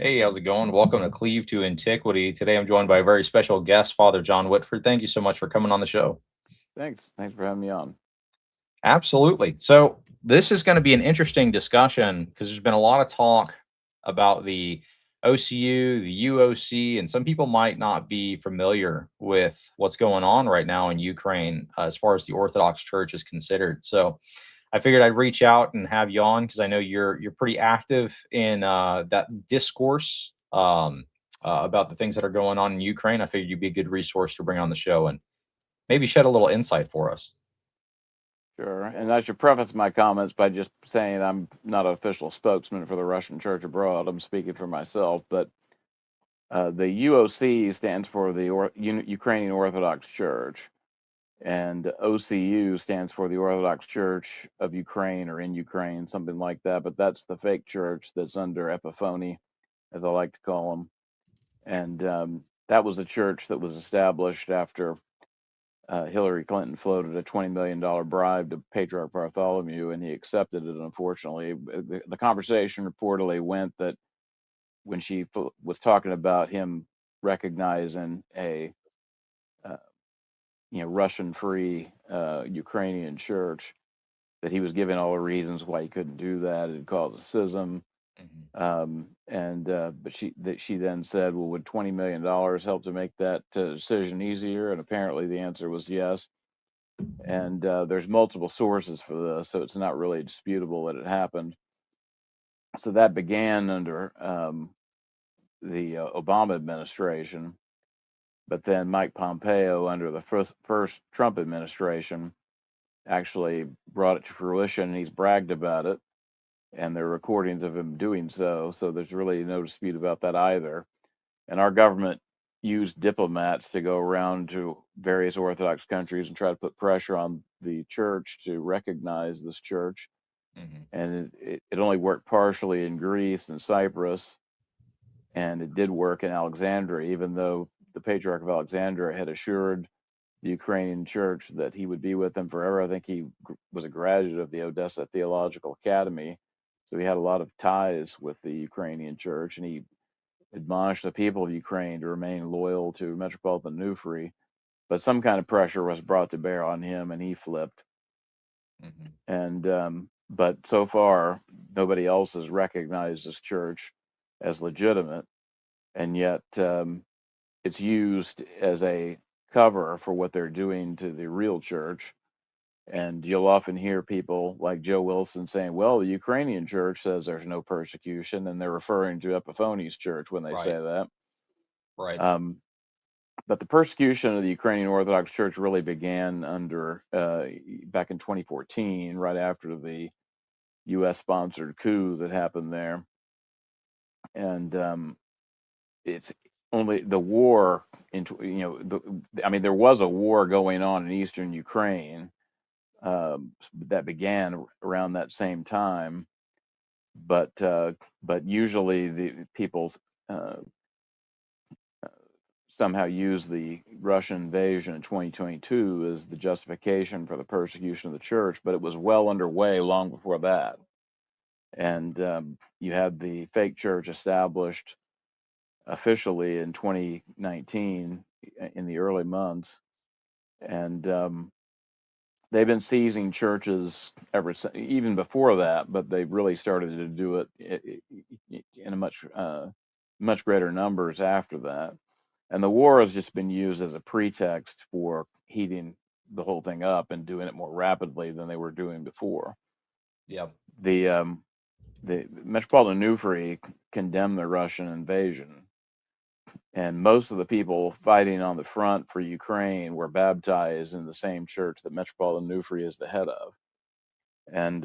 Hey, how's it going? Welcome to Cleave to Antiquity. Today I'm joined by a very special guest, Father John Whiteford. Thank you so much for coming on the show. Thanks. Thanks for having me on. Absolutely. So, this is going to be an interesting discussion because there's been a lot of talk about the OCU, the UOC, and some people might not be familiar with what's going on right now in Ukraine as far as the Orthodox Church is considered. So, I figured I'd reach out and have you on because I know you're pretty active in that discourse about the things that are going on in Ukraine. I figured you'd be a good resource to bring on the show and maybe shed a little insight for us. Sure. And I should preface my comments by just saying I'm not an official spokesman for the Russian Church abroad. I'm speaking for myself. But the UOC stands for the Ukrainian Orthodox Church, and OCU stands for the Orthodox Church of Ukraine or in Ukraine, something like that. But that's the fake church that's under Epiphany, as I like to call them. And that was a church that was established after Hillary Clinton floated a $20 million bribe to Patriarch Bartholomew, and he accepted it. Unfortunately, the conversation reportedly went that when she was talking about him recognizing a uh, Russian-free Ukrainian church, that he was giving all the reasons why he couldn't do that. It caused a schism. Mhm. But she then said, "Well, would $20 million help to make that decision easier?" And apparently, the answer was yes. And there's multiple sources for this, so it's not really disputable that it happened. So that began under the Obama administration, but then Mike Pompeo, under the first Trump administration, actually brought it to fruition, and he's bragged about it, and there are recordings of him doing so. So there's really no dispute about that either. And our government used diplomats to go around to various Orthodox countries and try to put pressure on the church to recognize this church. Mhm. And it only worked partially in Greece and Cyprus, and it did work in Alexandria, even though the Patriarch of Alexandria had assured the Ukrainian church that he would be with them forever. I think he was a graduate of the Odessa Theological Academy, so he had a lot of ties with the Ukrainian church, and he admonished the people of Ukraine to remain loyal to Metropolitan Nufri. But some kind of pressure was brought to bear on him, and he flipped. Mhm. And but so far, nobody else has recognized this church as legitimate, and yet it's used as a cover for what they're doing to the real church. And you'll often hear people like Joe Wilson saying, "Well, the Ukrainian church says there's no persecution," and they're referring to Epiphany's church when they say Right. that. Right. Um, but the persecution of the Ukrainian Orthodox Church really began under back in 2014, right after the U.S. sponsored coup that happened there, and it's only the war into I mean, there was a war going on in eastern Ukraine that began around that same time, but usually the people uh, somehow use the Russian invasion in 2022 as the justification for the persecution of the church, but it was well underway long before that. And you had the fake church established officially in 2019 in the early months, and they've been seizing churches ever since, even before that. But they really started to do it in a much greater numbers after that. And the war has just been used as a pretext for heating the whole thing up and doing it more rapidly than they were doing before. Yep. The Metropolitan Nufri condemned the Russian invasion, and most of the people fighting on the front for Ukraine were baptized in the same church that Metropolitan Nufri is the head of. And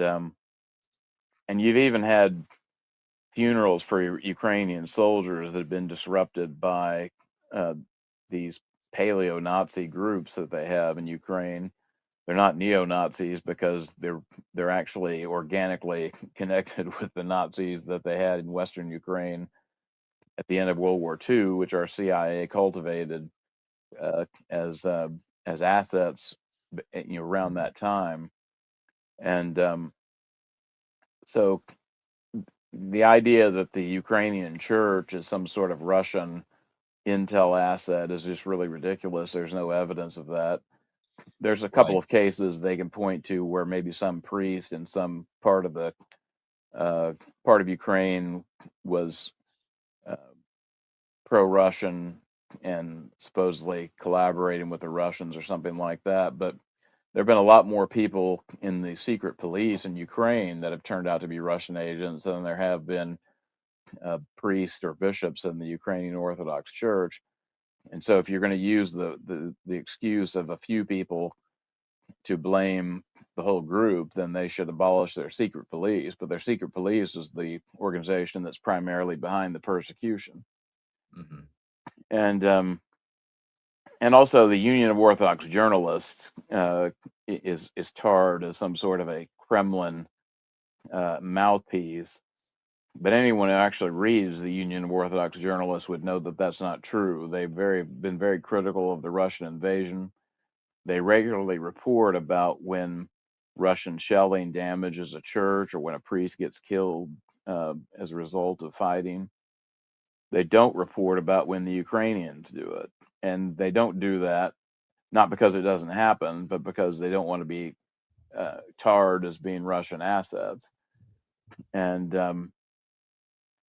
you've even had funerals for Ukrainian soldiers that have been disrupted by uh, these paleo-Nazi groups that they have in Ukraine. They're not neo-Nazis because they're actually organically connected with the Nazis that they had in Western Ukraine at the end of World War II, which our CIA cultivated uh, as uh, as assets, around Mhm. that time. And so the idea that the Ukrainian church is some sort of Russian intel asset is just really ridiculous. There's no evidence of that. There's a couple Right. of cases they can point to where maybe some priest in some part of the part of Ukraine was uh, pro-Russian and supposedly collaborating with the Russians or something like that. But there have been a lot more people in the secret police in Ukraine that have turned out to be Russian agents than there have been priests or bishops in the Ukrainian Orthodox Church. And so, if you're going to use the excuse of a few people to blame the whole group, then they should abolish their secret police. But their secret police is the organization that's primarily behind the persecution. Hmm. And also the Union of Orthodox Journalists is tarred as some sort of a Kremlin mouthpiece. But anyone who actually reads the Union of Orthodox Journalists would know that that's not true. They've been very critical of the Russian invasion. They regularly report about when Russian shelling damages a church or when a priest gets killed as a result of fighting. They don't report about when the Ukrainians do it. And they don't do that not because it doesn't happen, but because they don't want to be tarred as being Russian assets. And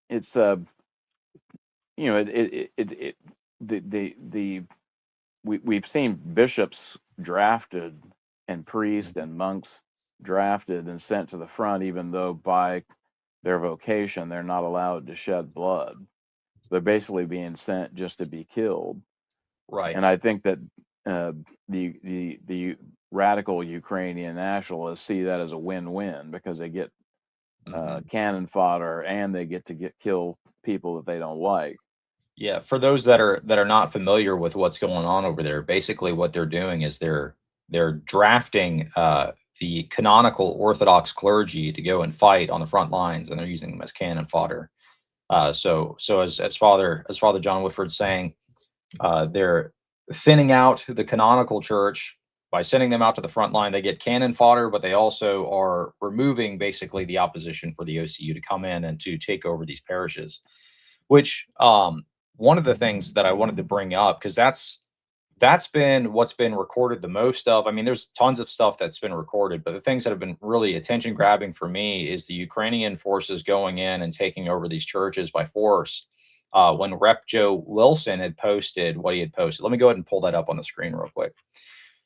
it's we've seen bishops drafted and priests and monks drafted and sent to the front, even though by their vocation they're not allowed to shed blood. So they're basically being sent just to be killed. Right. And I think that the radical Ukrainian nationalists see that as a win-win because they get cannon fodder and they get to kill people that they don't like. Yeah, for those that are not familiar with what's going on over there, basically what they're doing is they're drafting the canonical Orthodox clergy to go and fight on the front lines, and they're using them as cannon fodder. So as Father John Whiteford's saying, they're thinning out the canonical church by sending them out to the front line. They get cannon fodder, but they also are removing basically the opposition for the OCU to come in and to take over these parishes. Which one of the things that I wanted to bring up, because that's been what's been recorded the most of. I mean, there's tons of stuff that's been recorded, but the things that have been really attention grabbing for me is the Ukrainian forces going in and taking over these churches by force. When Rep Joe Wilson had posted what he had posted, let me go ahead and pull that up on the screen real quick.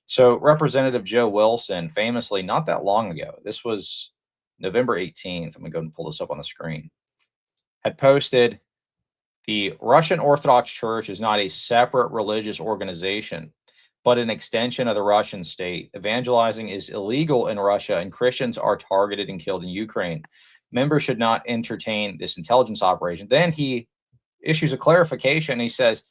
So Representative Joe Wilson, famously, not that long ago, this was November 18th. I'm gonna go ahead and pull this up on the screen. Had posted, the Russian Orthodox Church is not a separate religious organization, but an extension of the Russian state. Evangelizing is illegal in Russia, and Christians are targeted and killed in Ukraine. Members should not entertain this intelligence operation. Then he issues a clarification. He says,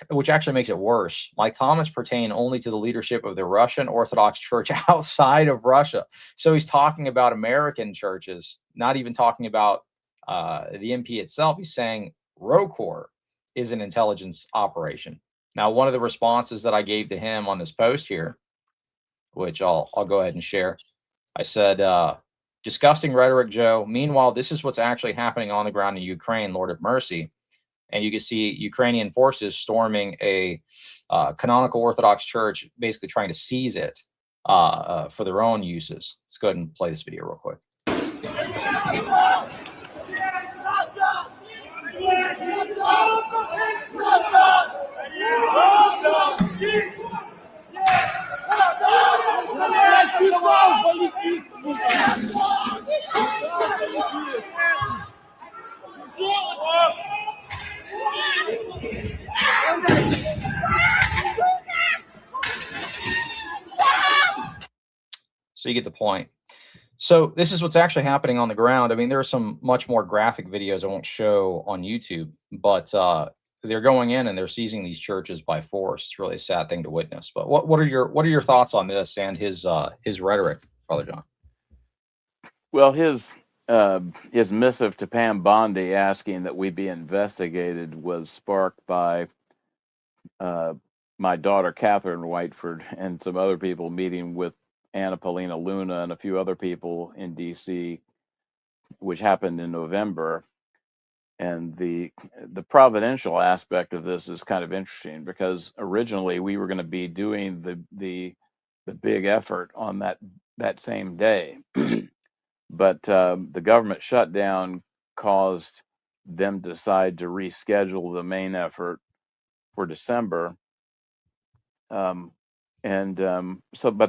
which actually makes it worse. My comments pertain only to the leadership of the Russian Orthodox Church outside of Russia. So he's talking about American churches, not even talking about the MP itself. He's saying ROCOR is an intelligence operation. Now, one of the responses that I gave to him on this post here, which I'll go ahead and share, I said, disgusting rhetoric, Joe. Meanwhile, this is what's actually happening on the ground in Ukraine, Lord of mercy. And you can see Ukrainian forces storming a canonical Orthodox church, basically trying to seize it for their own uses. Let's go ahead and play this video real quick. So you get the point. So this is what's actually happening on the ground. I mean, there are some much more graphic videos I won't show on YouTube, but they're going in and they're seizing these churches by force. It's really a sad thing to witness. But what are your thoughts on this and his rhetoric, Father John? Well, his missive to Pam Bondi asking that we be investigated was sparked by my daughter Catherine Whiteford and some other people meeting with Anna Paulina Luna and a few other people in D.C. which happened in November. And the providential aspect of this is kind of interesting, because originally we were going to be doing the big effort on that same day, but the government shutdown caused them to decide to reschedule the main effort for December. But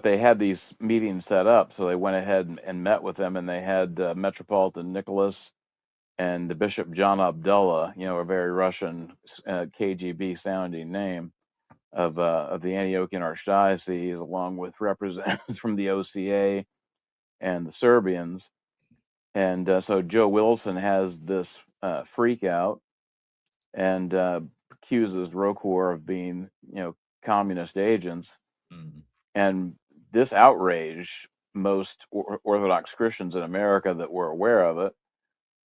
they had these meetings set up, so they went ahead and met with them, and they had Metropolitan Nicholas and the Bishop John Abdullah, a very Russian KGB sounding name, of the Antiochian Archdiocese, along with representatives from the OCA and the Serbians. And so Joe Wilson has this freak out and accuses ROCOR of being, communist agents. Mhm. And this outraged most Orthodox Christians in America that were aware of it.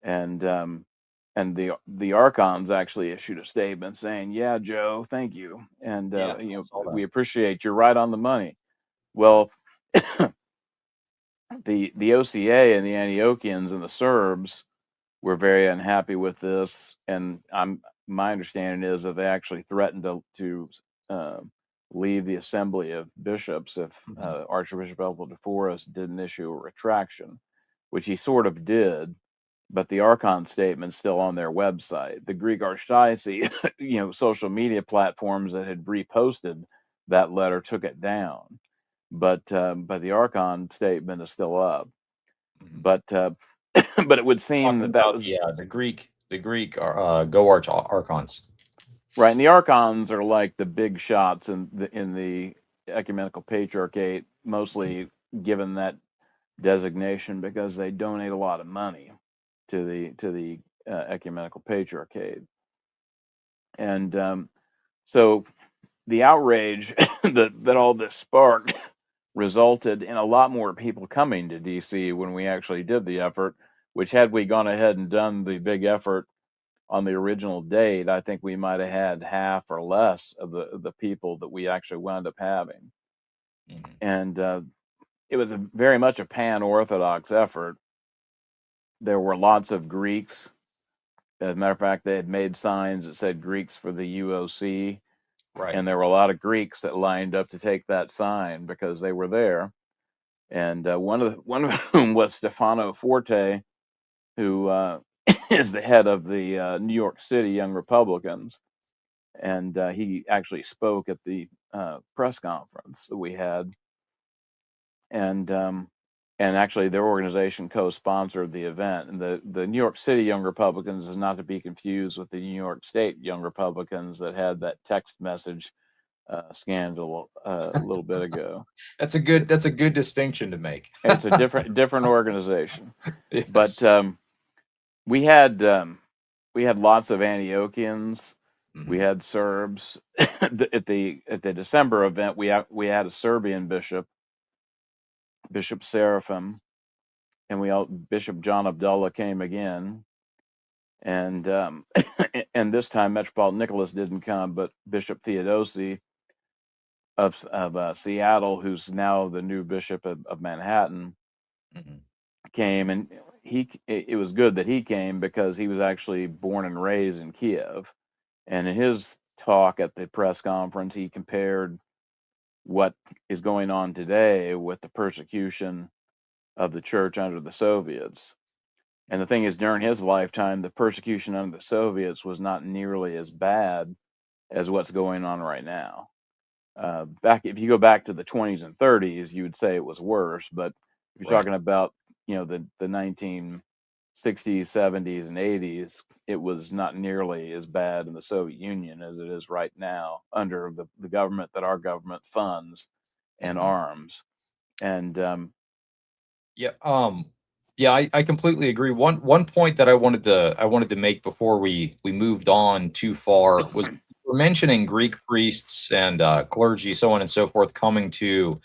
And the archons actually issued a statement saying, "Yeah, Joe, thank you, and Yeah, I saw we that. appreciate you're right on the money." Well, the OCA and the Antiochians and the Serbs were very unhappy with this, and my understanding is that they actually threatened to leave the assembly of bishops if Mhm. Archbishop Elphidiforis didn't issue a retraction, which he sort of did. But the Archon statement's still on their website. The Greek Archdiocese, social media platforms that had reposted that letter took it down, but the Archon statement is still up. Mhm. But but it would seem Talking that about was the Greek Go Archons. right. And the Archons are like the big shots in the ecumenical patriarchate, mostly given that designation because they donate a lot of money to the ecumenical patriarchate. And so the outrage that all this sparked resulted in a lot more people coming to DC when we actually did the effort, which, had we gone ahead and done the big effort on the original date, I think we might have had half or less of the people that we actually wound up having. Mhm. And it was very much a pan-Orthodox effort. There were lots of Greeks. As a matter of fact, they had made signs that said Greeks for the UOC, Right. and there were a lot of Greeks that lined up to take that sign because they were there. And one of whom was Stefano Forte, who is the head of the New York City Young Republicans, and he actually spoke at the press conference that we had, and actually their organization co-sponsored the event. And the New York City Young Republicans is not to be confused with the New York State Young Republicans that had that text message scandal a little bit ago. That's a good distinction to make. It's a different organization, but Yes. we had lots of Antiochians. We Mhm. had Serbs. At the December event. We had a Serbian bishop, Bishop Seraphim, and Bishop John Abdullah came again, and and this time Metropolitan Nicholas didn't come, but Bishop Theodosi of Seattle, who's now the new bishop of Manhattan, Mhm. came. And it was good that he came because he was actually born and raised in Kiev. And in his talk at the press conference, he compared what is going on today with the persecution of the church under the Soviets. And the thing is, during his lifetime, the persecution under the Soviets was not nearly as bad as what's going on right now. If you go back to the 20s and 30s, you would say it was worse. But if you're Right. talking about, the 1960s, 70s, and 80s, it was not nearly as bad in the Soviet Union as it is right now under the government that our government funds and Mhm. arms. And Yeah. Yeah, I completely agree. One point that I wanted to make before we moved on too far was, we're mentioning Greek priests and clergy, so on and so forth, coming to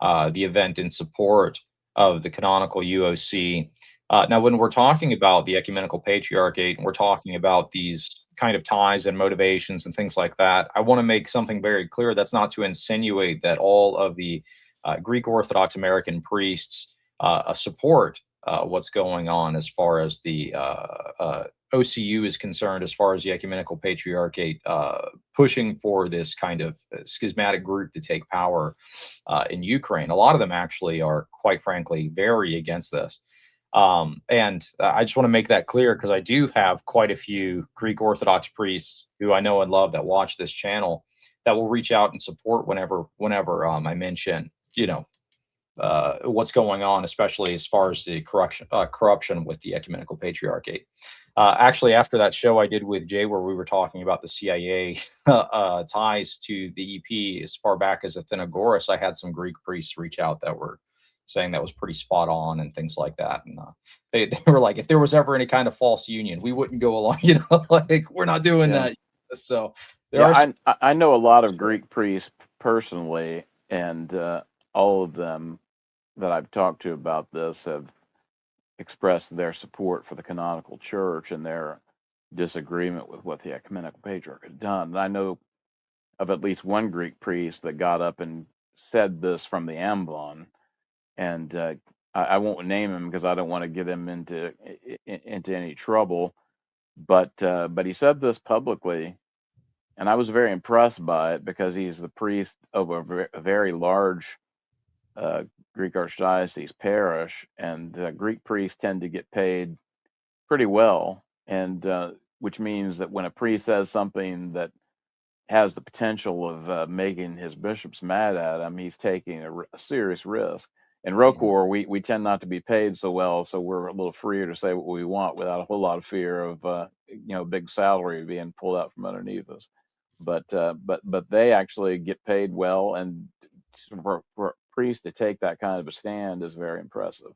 the event in support of the canonical UOC. Now, when we're talking about the ecumenical patriarchate and we're talking about these kind of ties and motivations and things like that, I want to make something very clear. That's not to insinuate that all of the Greek Orthodox American priests support what's going on as far as the OCU is concerned, as far as the ecumenical patriarchate pushing for this kind of schismatic group to take power in Ukraine. A lot of them actually are, quite frankly, very against this. And I just want to make that clear because I do have quite a few Greek Orthodox priests who I know and love that watch this channel that will reach out and support whenever I mention, what's going on, especially as far as the corruption with the ecumenical patriarchate. Actually, after that show I did with Jay, where we were talking about the CIA ties to the EP as far back as Athenagoras, I had some Greek priests reach out that were saying that was pretty spot on and things like that. And they were like, if there was ever any kind of false union, we wouldn't go along, like we're not doing that. So I know a lot of Greek priests personally, and all of them that I've talked to about this have expressed their support for the canonical church and their disagreement with what the ecumenical patriarch had done. And I know of at least one Greek priest that got up and said this from the Ambon, and I won't name him because I don't want to get him into any trouble. But he said this publicly, and I was very impressed by it because he's the priest of a very large Greek archdiocese parish, and Greek priests tend to get paid pretty well, and which means that when a priest says something that has the potential of making his bishops mad at him, he's taking a serious risk. In ROCOR, we tend not to be paid so well, so we're a little freer to say what we want without a whole lot of fear of big salary being pulled out from underneath us. But they actually get paid well, and for a priest to take that kind of a stand is very impressive.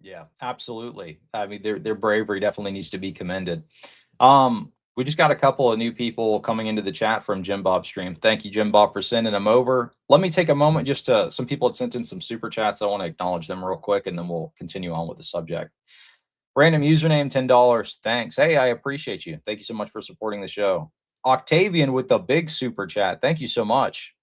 Yeah, absolutely. I mean, their bravery definitely needs to be commended. We just got a couple of new people coming into the chat from Jim Bob stream. Thank you, Jim Bob, for sending them over. Let me take a moment just to, some people had sent in some super chats. I want to acknowledge them real quick, and then we'll continue on with the subject. Random username, $10. Thanks. Hey, I appreciate you. Thank you so much for supporting the show. Octavian with the big super chat. Thank you so much.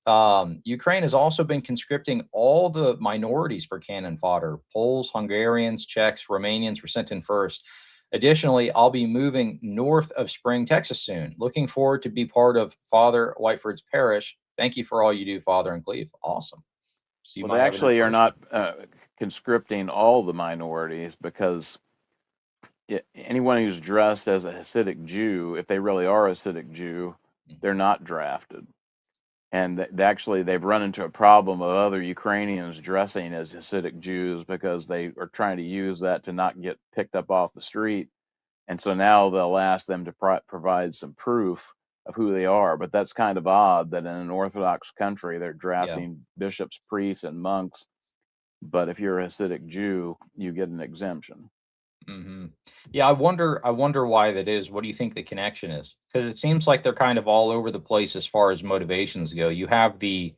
Ukraine has also been conscripting all the minorities for cannon fodder. Poles, Hungarians, Czechs, Romanians were sent in first. Additionally, I'll be moving north of Spring, Texas soon. Looking forward to be part of Father Whiteford's parish. Thank you for all you do, Father in Cleve. Awesome. So they actually are not conscripting all the minorities, because anyone who's dressed as a Hasidic Jew, if they really are a Hasidic Jew, they're not drafted. And they've run into a problem of other Ukrainians dressing as Hasidic Jews because they are trying to use that to not get picked up off the street. And so now they'll ask them to provide some proof of who they are. But that's kind of odd that in an Orthodox country, they're drafting bishops, priests, and monks. But if you're a Hasidic Jew, you get an exemption. Mm-hmm. Yeah, I wonder why that is. What do you think the connection is? Because it seems like they're kind of all over the place as far as motivations go. You have the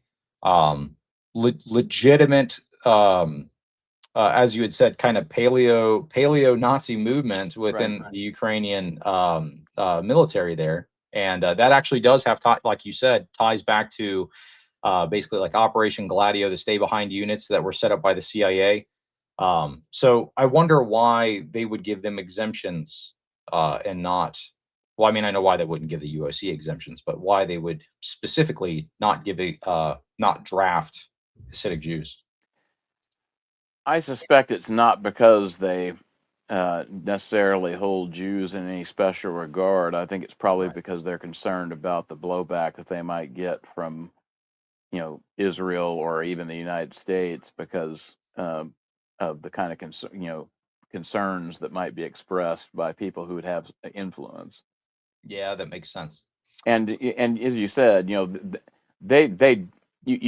legitimate, as you had said, kind of paleo Nazi movement within the Ukrainian military there, and that actually does have, like you said, ties back to basically like Operation Gladio, the stay behind units that were set up by the CIA. So I wonder why they would give them exemptions and not. Well, I mean, I know why they wouldn't give the UOC exemptions, but why they would specifically not give not draft Hasidic Jews. I suspect it's not because they necessarily hold Jews in any special regard. I think it's probably because they're concerned about the blowback that they might get from, Israel or even the United States because of the kind of concerns that might be expressed by people who would have influence. Yeah, that makes sense. And as you said, you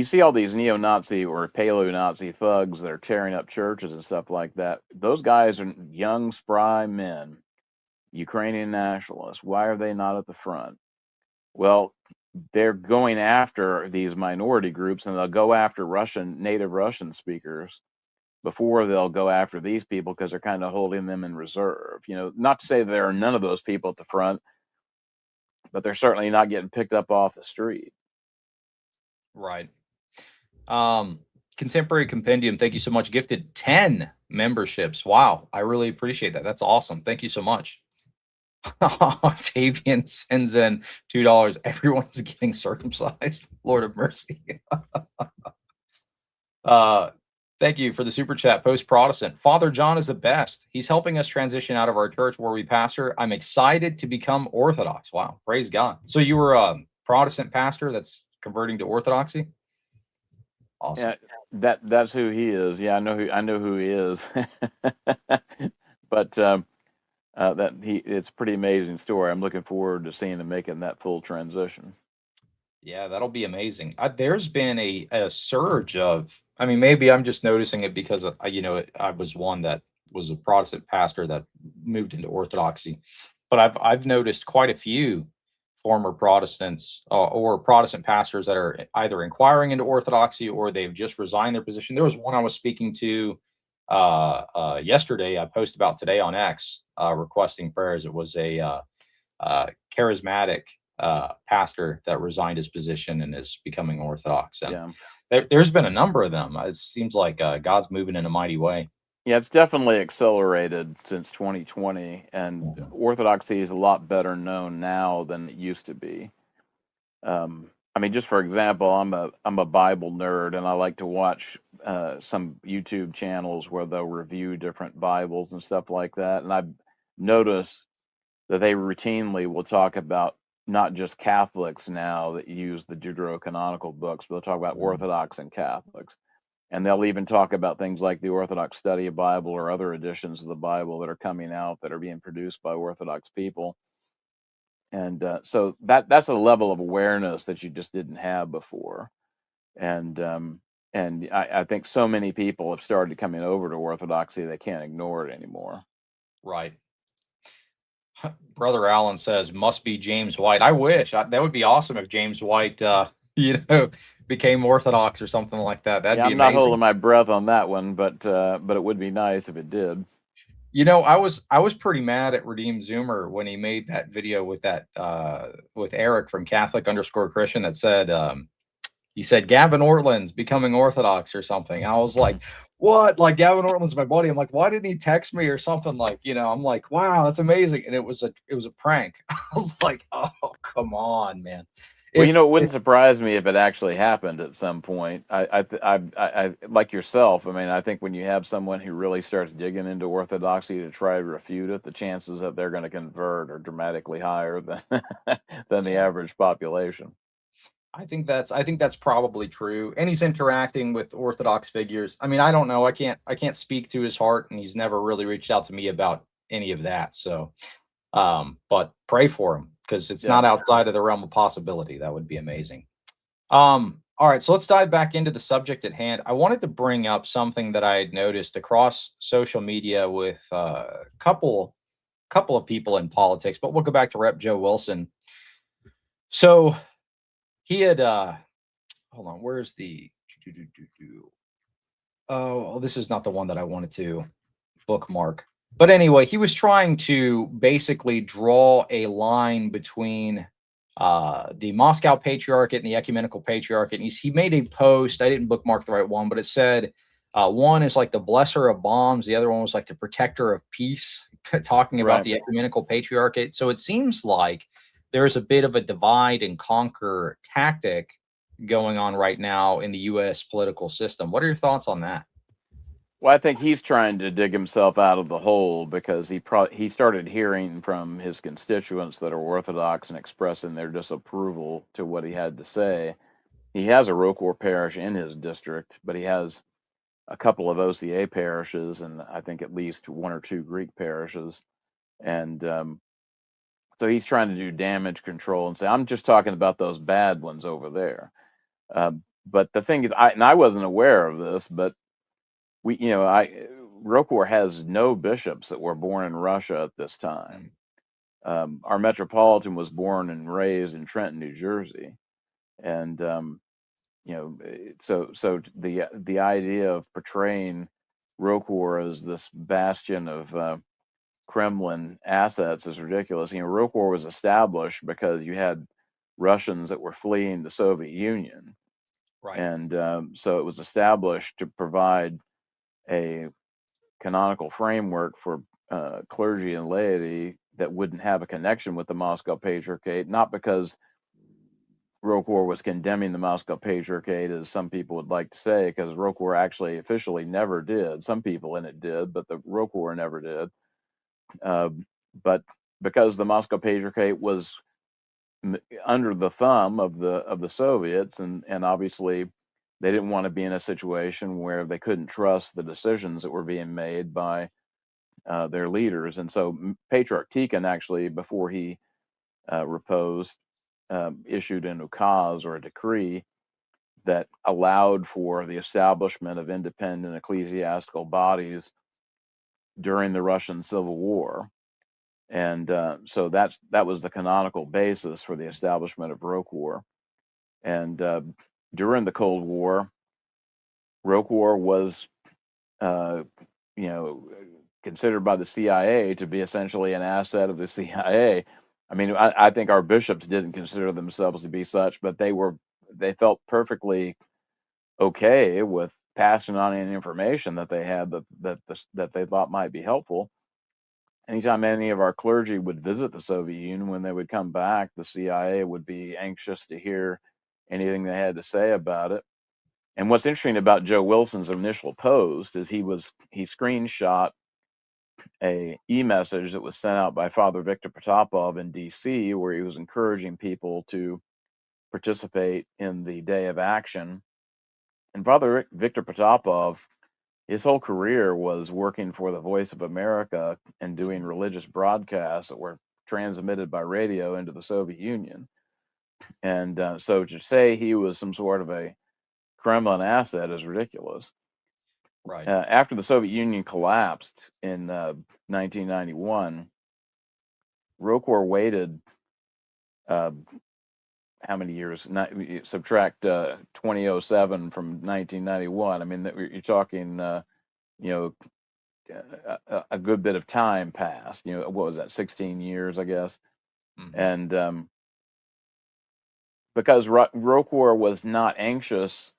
see all these neo-Nazi or paleo-Nazi thugs that are tearing up churches and stuff like that. Those guys are young, spry men, Ukrainian nationalists. Why are they not at the front? Well, they're going after these minority groups, and they'll go after native Russian speakers before they'll go after these people because they're kind of holding them in reserve. Not to say there are none of those people at the front, but they're certainly not getting picked up off the street. Right. Contemporary Compendium, thank you so much. Gifted 10 memberships. Wow, I really appreciate that. That's awesome. Thank you so much. Octavian sends in $2. Everyone's getting circumcised. Lord of mercy. Uh, thank you for the super chat. Post Protestant. Father John is the best. He's helping us transition out of our church where we pastor. I'm excited to become Orthodox. Wow, praise God. So you were a Protestant pastor that's converting to Orthodoxy? Awesome. Yeah, that's who he is. Yeah, I know who he is. But it's a pretty amazing story. I'm looking forward to seeing him making that full transition. Yeah, that'll be amazing. There's been a surge of, I mean, maybe I'm just noticing it because I was one that was a Protestant pastor that moved into Orthodoxy, but I've noticed quite a few former Protestants or Protestant pastors that are either inquiring into Orthodoxy or they've just resigned their position. There was one I was speaking to yesterday. I posted about today on X requesting prayers. It was a charismatic pastor that resigned his position and is becoming Orthodox. And there's been a number of them. It seems like God's moving in a mighty way. Yeah, it's definitely accelerated since 2020, and Orthodoxy is a lot better known now than it used to be. I mean, just for example, I'm a Bible nerd, and I like to watch some YouTube channels where they'll review different Bibles and stuff like that. And I've noticed that they routinely will talk about not just Catholics now that use the Deuterocanonical books, but they'll talk about Orthodox and Catholics. And they'll even talk about things like the Orthodox Study of Bible or other editions of the Bible that are coming out that are being produced by Orthodox people. And so that's a level of awareness that you just didn't have before. And I think so many people have started coming over to Orthodoxy they can't ignore it anymore. Right. Brother Allen says, must be James White. I wish. That would be awesome if James White, became Orthodox or something like that. That'd be I'm not amazing. holding my breath on that one, but it would be nice if it did. I was pretty mad at Redeemed Zoomer when he made that video with that with Eric from Catholic_Christian that said he said Gavin Ortland's becoming Orthodox or something. I was like, what? Like Gavin Ortland's my buddy. I'm like, why didn't he text me or something? Like, I'm like, wow, that's amazing. And it was a prank. I was like, oh, come on, man. Well, it wouldn't surprise me if it actually happened at some point. I like yourself. I mean, I think when you have someone who really starts digging into Orthodoxy to try to refute it, the chances that they're going to convert are dramatically higher than than the average population. I think that's probably true. And he's interacting with Orthodox figures. I mean, I don't know. I can't speak to his heart, and he's never really reached out to me about any of that. So, but pray for him because it's not outside of the realm of possibility. That would be amazing. All right, so let's dive back into the subject at hand. I wanted to bring up something that I had noticed across social media with a couple of people in politics, but we'll go back to Rep. Joe Wilson. So he had hold on, where's the oh, this is not the one that I wanted to bookmark. But anyway, he was trying to basically draw a line between the Moscow Patriarchate and the Ecumenical Patriarchate. And he made a post. I didn't bookmark the right one, but it said one is like the blesser of bombs. The other one was like the protector of peace, talking about the Ecumenical Patriarchate. So it seems like there's a bit of a divide and conquer tactic going on right now in the U.S. political system. What are your thoughts on that? Well, I think he's trying to dig himself out of the hole because he started hearing from his constituents that are Orthodox and expressing their disapproval to what he had to say. He has a Rokor parish in his district, but he has a couple of OCA parishes and I think at least one or two Greek parishes. And so he's trying to do damage control and say, I'm just talking about those bad ones over there. But the thing is, I wasn't aware of this, but Rokor has no bishops that were born in Russia at this time. Our metropolitan was born and raised in Trenton, New Jersey, and so the idea of portraying Rokor as this bastion of Kremlin assets is ridiculous. Rokor was established because you had Russians that were fleeing the Soviet Union, right? And so it was established to provide a canonical framework for clergy and laity that wouldn't have a connection with the Moscow Patriarchate, not because Rocor was condemning the Moscow Patriarchate, as some people would like to say, because Rocor actually officially never did. Some people in it did, but the Rocor never did. But because the Moscow Patriarchate was under the thumb of the Soviets, and obviously they didn't want to be in a situation where they couldn't trust the decisions that were being made by their leaders. And so Patriarch Tikhon actually, before he reposed, issued an ukaz, or a decree, that allowed for the establishment of independent ecclesiastical bodies during the Russian Civil War. And so that was the canonical basis for the establishment of Rocor. And during the Cold War, Rocor was, considered by the CIA to be essentially an asset of the CIA. I mean, I think our bishops didn't consider themselves to be such, but they felt perfectly okay with passing on any information that they had that they thought might be helpful. Anytime any of our clergy would visit the Soviet Union, when they would come back, the CIA would be anxious to hear anything they had to say about it. And what's interesting about Joe Wilson's initial post is he screenshot a e-message that was sent out by Father Victor Potapov in DC, where he was encouraging people to participate in the Day of Action. And Father Victor Potapov, his whole career was working for the Voice of America and doing religious broadcasts that were transmitted by radio into the Soviet Union. And so to say he was some sort of a Kremlin asset is ridiculous. Right. After the Soviet Union collapsed in 1991, Rocor waited how many years? Subtract 2007 from 1991. I mean, you're talking, a good bit of time passed. What was that? 16 years, I guess. Mhm. And because Rocor was not anxious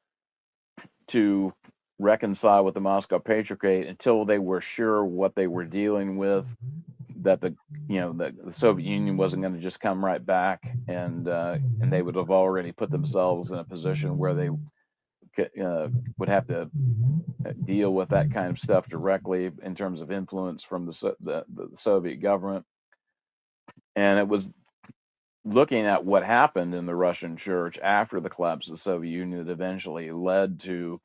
to reconcile with the Moscow Patriarchate until they were sure what they were dealing with, that the Soviet Union wasn't going to just come right back, and they would have already put themselves in a position where they would have to deal with that kind of stuff directly in terms of influence from the Soviet government. And it was looking at what happened in the Russian Church after the collapse of the Soviet Union that eventually led to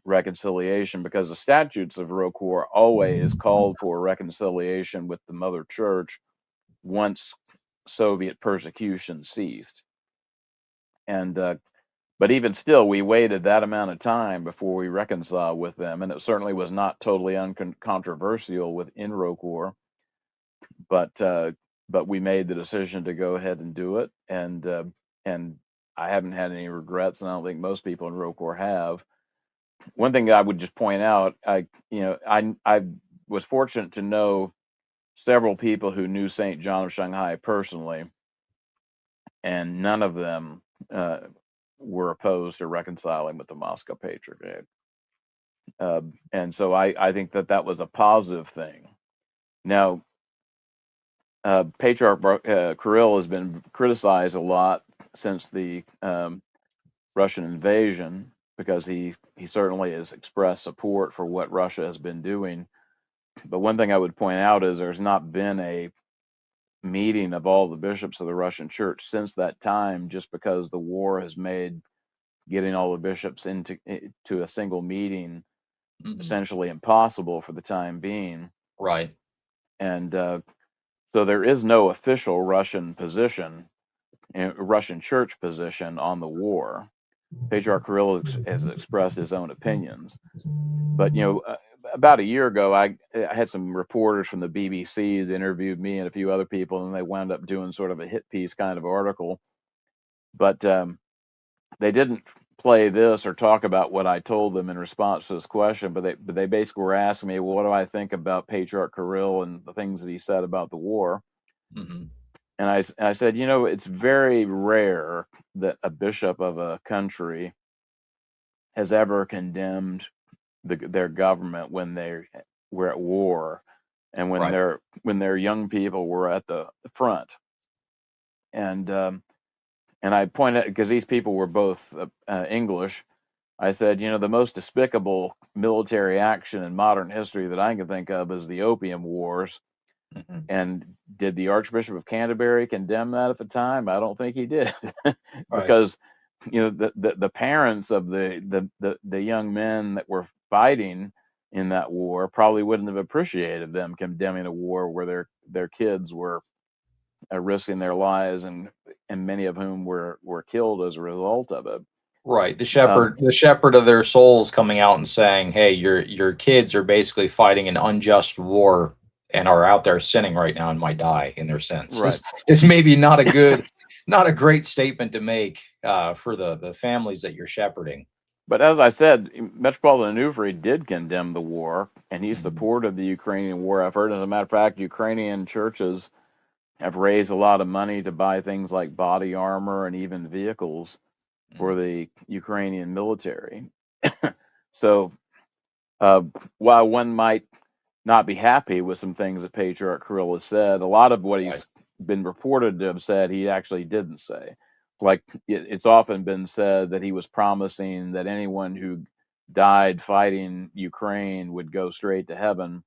reconciliation, because the statutes of Rocor always called for reconciliation with the Mother Church once Soviet persecution ceased. And but even still, we waited that amount of time before we reconciled with them, and it certainly was not totally uncontroversial within Rocor. But we made the decision to go ahead and do it, and I haven't had any regrets, and I don't think most people in Rocor have. One thing I would just point out, I was fortunate to know several people who knew St. John of Shanghai personally, and none of them were opposed to reconciling with the Moscow Patriarchate. And so I think that was a positive thing. Now, Patriarch Kirill has been criticized a lot since the Russian invasion, because he certainly has expressed support for what Russia has been doing. But one thing I would point out is there's not been a meeting of all the bishops of the Russian Church since that time, just because the war has made getting all the bishops into a single meeting essentially impossible for the time being. Right. And so there is no official Russian position, Russian Church position on the war. Patriarch Kirill has expressed his own opinions. But, about a year ago, I had some reporters from the BBC that interviewed me and a few other people, and they wound up doing sort of a hit piece kind of article. But they didn't play this or talk about what I told them in response to this question, but they basically were asking me, well, what do I think about Patriarch Kirill and the things that he said about the war? Mm-hmm. And I said, it's very rare that a bishop of a country has ever condemned their government when they're were at war, and when Right. their young people were at the front. And I pointed, because these people were both English. I said, the most despicable military action in modern history that I can think of is the Opium Wars. Hmm. And did the Archbishop of Canterbury condemn that at the time? I don't think he did, Right. because the parents of the young men that were fighting in that war probably wouldn't have appreciated them condemning a war where their kids were risking their lives, and many of whom were killed as a result of it. Right. Um, The shepherd of their souls coming out and saying, "Hey, your kids are basically fighting an unjust war and are out there sinning right now and might die in their sins." right. It's maybe not a good, not a great statement to make for the families that you're shepherding. But as I said, Metropolitan Onufri did condemn the war, and he Mhm. supported the Ukrainian war effort. As a matter of fact, Ukrainian churches have raised a lot of money to buy things like body armor and even vehicles for Mhm. the Ukrainian military. So, uh, while one might not be happy with some things that Patriarch Kirill has said, a lot of what Right. he's been reported to have said, he actually didn't say. Like, it's often been said that he was promising that anyone who died fighting Ukraine would go straight to heaven,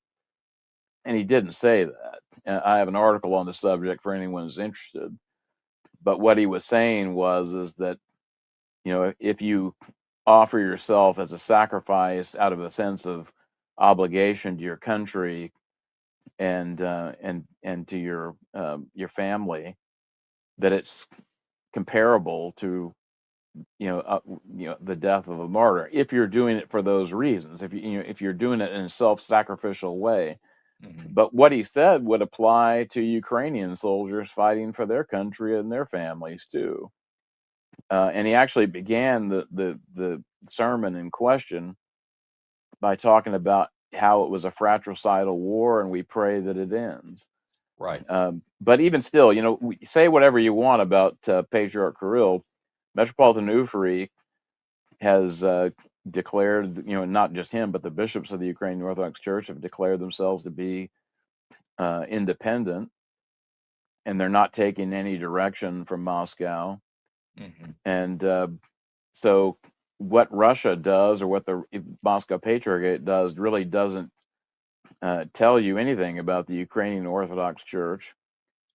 and he didn't say that. And I have an article on the subject for anyone who's interested. But what he was saying was is that, if you offer yourself as a sacrifice out of a sense of obligation to your country, and to your family, that it's comparable to, the death of a martyr, if you're doing it for those reasons, if you're doing it in a self-sacrificial way. Mhm. But what he said would apply to Ukrainian soldiers fighting for their country and their families too. And he actually began the sermon in question by talking about how it was a fratricidal war, and we pray that it ends. Right. But even still, say whatever you want about Patriarch Kirill. Metropolitan Ufri has declared, not just him, but the bishops of the Ukrainian Orthodox Church have declared themselves to be independent, and they're not taking any direction from Moscow. Mhm. And so, what Russia does, or what the Moscow Patriarchate does, really doesn't tell you anything about the Ukrainian Orthodox Church.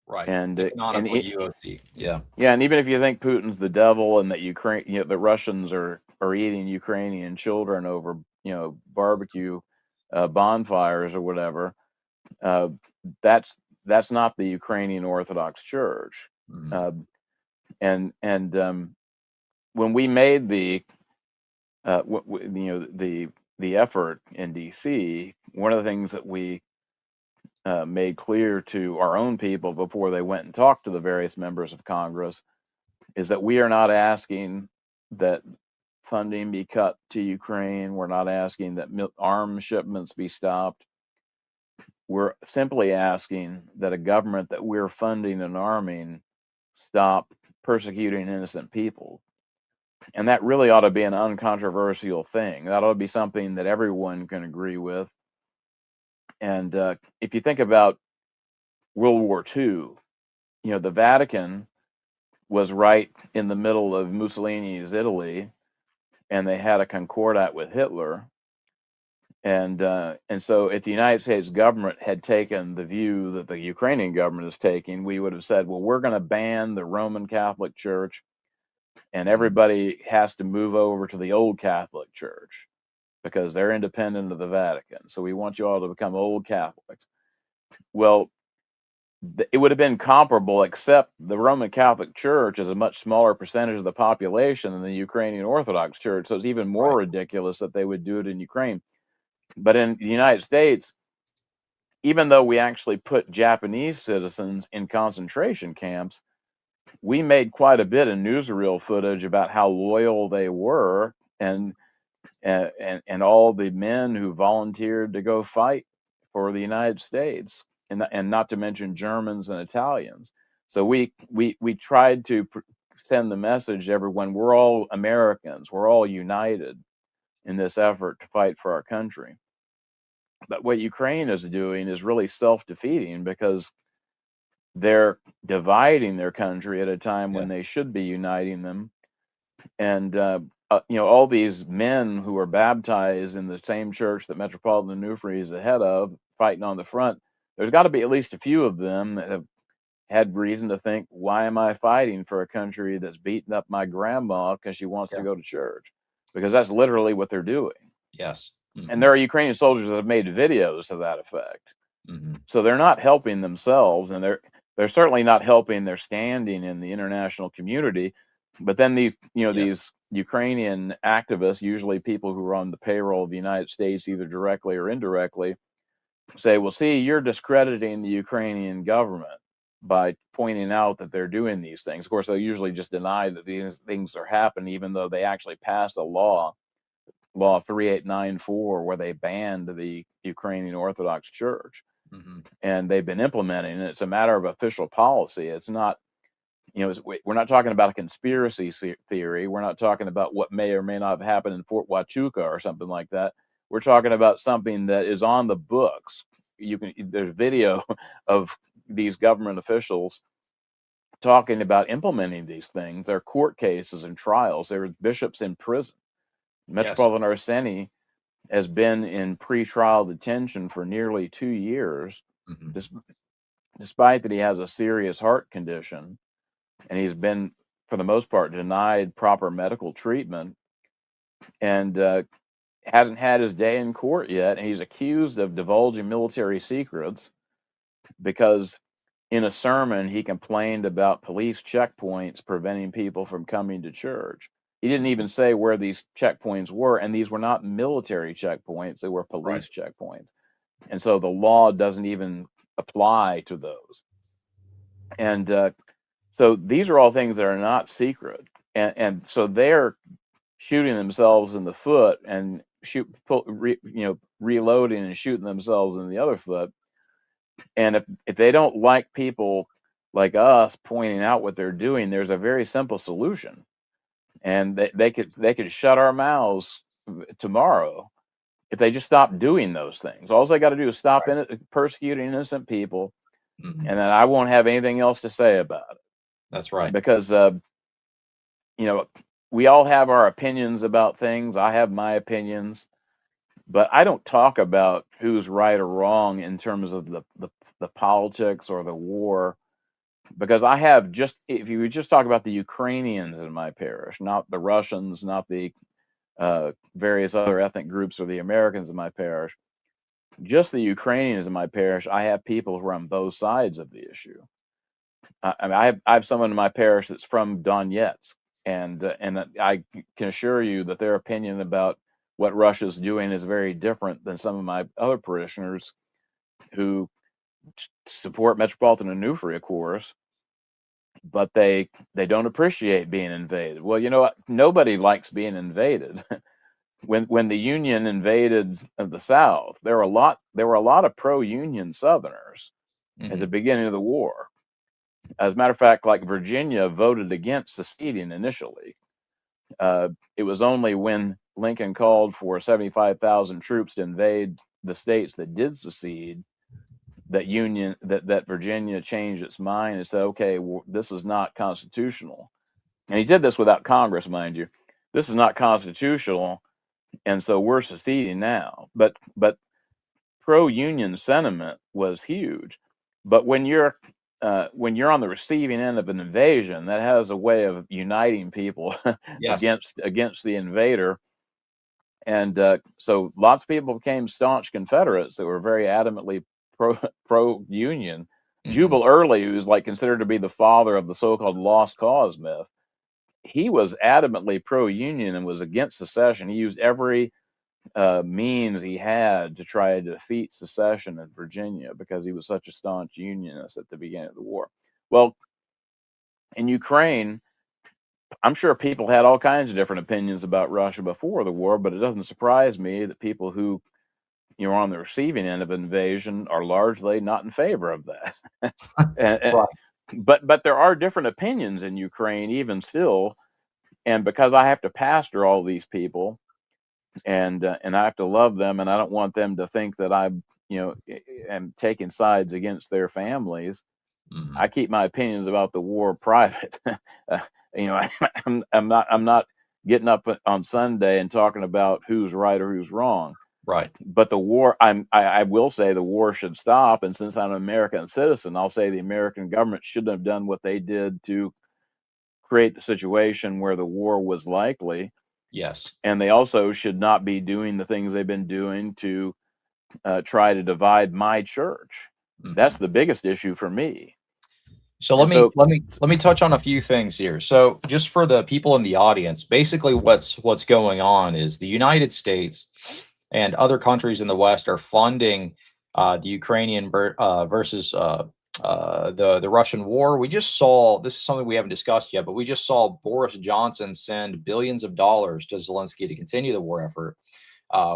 Right. And The and canonical it, UOC. Yeah. Yeah, and even if you think Putin's the devil and that the Russians are eating Ukrainian children over, barbecue bonfires or whatever, uh, that's not the Ukrainian Orthodox Church. Mhm. Uh, and when we made the effort in D.C., one of the things that we made clear to our own people before they went and talked to the various members of Congress is that we are not asking that funding be cut to Ukraine. We're not asking that arms shipments be stopped. We're simply asking that a government that we're funding and arming stop persecuting innocent people. And that really ought to be an uncontroversial thing. That ought to be something that everyone can agree with. And if you think about World War II, the Vatican was right in the middle of Mussolini's Italy, and they had a concordat with Hitler. And so if the United States government had taken the view that the Ukrainian government is taking, we would have said, well, we're going to ban the Roman Catholic Church, and Mhm. everybody has to move over to the old Catholic Church because they're independent of the Vatican. So we want you all to become old Catholics. Well, it would have been comparable, except the Roman Catholic Church is a much smaller percentage of the population than the Ukrainian Orthodox Church. So it's even more Right. ridiculous that they would do it in Ukraine. But in the United States, even though we actually put Japanese citizens in concentration camps, we made quite a bit of newsreel footage about how loyal they were, and all the men who volunteered to go fight for the United States, and not to mention Germans and Italians. So we tried to send the message to everyone: we're all Americans, we're all united in this effort to fight for our country. But what Ukraine is doing is really self-defeating, because they're dividing their country at a time Yeah. when they should be uniting them. And all these men who are baptized in the same church that Metropolitan Onufri is the head of, fighting on the front, there's got to be at least a few of them that have had reason to think, why am I fighting for a country that's beating up my grandma because she wants to Yeah. go to church? Because that's literally what they're doing. Yes. And there are Ukrainian soldiers that have made videos to that effect. So they're not helping themselves, and they're certainly not helping their standing in the international community. But then these Ukrainian activists, usually people who are on the payroll of the United States, either directly or indirectly, say, well, see, you're discrediting the Ukrainian government by pointing out that they're doing these things. Of course, they'll usually just deny that these things are happening, even though they actually passed a law 3894, where they banned the Ukrainian Orthodox Church. And they've been implementing it. It's a matter of official policy. It's not, we're not talking about a conspiracy theory. We're not talking about what may or may not have happened in Fort Huachuca or something like that. We're talking about something that is on the books. There's video of these government officials talking about implementing these things. There are court cases and trials. There are bishops in prison. Metropolitan Arseni has been in pretrial detention for nearly 2 years, despite that he has a serious heart condition, and he's been, for the most part, denied proper medical treatment, and hasn't had his day in court yet. And he's accused of divulging military secrets because in a sermon he complained about police checkpoints preventing people from coming to church. He didn't even say where these checkpoints were, and these were not military checkpoints, they were police checkpoints. And so the law doesn't even apply to those. And so these are all things that are not secret. And so they're shooting themselves in the foot and reloading and shooting themselves in the other foot. And if they don't like people like us pointing out what they're doing, there's a very simple solution. And they could shut our mouths tomorrow if they just stop doing those things. All they got to do is stop persecuting innocent people, and then I won't have anything else to say about it. That's right. Because we all have our opinions about things. I have my opinions, but I don't talk about who's right or wrong in terms of the politics or the war, because if you just talk about the Ukrainians in my parish, not the Russians, not the various other ethnic groups or the Americans in my parish, just the Ukrainians in my parish, I have people who are on both sides of the issue. I have someone in my parish that's from Donetsk, and I can assure you that their opinion about what Russia's doing is very different than some of my other parishioners who support Metropolitan Onufri, of course, but they don't appreciate being invaded. Well, you know what? Nobody likes being invaded. When the Union invaded the South, there were a lot of pro-Union Southerners at the beginning of the war. As a matter of fact, like Virginia voted against seceding initially. It was only when Lincoln called for 75,000 troops to invade the states that did secede that Virginia changed its mind and said, okay, this is not constitutional. And he did this without Congress, mind you. This is not constitutional, and so we're seceding now. But pro-Union sentiment was huge. But when you're on the receiving end of an invasion, that has a way of uniting people against the invader. And so lots of people became staunch Confederates that were very adamantly pro-Union. Jubal Early, who's like considered to be the father of the so-called lost cause myth, he was adamantly pro-Union and was against secession. He used every means he had to try to defeat secession in Virginia because he was such a staunch Unionist at the beginning of the war. Well, in Ukraine, I'm sure people had all kinds of different opinions about Russia before the war, but it doesn't surprise me that people who are on the receiving end of invasion are largely not in favor of that. But there are different opinions in Ukraine even still, and because I have to pastor all these people, and I have to love them, and I don't want them to think that I'm, am taking sides against their families. Mhm. I keep my opinions about the war private. I'm not getting up on Sunday and talking about who's right or who's wrong. Right. But the war, I will say the war should stop. And since I'm an American citizen, I'll say the American government shouldn't have done what they did to create the situation where the war was likely. Yes. And they also should not be doing the things they've been doing to try to divide my church. Mhm. That's the biggest issue for me. So And so, let me touch on a few things here. So just for the people in the audience, basically what's going on is the United States and other countries in the West are funding the Ukrainian versus the Russian war. We just saw, this is something we haven't discussed yet, but we just saw Boris Johnson send billions of dollars to Zelensky to continue the war effort.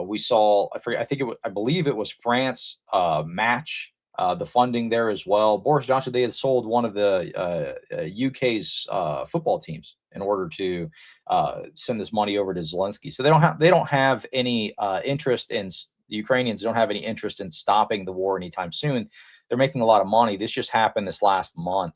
We saw, I forget, I believe it was France match the funding there as well. Boris Johnson, they had sold one of the UK's football teams in order to send this money over to Zelensky. So they don't have any interest in, the Ukrainians don't have any interest in stopping the war anytime soon. They're making a lot of money. This just happened this last month.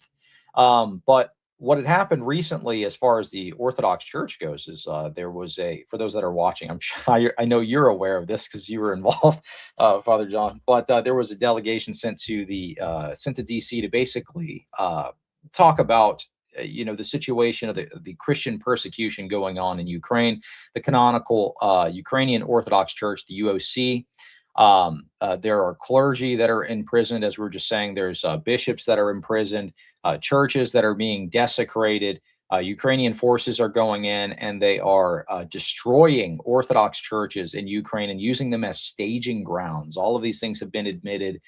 But what had happened recently, as far as the Orthodox Church goes, is there was for those that are watching, I know you're aware of this because you were involved, Father John. But there was a delegation sent to DC to basically talk about the situation of the Christian persecution going on in Ukraine. The canonical Ukrainian Orthodox Church, the UOC. There are clergy that are imprisoned, as we were just saying. There's bishops that are imprisoned, churches that are being desecrated. Ukrainian forces are going in and they are destroying Orthodox churches in Ukraine and using them as staging grounds. All of these things have been admitted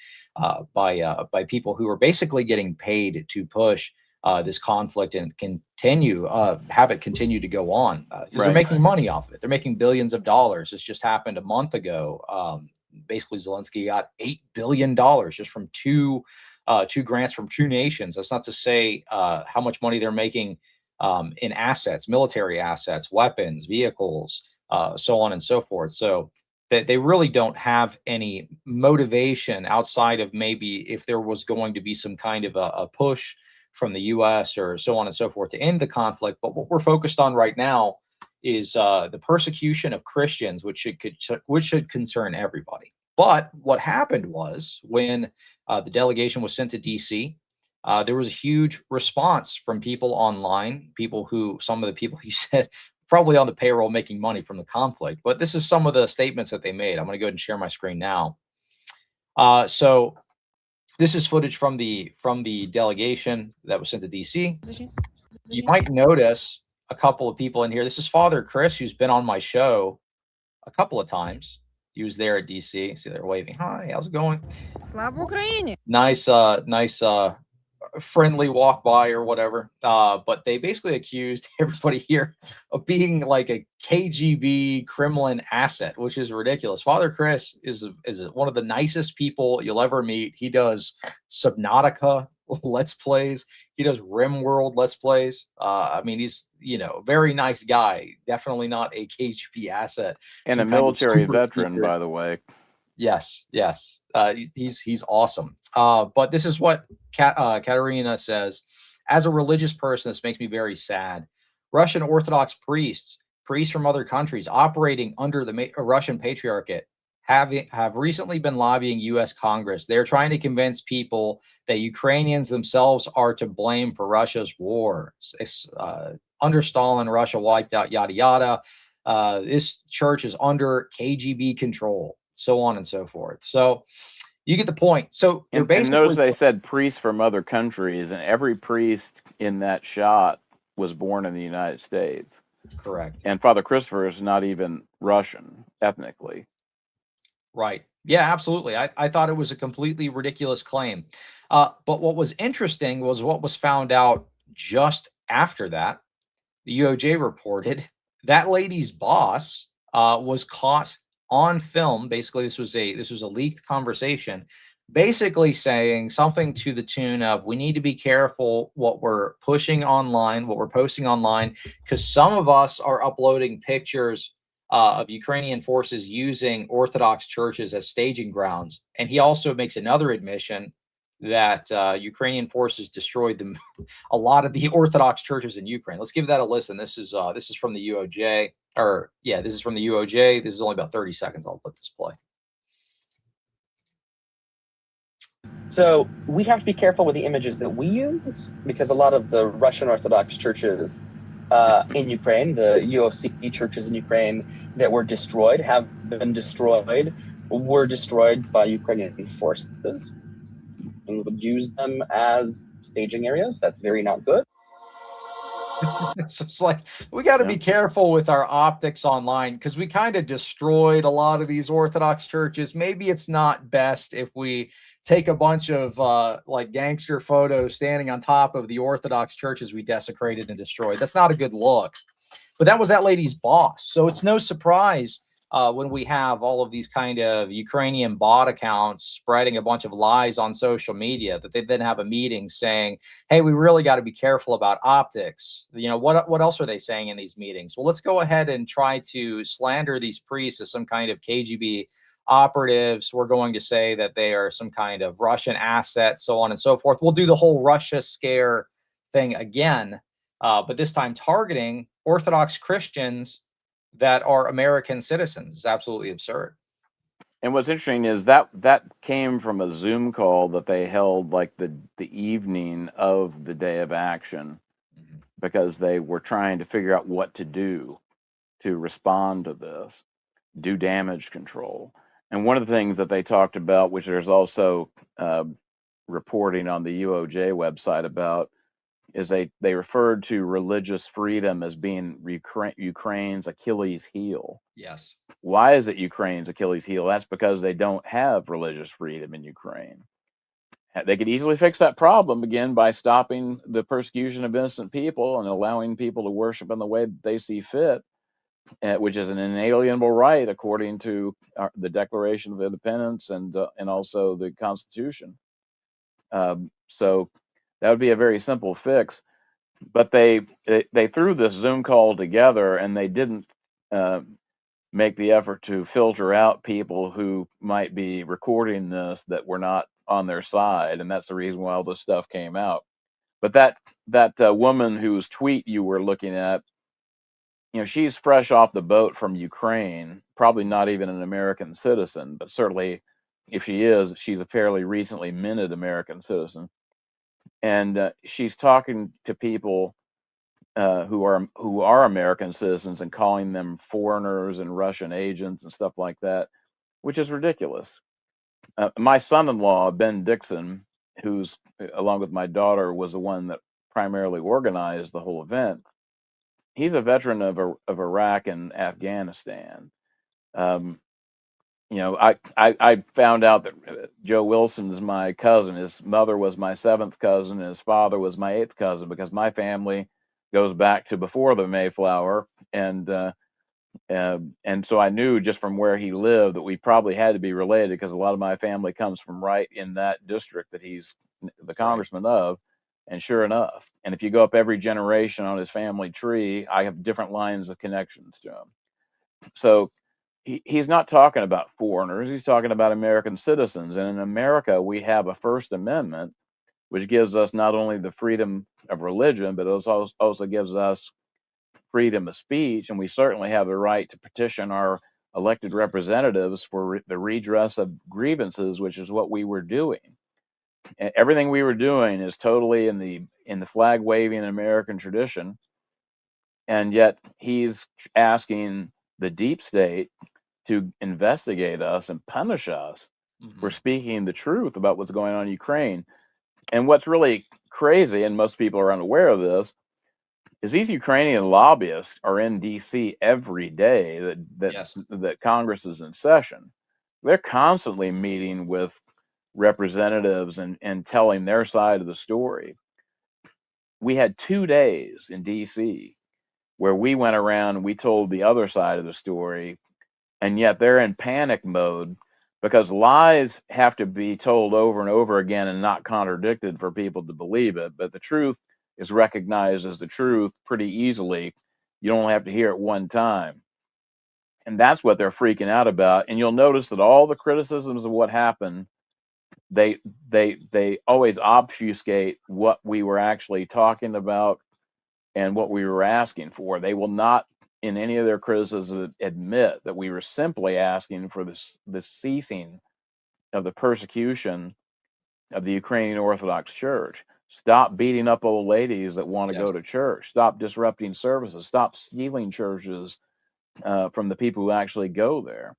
by people who are basically getting paid to push this conflict and have it continue to go on because they're making money off of it. They're making billions of dollars. This just happened a month ago. Basically, Zelensky got $8 billion just from two grants from two nations. That's not to say how much money they're making in assets, military assets, weapons, vehicles, so on and so forth. So they really don't have any motivation outside of maybe if there was going to be some kind of a push from the U.S. or so on and so forth to end the conflict. But what we're focused on right now is the persecution of Christians, which should concern everybody. But what happened was when the delegation was sent to D.C., there was a huge response from people online, some of the people you said probably on the payroll making money from the conflict. But this is some of the statements that they made. I'm going to go ahead and share my screen now. So this is footage from the delegation that was sent to DC. You might notice a couple of people in here. This is Father Chris, who's been on my show a couple of times. He was there at DC. See, they're waving. Hi, how's it going? Nice, friendly walk by or whatever. But they basically accused everybody here of being like a KGB Kremlin asset, which is ridiculous. Father Chris is one of the nicest people you'll ever meet. He does Subnautica Let's Plays. He does RimWorld Let's Plays. I mean, he's, a very nice guy. Definitely not a KGB asset. And a military veteran, by the way. Yes. He's awesome. But this is what Katerina says. As a religious person, this makes me very sad. Russian Orthodox priests from other countries operating under the Russian Patriarchate have recently been lobbying U.S. Congress. They're trying to convince people that Ukrainians themselves are to blame for Russia's war. Under Stalin, Russia wiped out, yada, yada. This church is under KGB control, so on and so forth. So you get the point. So they're basically— and notice they said priests from other countries, and every priest in that shot was born in the United States. Correct. And Father Christopher is not even Russian ethnically. Right. Yeah, absolutely. I thought it was a completely ridiculous claim. But what was interesting was what was found out just after that. The UOJ reported that lady's boss was caught on film. Basically, this was a leaked conversation, basically saying something to the tune of, we need to be careful what we're pushing online, what we're posting online, because some of us are uploading pictures of Ukrainian forces using Orthodox churches as staging grounds. And he also makes another admission that Ukrainian forces destroyed a lot of the Orthodox churches in Ukraine. Let's give that a listen. This is from the UOJ, or yeah, this is from the UOJ. This is only about 30 seconds. I'll let this play. So we have to be careful with the images that we use, because a lot of the Russian Orthodox churches in Ukraine, the UOC churches in Ukraine that were destroyed, were destroyed by Ukrainian forces, and would use them as staging areas. That's very not good. So it's like, we got to be careful with our optics online, because we kind of destroyed a lot of these Orthodox churches. Maybe it's not best if we take a bunch of like gangster photos standing on top of the Orthodox churches we desecrated and destroyed. That's not a good look. But that was that lady's boss. So it's no surprise when we have all of these kind of Ukrainian bot accounts spreading a bunch of lies on social media, that they then have a meeting saying, hey, we really got to be careful about optics. You know, what else are they saying in these meetings? Well, let's go ahead and try to slander these priests as some kind of KGB operatives. We're going to say that they are some kind of Russian asset, so on and so forth. We'll do the whole Russia scare thing again, but this time targeting Orthodox Christians that are American citizens. Is absolutely absurd. And what's interesting is that came from a Zoom call that they held like the evening of the day of action, because they were trying to figure out what to do to respond to this, do damage control. And one of the things that they talked about, which there's also reporting on the UOJ website about, is they referred to religious freedom as being Ukraine's Achilles heel. Yes. Why is it Ukraine's Achilles heel? That's because they don't have religious freedom in Ukraine. They could easily fix that problem again by stopping the persecution of innocent people and allowing people to worship in the way that they see fit, which is an inalienable right according to the Declaration of Independence and also the Constitution. So that would be a very simple fix. But they threw this Zoom call together, and they didn't make the effort to filter out people who might be recording this that were not on their side, and that's the reason why all this stuff came out. But that woman whose tweet you were looking at, you know, she's fresh off the boat from Ukraine, probably not even an American citizen, but certainly if she is, she's a fairly recently minted American citizen. And she's talking to people who are American citizens and calling them foreigners and Russian agents and stuff like that, which is ridiculous. My son-in-law, Ben Dixon, who's along with my daughter was the one that primarily organized the whole event. He's a veteran of Iraq and Afghanistan. You know, I found out that Joe Wilson is my cousin. His mother was my 7th cousin, and his father was my 8th cousin, because my family goes back to before the Mayflower, and so I knew just from where he lived that we probably had to be related, because a lot of my family comes from right in that district that he's the congressman of. And sure enough, and if you go up every generation on his family tree, I have different lines of connections to him. So he's not talking about foreigners. He's talking about American citizens. And in America, we have a First Amendment, which gives us not only the freedom of religion, but it also gives us freedom of speech. And we certainly have the right to petition our elected representatives for the redress of grievances, which is what we were doing. Everything we were doing is totally in the flag waving American tradition. And yet he's asking the deep state to investigate us and punish us for speaking the truth about what's going on in Ukraine. And what's really crazy, and most people are unaware of this, is these Ukrainian lobbyists are in DC every day that Congress is in session. They're constantly meeting with representatives and telling their side of the story. We had 2 days in DC where we went around and we told the other side of the story, and yet they're in panic mode, because lies have to be told over and over again and not contradicted for people to believe it. But the truth is recognized as the truth pretty easily. You don't have to hear it one time. And that's what they're freaking out about. And you'll notice that all the criticisms of what happened, they always obfuscate what we were actually talking about and what we were asking for. They will not, in any of their criticisms, admit that we were simply asking for this ceasing of the persecution of the Ukrainian Orthodox Church. Stop beating up old ladies that want to Yes. go to church. Stop disrupting services. Stop stealing churches from the people who actually go there.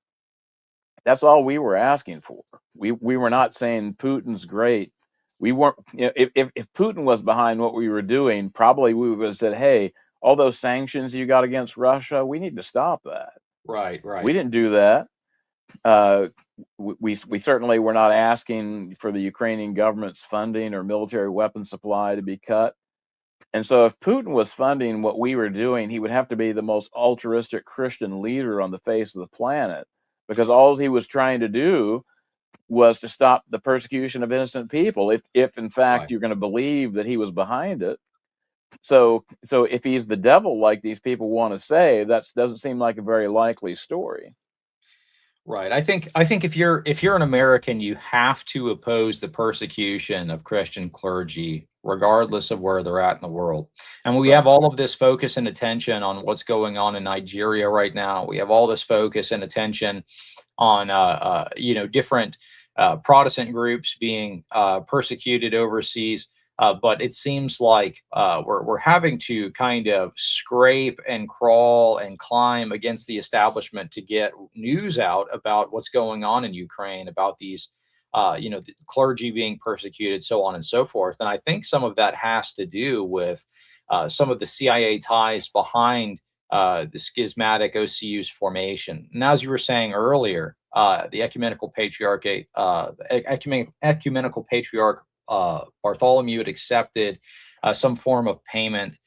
That's all we were asking for. We were not saying Putin's great. We weren't. If Putin was behind what we were doing, probably we would have said, "Hey, all those sanctions you got against Russia, we need to stop that." Right. We didn't do that. We certainly were not asking for the Ukrainian government's funding or military weapon supply to be cut. And so if Putin was funding what we were doing, he would have to be the most altruistic Christian leader on the face of the planet, because all he was trying to do was to stop the persecution of innocent people, if in fact Right. you're going to believe that he was behind it. So if he's the devil, like these people want to say, that doesn't seem like a very likely story. Right. I think if you're an American, you have to oppose the persecution of Christian clergy, regardless of where they're at in the world. And we have all of this focus and attention on what's going on in Nigeria right now. We have all this focus and attention on different Protestant groups being persecuted overseas. But it seems like we're having to kind of scrape and crawl and climb against the establishment to get news out about what's going on in Ukraine, about these, the clergy being persecuted, so on and so forth. And I think some of that has to do with some of the CIA ties behind the schismatic OCU's formation. And as you were saying earlier, the ecumenical patriarchate, ecumenical patriarch Bartholomew had accepted some form of payment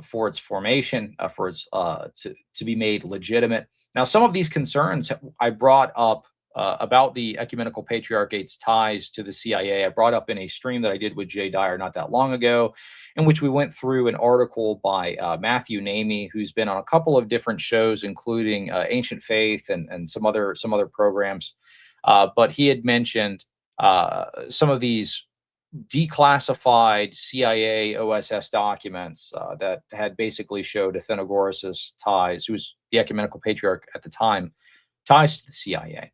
for its formation, for its to be made legitimate. Now, some of these concerns I brought up about the ecumenical patriarchate's ties to the CIA, I brought up in a stream that I did with Jay Dyer not that long ago, in which we went through an article by Matthew Namey, who's been on a couple of different shows, including Ancient Faith and some other programs. But he had mentioned some of these declassified CIA OSS documents that had basically showed Athenagoras' ties, who was the ecumenical patriarch at the time, ties to the CIA.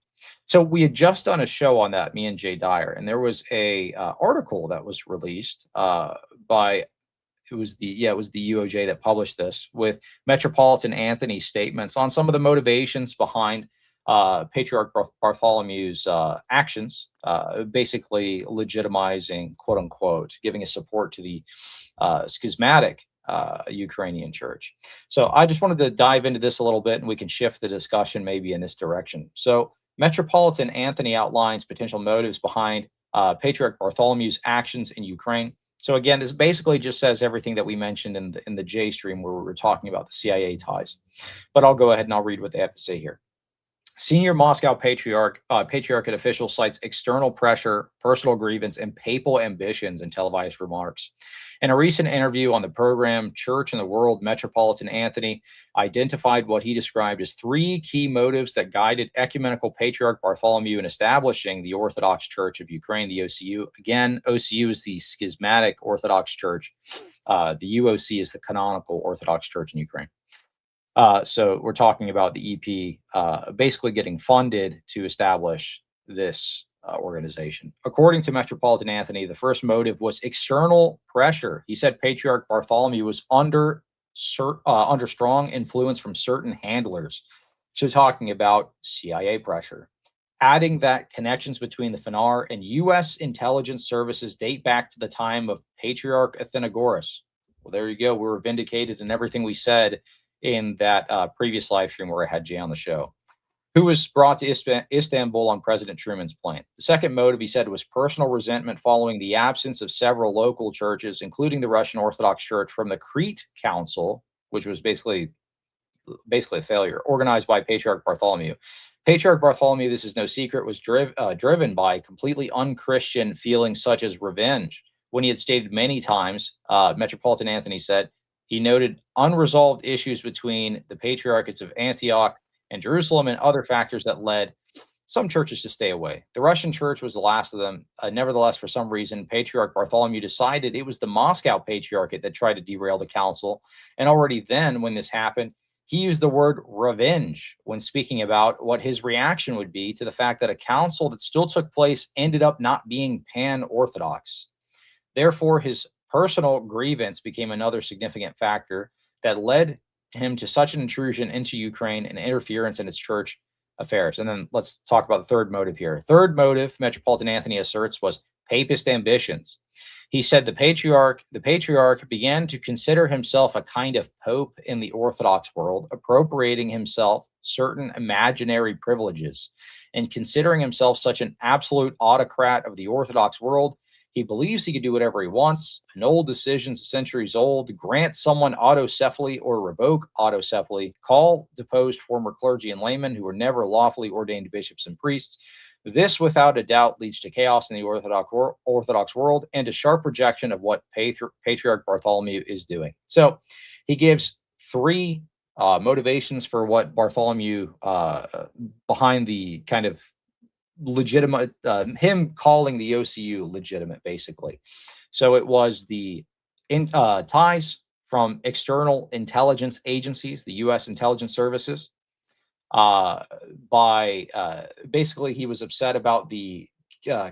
So we had just done a show on that, me and Jay Dyer, and there was a article that was released by it was the UOJ that published this, with Metropolitan Anthony's statements on some of the motivations behind Patriarch Bartholomew's actions, basically legitimizing, quote unquote, giving a support to the schismatic Ukrainian church. So I just wanted to dive into this a little bit, and we can shift the discussion maybe in this direction. So Metropolitan Anthony outlines potential motives behind Patriarch Bartholomew's actions in Ukraine. So again, this basically just says everything that we mentioned in the J stream, where we were talking about the CIA ties. But I'll go ahead and I'll read what they have to say here. Senior Moscow patriarchate official cites external pressure, personal grievance, and papal ambitions in televised remarks. In a recent interview on the program Church in the World, Metropolitan Anthony identified what he described as three key motives that guided ecumenical patriarch Bartholomew in establishing the Orthodox Church of Ukraine, the OCU. Again, OCU is the schismatic Orthodox Church. The UOC is the canonical Orthodox Church in Ukraine. So we're talking about the EP basically getting funded to establish this organization. According to Metropolitan Anthony, the first motive was external pressure. He said Patriarch Bartholomew was under strong influence from certain handlers. So talking about CIA pressure, adding that connections between the Fanar and U.S. intelligence services date back to the time of Patriarch Athenagoras. Well, there you go. We were vindicated in everything we said in that previous live stream where I had Jay on the show, who was brought to Istanbul on President Truman's plane. The second motive, he said, was personal resentment following the absence of several local churches, including the Russian Orthodox Church, from the Crete Council, which was basically a failure, organized by Patriarch Bartholomew. Patriarch Bartholomew, this is no secret, was driven by completely unchristian feelings such as revenge. When he had stated many times, Metropolitan Anthony said, he noted unresolved issues between the patriarchates of Antioch and Jerusalem, and other factors that led some churches to stay away. The Russian church was the last of them. Nevertheless, for some reason, Patriarch Bartholomew decided it was the Moscow Patriarchate that tried to derail the council. And already then, when this happened, he used the word revenge when speaking about what his reaction would be to the fact that a council that still took place ended up not being pan-Orthodox. Therefore, his personal grievance became another significant factor that led him to such an intrusion into Ukraine and interference in its church affairs. And then let's talk about the third motive here. Third motive, Metropolitan Anthony asserts, was papist ambitions. He said the patriarch began to consider himself a kind of pope in the Orthodox world, appropriating himself certain imaginary privileges, and considering himself such an absolute autocrat of the Orthodox world. He believes he can do whatever he wants, annul decisions centuries old, grant someone autocephaly or revoke autocephaly, call deposed former clergy and laymen who were never lawfully ordained bishops and priests. This, without a doubt, leads to chaos in the Orthodox world and a sharp rejection of what Patriarch Bartholomew is doing. So he gives three motivations for what Bartholomew, behind the kind of legitimate, him calling the OCU legitimate, basically. So it was the ties from external intelligence agencies, the U.S. intelligence services. Basically, he was upset about the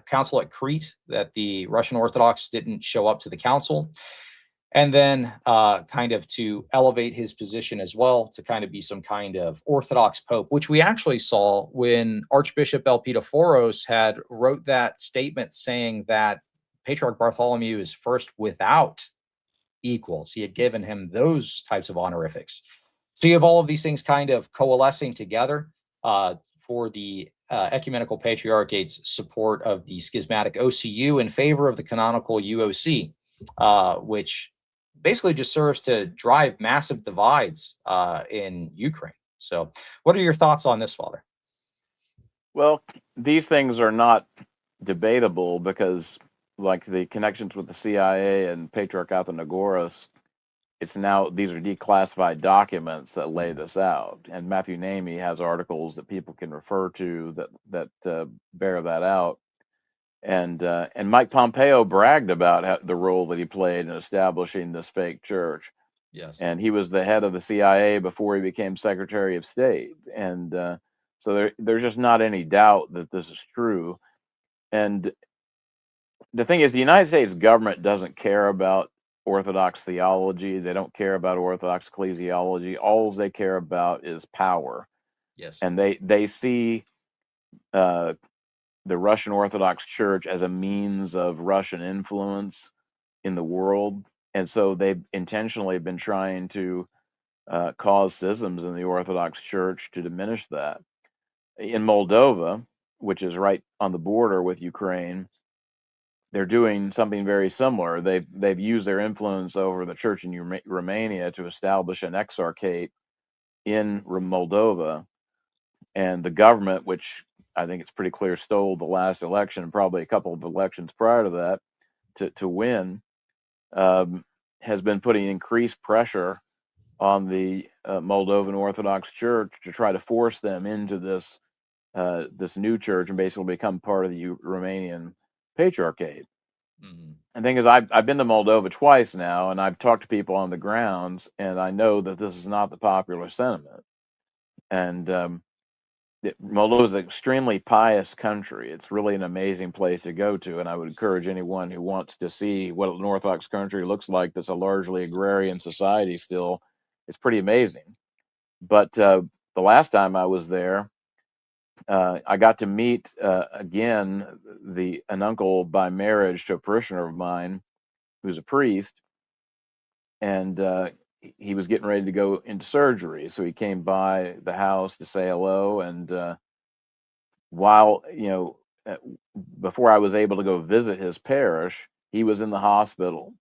council at Crete, that the Russian Orthodox didn't show up to the council. And then kind of to elevate his position as well, to kind of be some kind of Orthodox Pope, which we actually saw when Archbishop Elpidophoros had wrote that statement saying that Patriarch Bartholomew is first without equals. He had given him those types of honorifics. So you have all of these things kind of coalescing together for the Ecumenical Patriarchate's support of the schismatic OCU in favor of the canonical UOC, which basically just serves to drive massive divides in Ukraine. So what are your thoughts on this, Father? Well, these things are not debatable because, like the connections with the CIA and Patriarch Athenagoras, it's now, these are declassified documents that lay this out. And Matthew Namey has articles that people can refer to that bear that out. And Mike Pompeo bragged about the role that he played in establishing this fake church. Yes. And he was the head of the CIA before he became Secretary of State. And so there's just not any doubt that this is true. And the thing is, the United States government doesn't care about Orthodox theology. They don't care about Orthodox ecclesiology. All they care about is power. Yes. And they see the Russian Orthodox Church as a means of Russian influence in the world. And so they've intentionally been trying to cause schisms in the Orthodox Church to diminish that. In Moldova, which is right on the border with Ukraine, they're doing something very similar. They've used their influence over the church in Romania to establish an exarchate in Moldova, and the government, which I think it's pretty clear stole the last election and probably a couple of elections prior to that to win, has been putting increased pressure on the Moldovan Orthodox Church to try to force them into this new church and basically become part of the Romanian Patriarchate. Mm-hmm. The thing is, I've been to Moldova twice now, and I've talked to people on the grounds, and I know that this is not the popular sentiment. And Moldova is an extremely pious country. It's really an amazing place to go to, and I would encourage anyone who wants to see what an Orthodox country looks like that's a largely agrarian society still. It's pretty amazing. But the last time I was there, I got to meet again an uncle by marriage to a parishioner of mine who's a priest, and he was getting ready to go into surgery. So he came by the house to say hello, and while, before I was able to go visit his parish, he was in the hospital,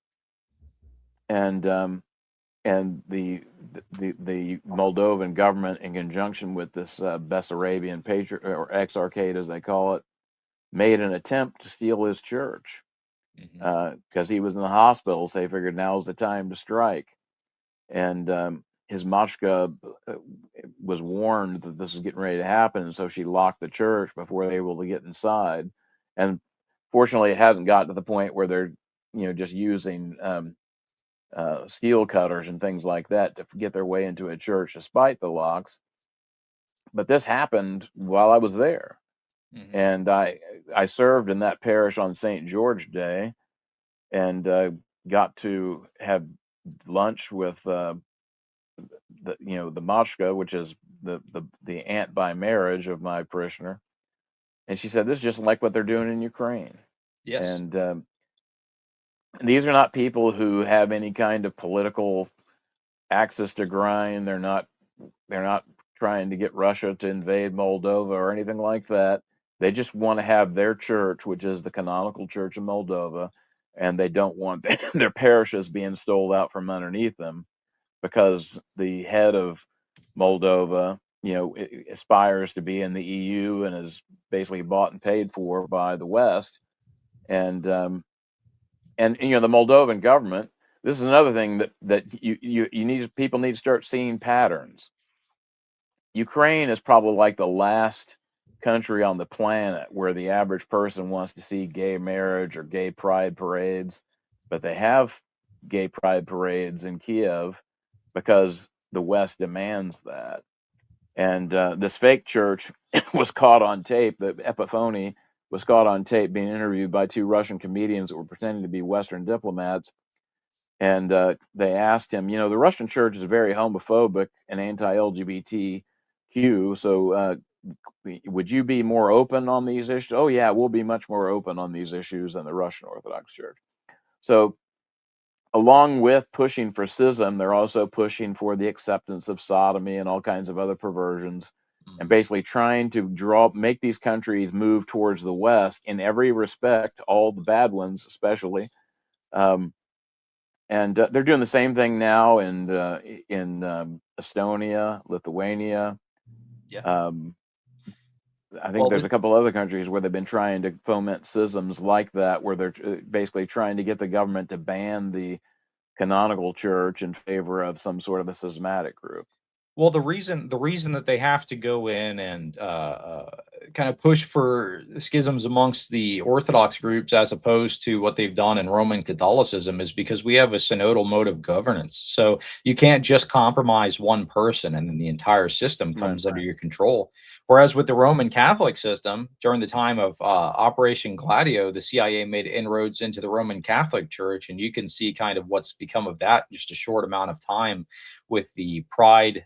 and the Moldovan government, in conjunction with this Bessarabian or exarchate, as they call it, made an attempt to steal his church because he was in the hospital. So they figured now's the time to strike, and his machka was warned that this was getting ready to happen, and so she locked the church before they were able to get inside. And fortunately, it hasn't gotten to the point where they're just using steel cutters and things like that to get their way into a church despite the locks. But this happened while I was there. Mhm. And I served in that parish on St. George Day, and got to have lunch with the machka, which is the aunt by marriage of my parishioner. And she said, this is just like what they're doing in Ukraine. Yes. And these are not people who have any kind of political axis to grind. They're not trying to get Russia to invade Moldova or anything like that. They just want to have their church, which is the canonical church of Moldova, and they don't want their parishes being stole out from underneath them, because the head of Moldova, aspires to be in the EU and is basically bought and paid for by the West. And the Moldovan government, this is another thing that people need to start seeing patterns. Ukraine is probably like the last country on the planet where the average person wants to see gay marriage or gay pride parades, but they have gay pride parades in Kiev because the West demands that. And this fake church was caught on tape. The Epiphany was caught on tape being interviewed by two Russian comedians that were pretending to be Western diplomats. And they asked him, the Russian church is very homophobic and anti-LGBTQ. So would you be more open on these issues? Oh, yeah, we'll be much more open on these issues than the Russian Orthodox Church. So along with pushing for schism, they're also pushing for the acceptance of sodomy and all kinds of other perversions, and basically trying to make these countries move towards the West in every respect, all the bad ones especially. And they're doing the same thing now in Estonia, Lithuania. Yeah. I think there's a couple other countries where they've been trying to foment schisms like that, where they're basically trying to get the government to ban the canonical church in favor of some sort of a schismatic group. Well, the reason that they have to go in and kind of push for schisms amongst the Orthodox groups as opposed to what they've done in Roman Catholicism is because we have a synodal mode of governance. So you can't just compromise one person and then the entire system comes under your control. Whereas with the Roman Catholic system, during the time of Operation Gladio, the CIA made inroads into the Roman Catholic Church, and you can see kind of what's become of that in just a short amount of time with the pride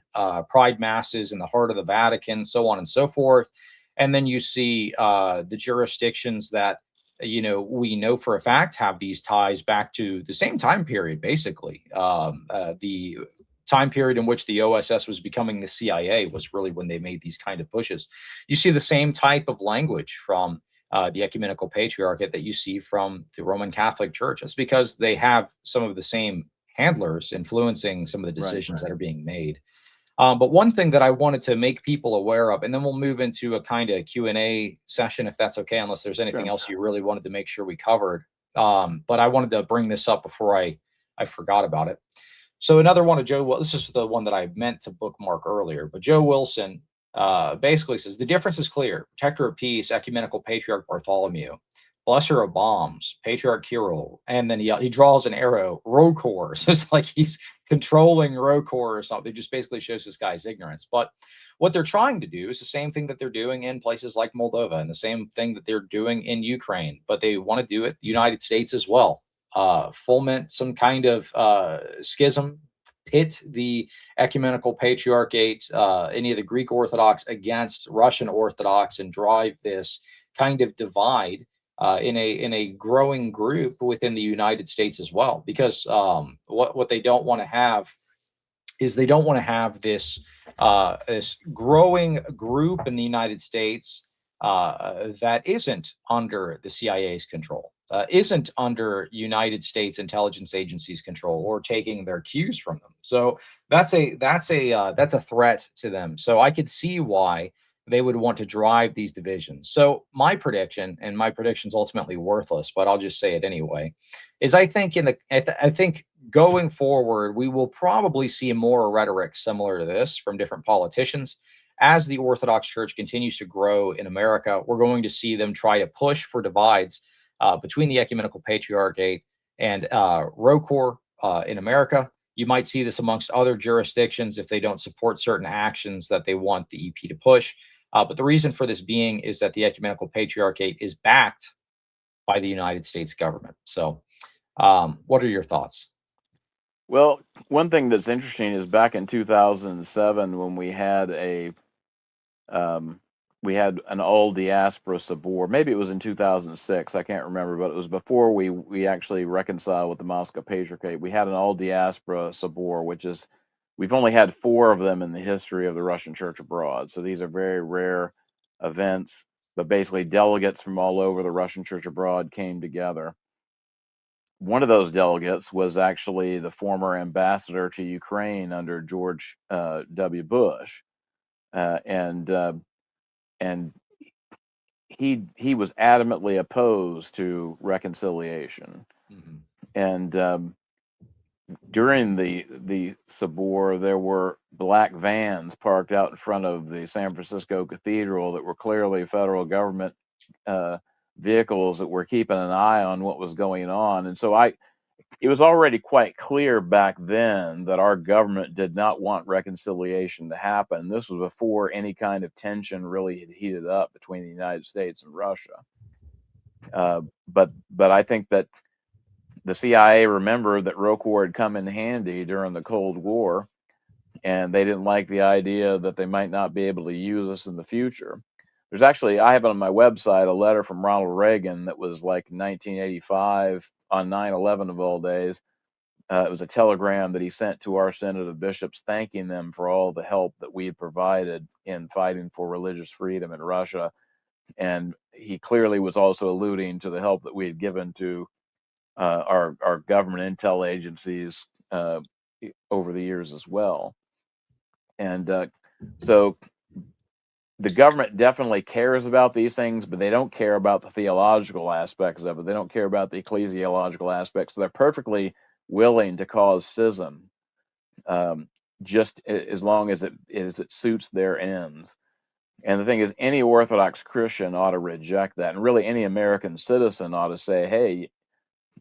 masses in the heart of the Vatican, so on and so forth. And then you see the jurisdictions that we know for a fact have these ties back to the same time period, basically. The time period in which the OSS was becoming the CIA was really when they made these kind of pushes. You see the same type of language from the ecumenical patriarchate that you see from the Roman Catholic Church. It's because they have some of the same handlers influencing some of the decisions that are being made. But one thing that I wanted to make people aware of, and then we'll move into a kind of Q&A session, if that's okay, unless there's anything else you really wanted to make sure we covered. But I wanted to bring this up before I forgot about it. So another one of this is the one that I meant to bookmark earlier, but Joe Wilson basically says, the difference is clear. Protector of Peace, Ecumenical Patriarch Bartholomew. Blesser of Bombs, Patriarch Kirill, and then he draws an arrow, Rokor. So it's like he's controlling Rokor or something. It just basically shows this guy's ignorance. But what they're trying to do is the same thing that they're doing in places like Moldova and the same thing that they're doing in Ukraine, but they want to do it in the United States as well. Foment some kind of schism, pit the ecumenical patriarchate, any of the Greek Orthodox against Russian Orthodox, and drive this kind of divide in a growing group within the United States as well. Because what they don't want to have is they don't want to have this this growing group in the United States that isn't under the CIA's control, isn't under United States intelligence agencies' control, or taking their cues from them. So that's a threat to them. So I could see why they would want to drive these divisions. So my prediction, and my prediction is ultimately worthless, but I'll just say it anyway, is I think going forward, we will probably see more rhetoric similar to this from different politicians. As the Orthodox Church continues to grow in America, we're going to see them try to push for divides between the Ecumenical Patriarchate and ROCOR in America. You might see this amongst other jurisdictions if they don't support certain actions that they want the EP to push. But the reason for this being is that the Ecumenical Patriarchate is backed by the United States government. So what are your thoughts? Well, one thing that's interesting is back in 2007 when we had an old diaspora sabor. Maybe it was in 2006. I can't remember, but it was before we actually reconciled with the Moscow Patriarchate. We had an old diaspora sabor, which is, we've only had 4 of them in the history of the Russian Church abroad. So these are very rare events, but basically delegates from all over the Russian Church abroad came together. One of those delegates was actually the former ambassador to Ukraine under George W. Bush. And he was adamantly opposed to reconciliation. Mm-hmm. And during the Sabor, there were black vans parked out in front of the San Francisco Cathedral that were clearly federal government vehicles that were keeping an eye on what was going on. And so it was already quite clear back then that our government did not want reconciliation to happen. This was before any kind of tension really had heated up between the United States and Russia. But I think that the CIA remembered that ROCOR had come in handy during the Cold War, and they didn't like the idea that they might not be able to use us in the future. There's actually, I have on my website a letter from Ronald Reagan that was like 1985 on 9/11 of all days. It was a telegram that he sent to our Synod of Bishops thanking them for all the help that we had provided in fighting for religious freedom in Russia. And he clearly was also alluding to the help that we had given to our government intel agencies over the years as well. And so the government definitely cares about these things, but they don't care about the theological aspects of it. They don't care about the ecclesiological aspects. So they're perfectly willing to cause schism, just as long as it suits their ends. And the thing is, any Orthodox Christian ought to reject that, and really any American citizen ought to say, hey,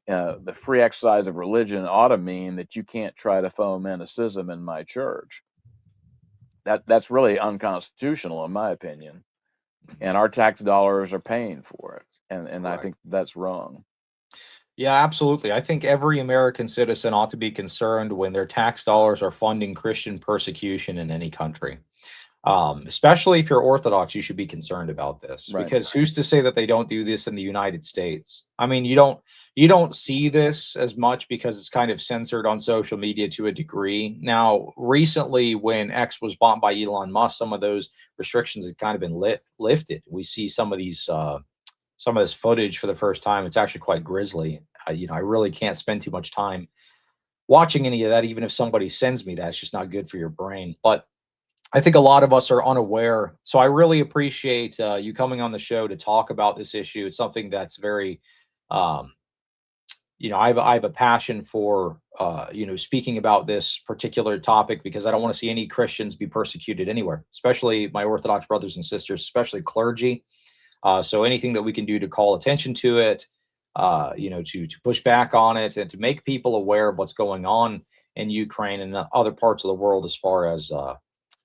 the free exercise of religion ought to mean that you can't try to foment a schism in my church. That's really unconstitutional, in my opinion. And our tax dollars are paying for it. And I think that's wrong. Yeah, absolutely. I think every American citizen ought to be concerned when their tax dollars are funding Christian persecution in any country. Especially if you're Orthodox, you should be concerned about this, Right. because who's to say that they don't do this in the United States? I mean, you don't see this as much because it's kind of censored on social media to a degree. Now, recently, when X was bought by Elon Musk, some of those restrictions had kind of been lifted. We see some of this footage for the first time. It's actually quite grisly. I really can't spend too much time watching any of that, even if somebody sends me that. It's just not good for your brain. But I think a lot of us are unaware. So I really appreciate you coming on the show to talk about this issue. It's something that's very, I have a passion for, speaking about this particular topic, because I don't want to see any Christians be persecuted anywhere, especially my Orthodox brothers and sisters, especially clergy. So anything that we can do to call attention to it, to push back on it and to make people aware of what's going on in Ukraine and other parts of the world as far as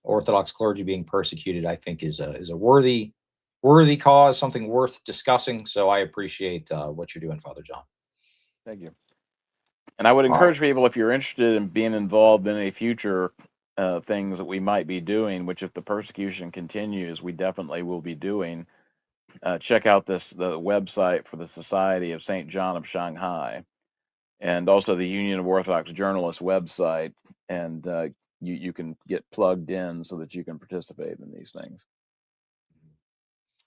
Orthodox clergy being persecuted, I think is a worthy cause, something worth discussing. So I appreciate what you're doing, Father John. Thank you. And I would encourage people, if you're interested in being involved in any future things that we might be doing, which if the persecution continues, we definitely will be doing, check out the website for the Society of St. John of Shanghai, and also the Union of Orthodox Journalists website. And you can get plugged in so that you can participate in these things.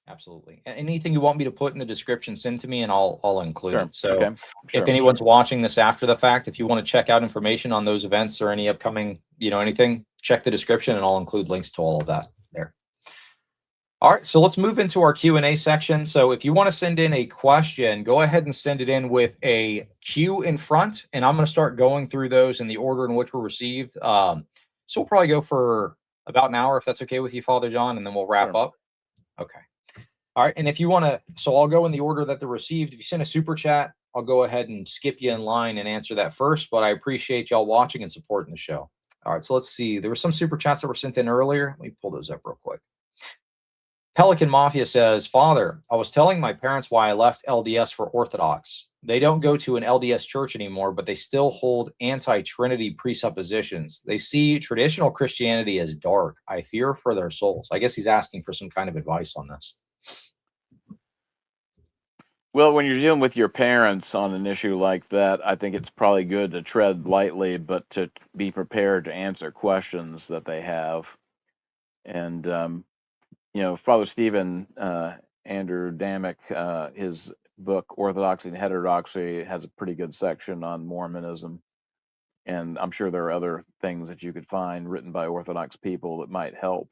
Absolutely. Anything you want me to put in the description, send to me and I'll include Sure. it. So Okay. Sure. if anyone's watching this after the fact, if you want to check out information on those events or any upcoming, anything, check the description and I'll include links to all of that there. All right, so let's move into our Q&A section. So if you want to send in a question, go ahead and send it in with a Q in front, and I'm going to start going through those in the order in which were received. So we'll probably go for about an hour, if that's okay with you, Father John, and then we'll wrap up. Okay. All right, and if you want to, so I'll go in the order that they're received. If you send a super chat, I'll go ahead and skip you in line and answer that first, but I appreciate y'all watching and supporting the show. All right, so let's see. There were some super chats that were sent in earlier. Let me pull those up real quick. Pelican Mafia says, Father, I was telling my parents why I left LDS for Orthodox. They don't go to an LDS church anymore, but they still hold anti-Trinity presuppositions. They see traditional Christianity as dark. I fear for their souls. I guess he's asking for some kind of advice on this. Well, when you're dealing with your parents on an issue like that, I think it's probably good to tread lightly, but to be prepared to answer questions that they have. And, Father Stephen Andrew Damick, his book, Orthodoxy and Heterodoxy, has a pretty good section on Mormonism. And I'm sure there are other things that you could find written by Orthodox people that might help.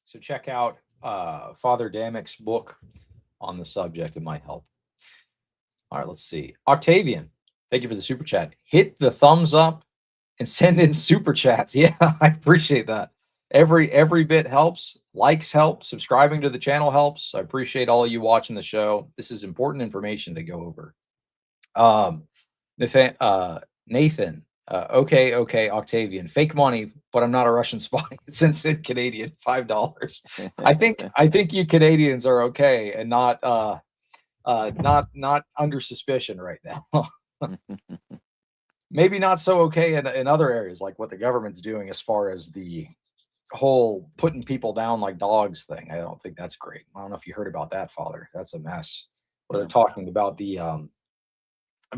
So check out Father Damick's book on the subject. It might help. All right, let's see. Octavian, thank you for the super chat. Hit the thumbs up and send in super chats. Yeah, I appreciate that. Every bit helps. Likes help. Subscribing to the channel helps. I appreciate all of you watching the show. This is important information to go over. Nathan, okay, Octavian, fake money, but I'm not a Russian spy. Since in Canadian, $5. I think you Canadians are okay and not under suspicion right now. Maybe not so okay in other areas, like what the government's doing as far as the whole putting people down like dogs thing. I don't think that's great. I don't know if you heard about that, Father. That's a mess. What they're talking about, the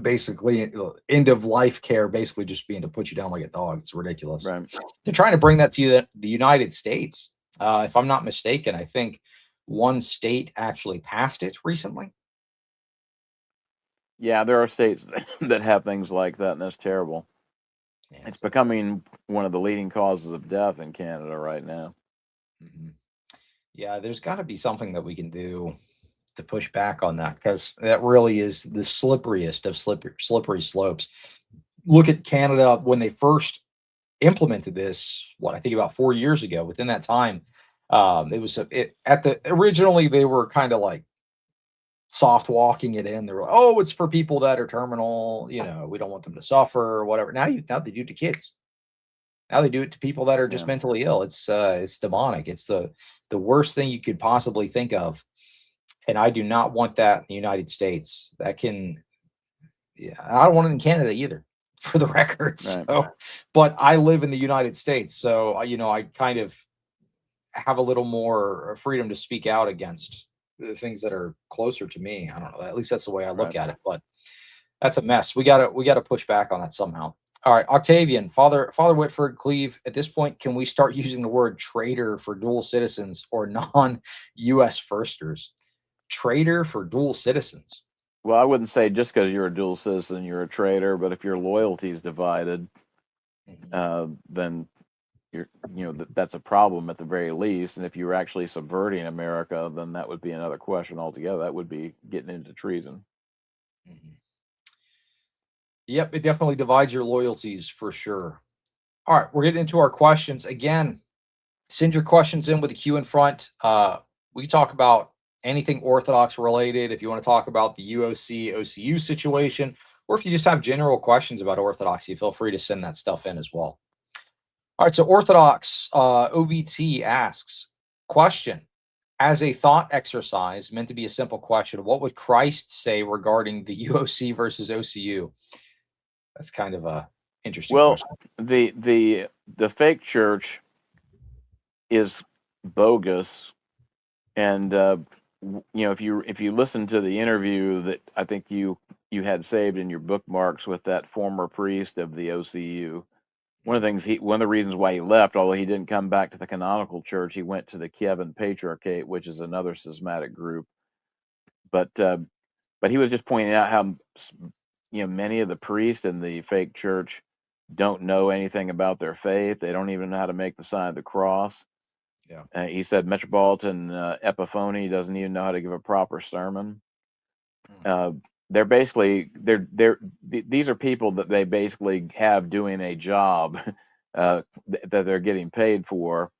basically end of life care, basically just being to put you down like a dog. It's ridiculous. Right. They're trying to bring that to the United States. If I'm not mistaken, I think one state actually passed it recently. Yeah, there are states that have things like that, and that's terrible. Yeah, it's becoming one of the leading causes of death in Canada right now. Mm-hmm. Yeah, there's got to be something that we can do to push back on that, because that really is the slipperiest of slippery slopes. Look at Canada when they first implemented this, I think about 4 years ago. Within that time, originally they were kind of like soft walking it in. They were like, oh, it's for people that are terminal, we don't want them to suffer or whatever. Now they do it to kids. Now they do it to people that are just mentally ill. It's demonic. It's the worst thing you could possibly think of. And I do not want that in the United States. I don't want it in Canada either, for the record. Right. So, but I live in the United States, so I kind of have a little more freedom to speak out against the things that are closer to me. I don't know. At least that's the way I look at it. But that's a mess. We gotta push back on that somehow. All right, Octavian, Father Whiteford, Cleve. At this point, can we start using the word traitor for dual citizens or non-U.S. firsters? Traitor for dual citizens. Well, I wouldn't say just because you're a dual citizen you're a traitor, but if your loyalty is divided, then that's a problem at the very least. And if you're actually subverting America, then that would be another question altogether. That would be getting into treason. Mm-hmm. Yep, it definitely divides your loyalties for sure. All right, we're getting into our questions again. Send your questions in with the Q in front. We can talk about anything Orthodox related. If you want to talk about the UOC, OCU situation, or if you just have general questions about Orthodoxy, feel free to send that stuff in as well. All right, so Orthodox OVT asks, question, as a thought exercise, meant to be a simple question, what would Christ say regarding the UOC versus OCU? That's kind of a interesting question. The fake church is bogus, and if you listen to the interview that I think you had saved in your bookmarks with that former priest of the OCU, one of the reasons why he left, although he didn't come back to the canonical church, he went to the Kievan Patriarchate, which is another schismatic group. But he was just pointing out how many of the priests in the fake church don't know anything about their faith. They don't even know how to make the sign of the cross. Yeah. He said Metropolitan Epiphany doesn't even know how to give a proper sermon. They're basically these are people that they basically have doing a job that they're getting paid for.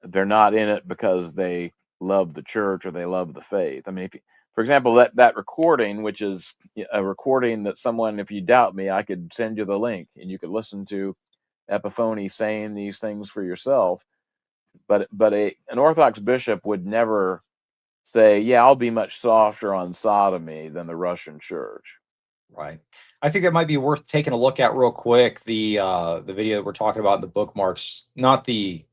They're not in it because they love the church or they love the faith. I mean, for example, that recording, which is a recording that someone, if you doubt me, I could send you the link and you could listen to Epiphany saying these things for yourself. But an Orthodox bishop would never say, yeah, I'll be much softer on sodomy than the Russian church. Right. I think that might be worth taking a look at real quick. The video that we're talking about in the bookmarks, not the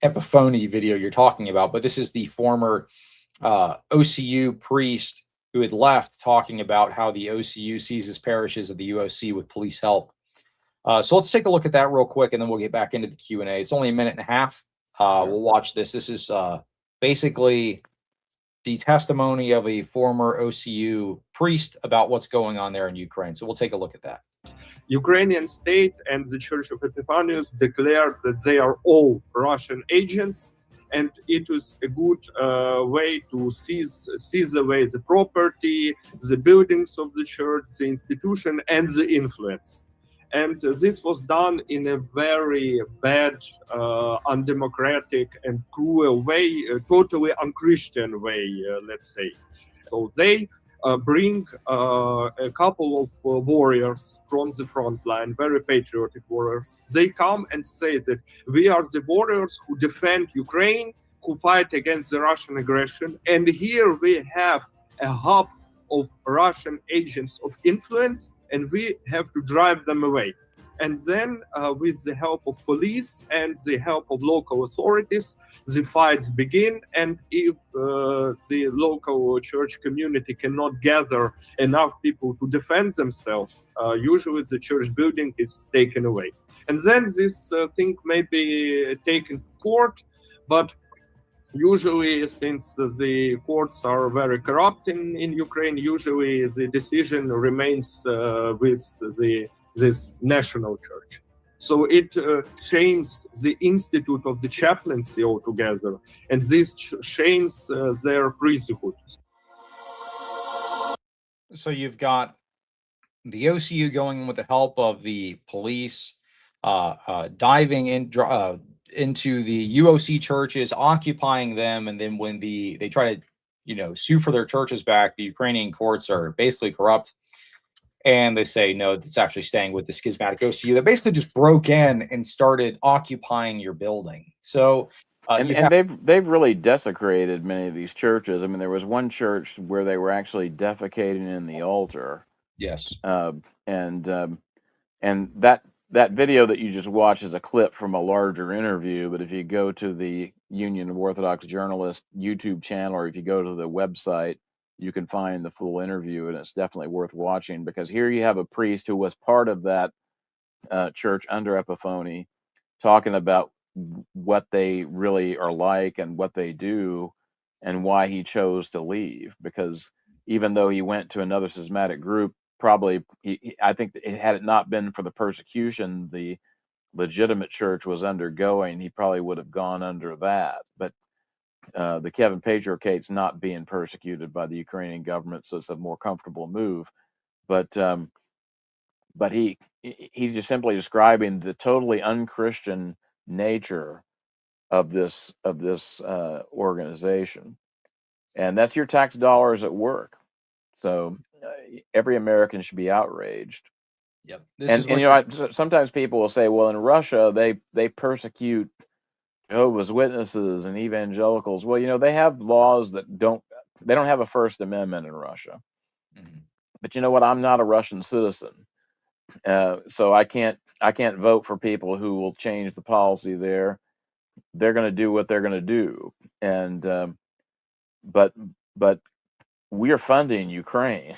Epiphany video you're talking about, but this is the former OCU priest who had left, talking about how the OCU seizes parishes of the UOC with police help. So let's take a look at that real quick, and then we'll get back into the Q&A. It's only a minute and a half. We'll watch this. This is basically the testimony of a former OCU priest about what's going on there in Ukraine. So we'll take a look at that. Ukrainian state and the Church of Epiphanius declared that they are all Russian agents, and it was a good way to seize away the property, the buildings of the church, the institution, and the influence. And this was done in a very bad, undemocratic and cruel way, totally unchristian way, let's say. So they bring a couple of warriors from the front line, very patriotic warriors. They come and say that we are the warriors who defend Ukraine, who fight against the Russian aggression. And here we have a hub of Russian agents of influence, and we have to drive them away. And then with the help of police and the help of local authorities, the fights begin. And if the local church community cannot gather enough people to defend themselves, usually the church building is taken away. And then this thing may be taken to court, but usually, since the courts are very corrupt in Ukraine, usually the decision remains with this national church. So it shames the institute of the chaplaincy altogether, and this shames their priesthood. So you've got the OCU going with the help of the police, diving into the UOC churches, occupying them, and then when they try to, sue for their churches back, the Ukrainian courts are basically corrupt, and they say no, it's actually staying with the schismatic OCU that basically just broke in and started occupying your building. So. And they've really desecrated many of these churches. I mean, there was one church where they were actually defecating in the altar. Yes. And that video that you just watched is a clip from a larger interview. But if you go to the Union of Orthodox Journalists YouTube channel, or if you go to the website, you can find the full interview, and it's definitely worth watching, because here you have a priest who was part of that church under Epiphany talking about what they really are like and what they do and why he chose to leave. Because even though he went to another schismatic group, probably I think that had it not been for the persecution the legitimate church was undergoing, he probably would have gone under that. But the Kievan Patriarchate's not being persecuted by the Ukrainian government, so it's a more comfortable move. But he's just simply describing the totally unchristian nature of this organization, and that's your tax dollars at work. So every American should be outraged. Yep. And sometimes people will say, well, in Russia they persecute Jehovah's Witnesses and evangelicals. Well, they have laws that they don't have a First Amendment in Russia. Mm-hmm. But you know what? I'm not a Russian citizen, so I can't vote for people who will change the policy there. They're going to do what they're going to do, and but we're funding Ukraine.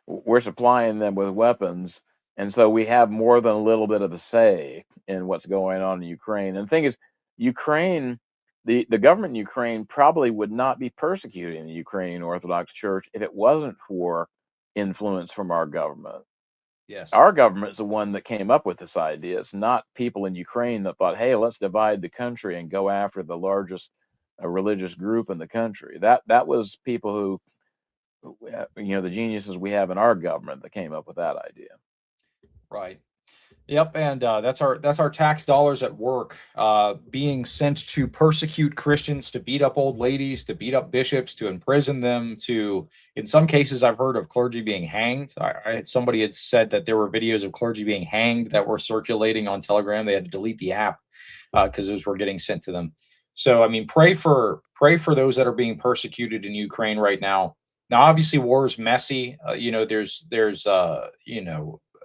We're supplying them with weapons, and so we have more than a little bit of a say in what's going on in Ukraine. And the thing is, Ukraine, the government in Ukraine probably would not be persecuting the Ukrainian Orthodox Church if it wasn't for influence from our government. Yes. Our government's the one that came up with this idea. It's not people in Ukraine that thought, hey, let's divide the country and go after the largest religious group in the country. That was people who, the geniuses we have in our government that came up with that idea. Right. Yep, and that's our tax dollars at work, being sent to persecute Christians, to beat up old ladies, to beat up bishops, to imprison them. To, in some cases, I've heard of clergy being hanged. Somebody had said that there were videos of clergy being hanged that were circulating on Telegram. They had to delete the app because those were getting sent to them. So, I mean, pray for those that are being persecuted in Ukraine right now. Now, obviously, war is messy. There's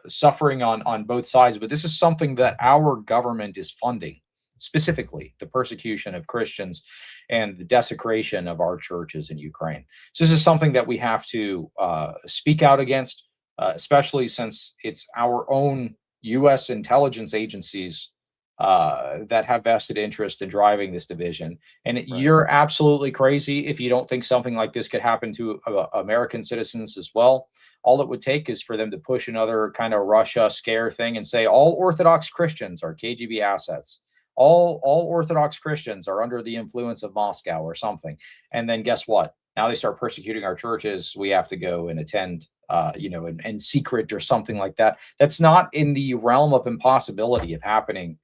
suffering on both sides, but this is something that our government is funding, specifically the persecution of Christians and the desecration of our churches in Ukraine. So this is something that we have to speak out against, especially since it's our own U.S. intelligence agencies that have vested interest in driving this division. And you're absolutely crazy if you don't think something like this could happen to American citizens as well. All it would take is for them to push another kind of Russia scare thing and say all Orthodox Christians are KGB assets. All Orthodox Christians are under the influence of Moscow or something. And then guess what? Now they start persecuting our churches. We have to go and attend, in secret or something like that. That's not in the realm of impossibility of happening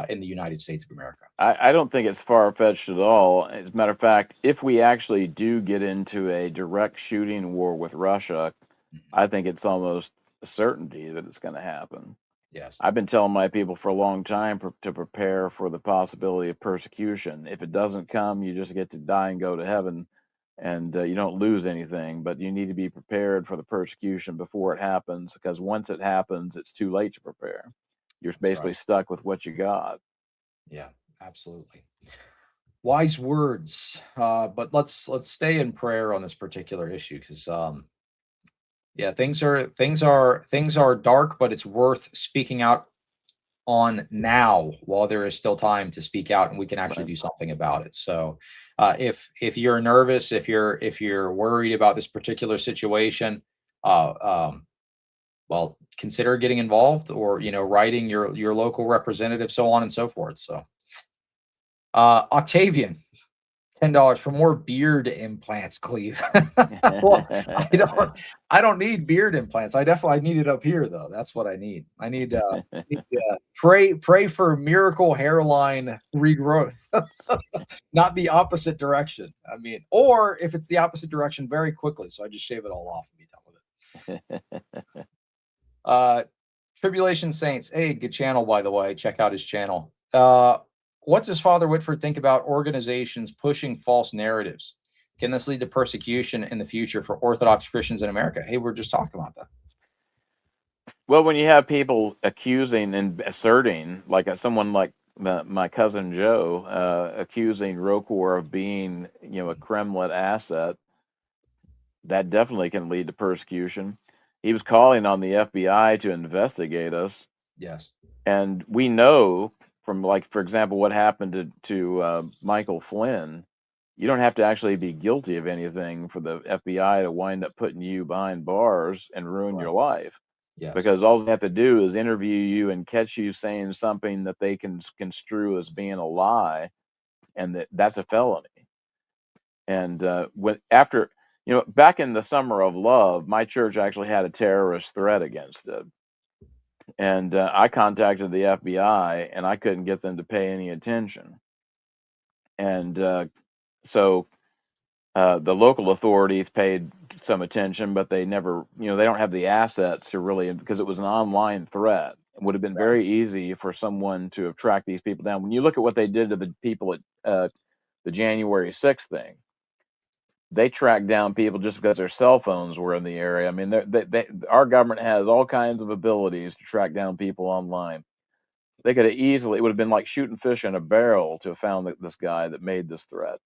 in the United States of America. I don't think it's far-fetched at all. As a matter of fact, if we actually do get into a direct shooting war with Russia, I think it's almost a certainty that it's going to happen. Yes. I've been telling my people for a long time to prepare for the possibility of persecution. If it doesn't come, you just get to die and go to heaven, and you don't lose anything. But you need to be prepared for the persecution before it happens, because once it happens, it's too late to prepare. You're basically stuck with what you got. Yeah, absolutely. Wise words. But let's stay in prayer on this particular issue, because things are dark, but it's worth speaking out on now while there is still time to speak out, and we can actually do something about it. So if you're nervous, if you're worried about this particular situation, well, consider getting involved, or writing your local representative, so on and so forth. So Octavian, $10 for more beard implants, Cleve. Well, I don't need beard implants. I need it up here, though. That's what I need. I need pray for miracle hairline regrowth, not the opposite direction. I mean, or if it's the opposite direction, very quickly, so I just shave it all off and be done with it. Tribulation Saints, hey, good channel, by the way. Check out his channel. What does Father Whiteford think about organizations pushing false narratives? Can this lead to persecution in the future for Orthodox Christians in America? Hey, we're just talking about that. Well, when you have people accusing and asserting, like someone like my cousin Joe, accusing ROKOR of being, a Kremlin asset, that definitely can lead to persecution. He was calling on the FBI to investigate us. Yes. And we know from, like, for example, what happened to Michael Flynn, you don't have to actually be guilty of anything for the FBI to wind up putting you behind bars and ruin your life. Yes. Because all they have to do is interview you and catch you saying something that they can construe as being a lie, and that's a felony. And back in the summer of love, my church actually had a terrorist threat against it. And I contacted the FBI, and I couldn't get them to pay any attention. And so the local authorities paid some attention, but they never, they don't have the assets to really, because it was an online threat. It would have been very easy for someone to have tracked these people down. When you look at what they did to the people at the January 6th thing, they tracked down people just because their cell phones were in the area. I mean, our government has all kinds of abilities to track down people online. They could have easily, it would have been like shooting fish in a barrel to have found this guy that made this threat.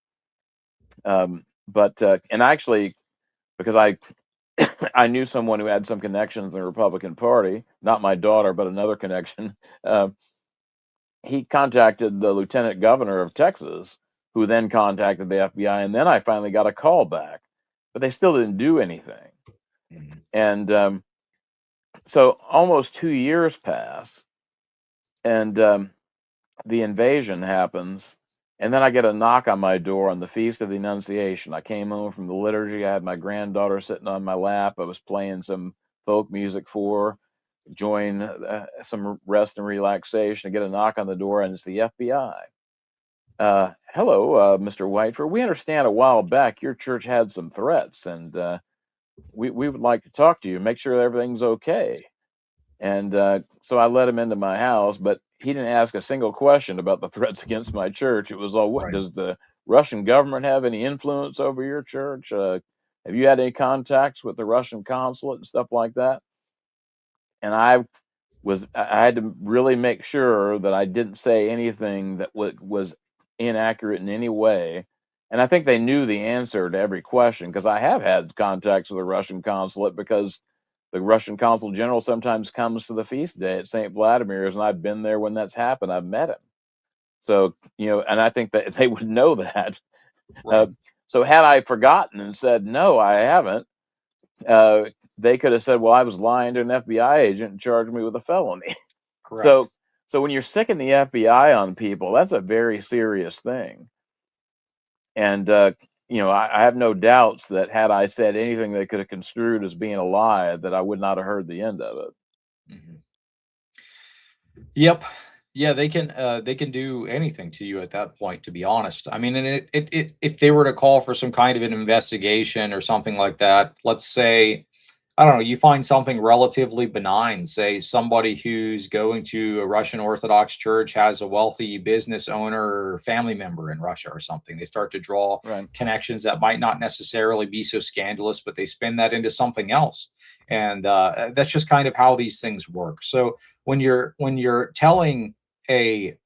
And actually, because I knew someone who had some connections in the Republican Party, not my daughter, but another connection, he contacted the lieutenant governor of Texas, who then contacted the FBI, and then I finally got a call back, but they still didn't do anything. And So almost 2 years pass, and the invasion happens, and then I get a knock on my door on the Feast of the Annunciation. I came home from the liturgy. I had my granddaughter sitting on my lap. I was playing some folk music for her, enjoying some rest and relaxation. I get a knock on the door, and it's the FBI. Hello, Mr. Whiteford. We understand a while back your church had some threats, and we would like to talk to you, make sure everything's okay. And so I let him into my house, but he didn't ask a single question about the threats against my church. It was all, what Right. does the Russian government have any influence over your church? Have you had any contacts with the Russian consulate and stuff like that? And I had to really make sure that I didn't say anything that was inaccurate in any way. And I think they knew the answer to every question, because I have had contacts with the Russian consulate, because the Russian consul general sometimes comes to the feast day at St. Vladimir's, and I've been there when that's happened. I've met him. So, and I think that they would know that. Right. So had I forgotten and said, no, I haven't, they could have said, well, I was lying to an FBI agent and charged me with a felony. Correct. So when you're sicking the FBI on people, that's a very serious thing. And, I have no doubts that had I said anything they could have construed as being a lie, that I would not have heard the end of it. Mhm. Yep. Yeah, they can do anything to you at that point, to be honest. I mean, and if they were to call for some kind of an investigation or something like that, let's say, I don't know, you find something relatively benign, say somebody who's going to a Russian Orthodox church has a wealthy business owner or family member in Russia or something. They start to draw Right. connections that might not necessarily be so scandalous, but they spin that into something else. And that's just kind of how these things work. So when you're telling a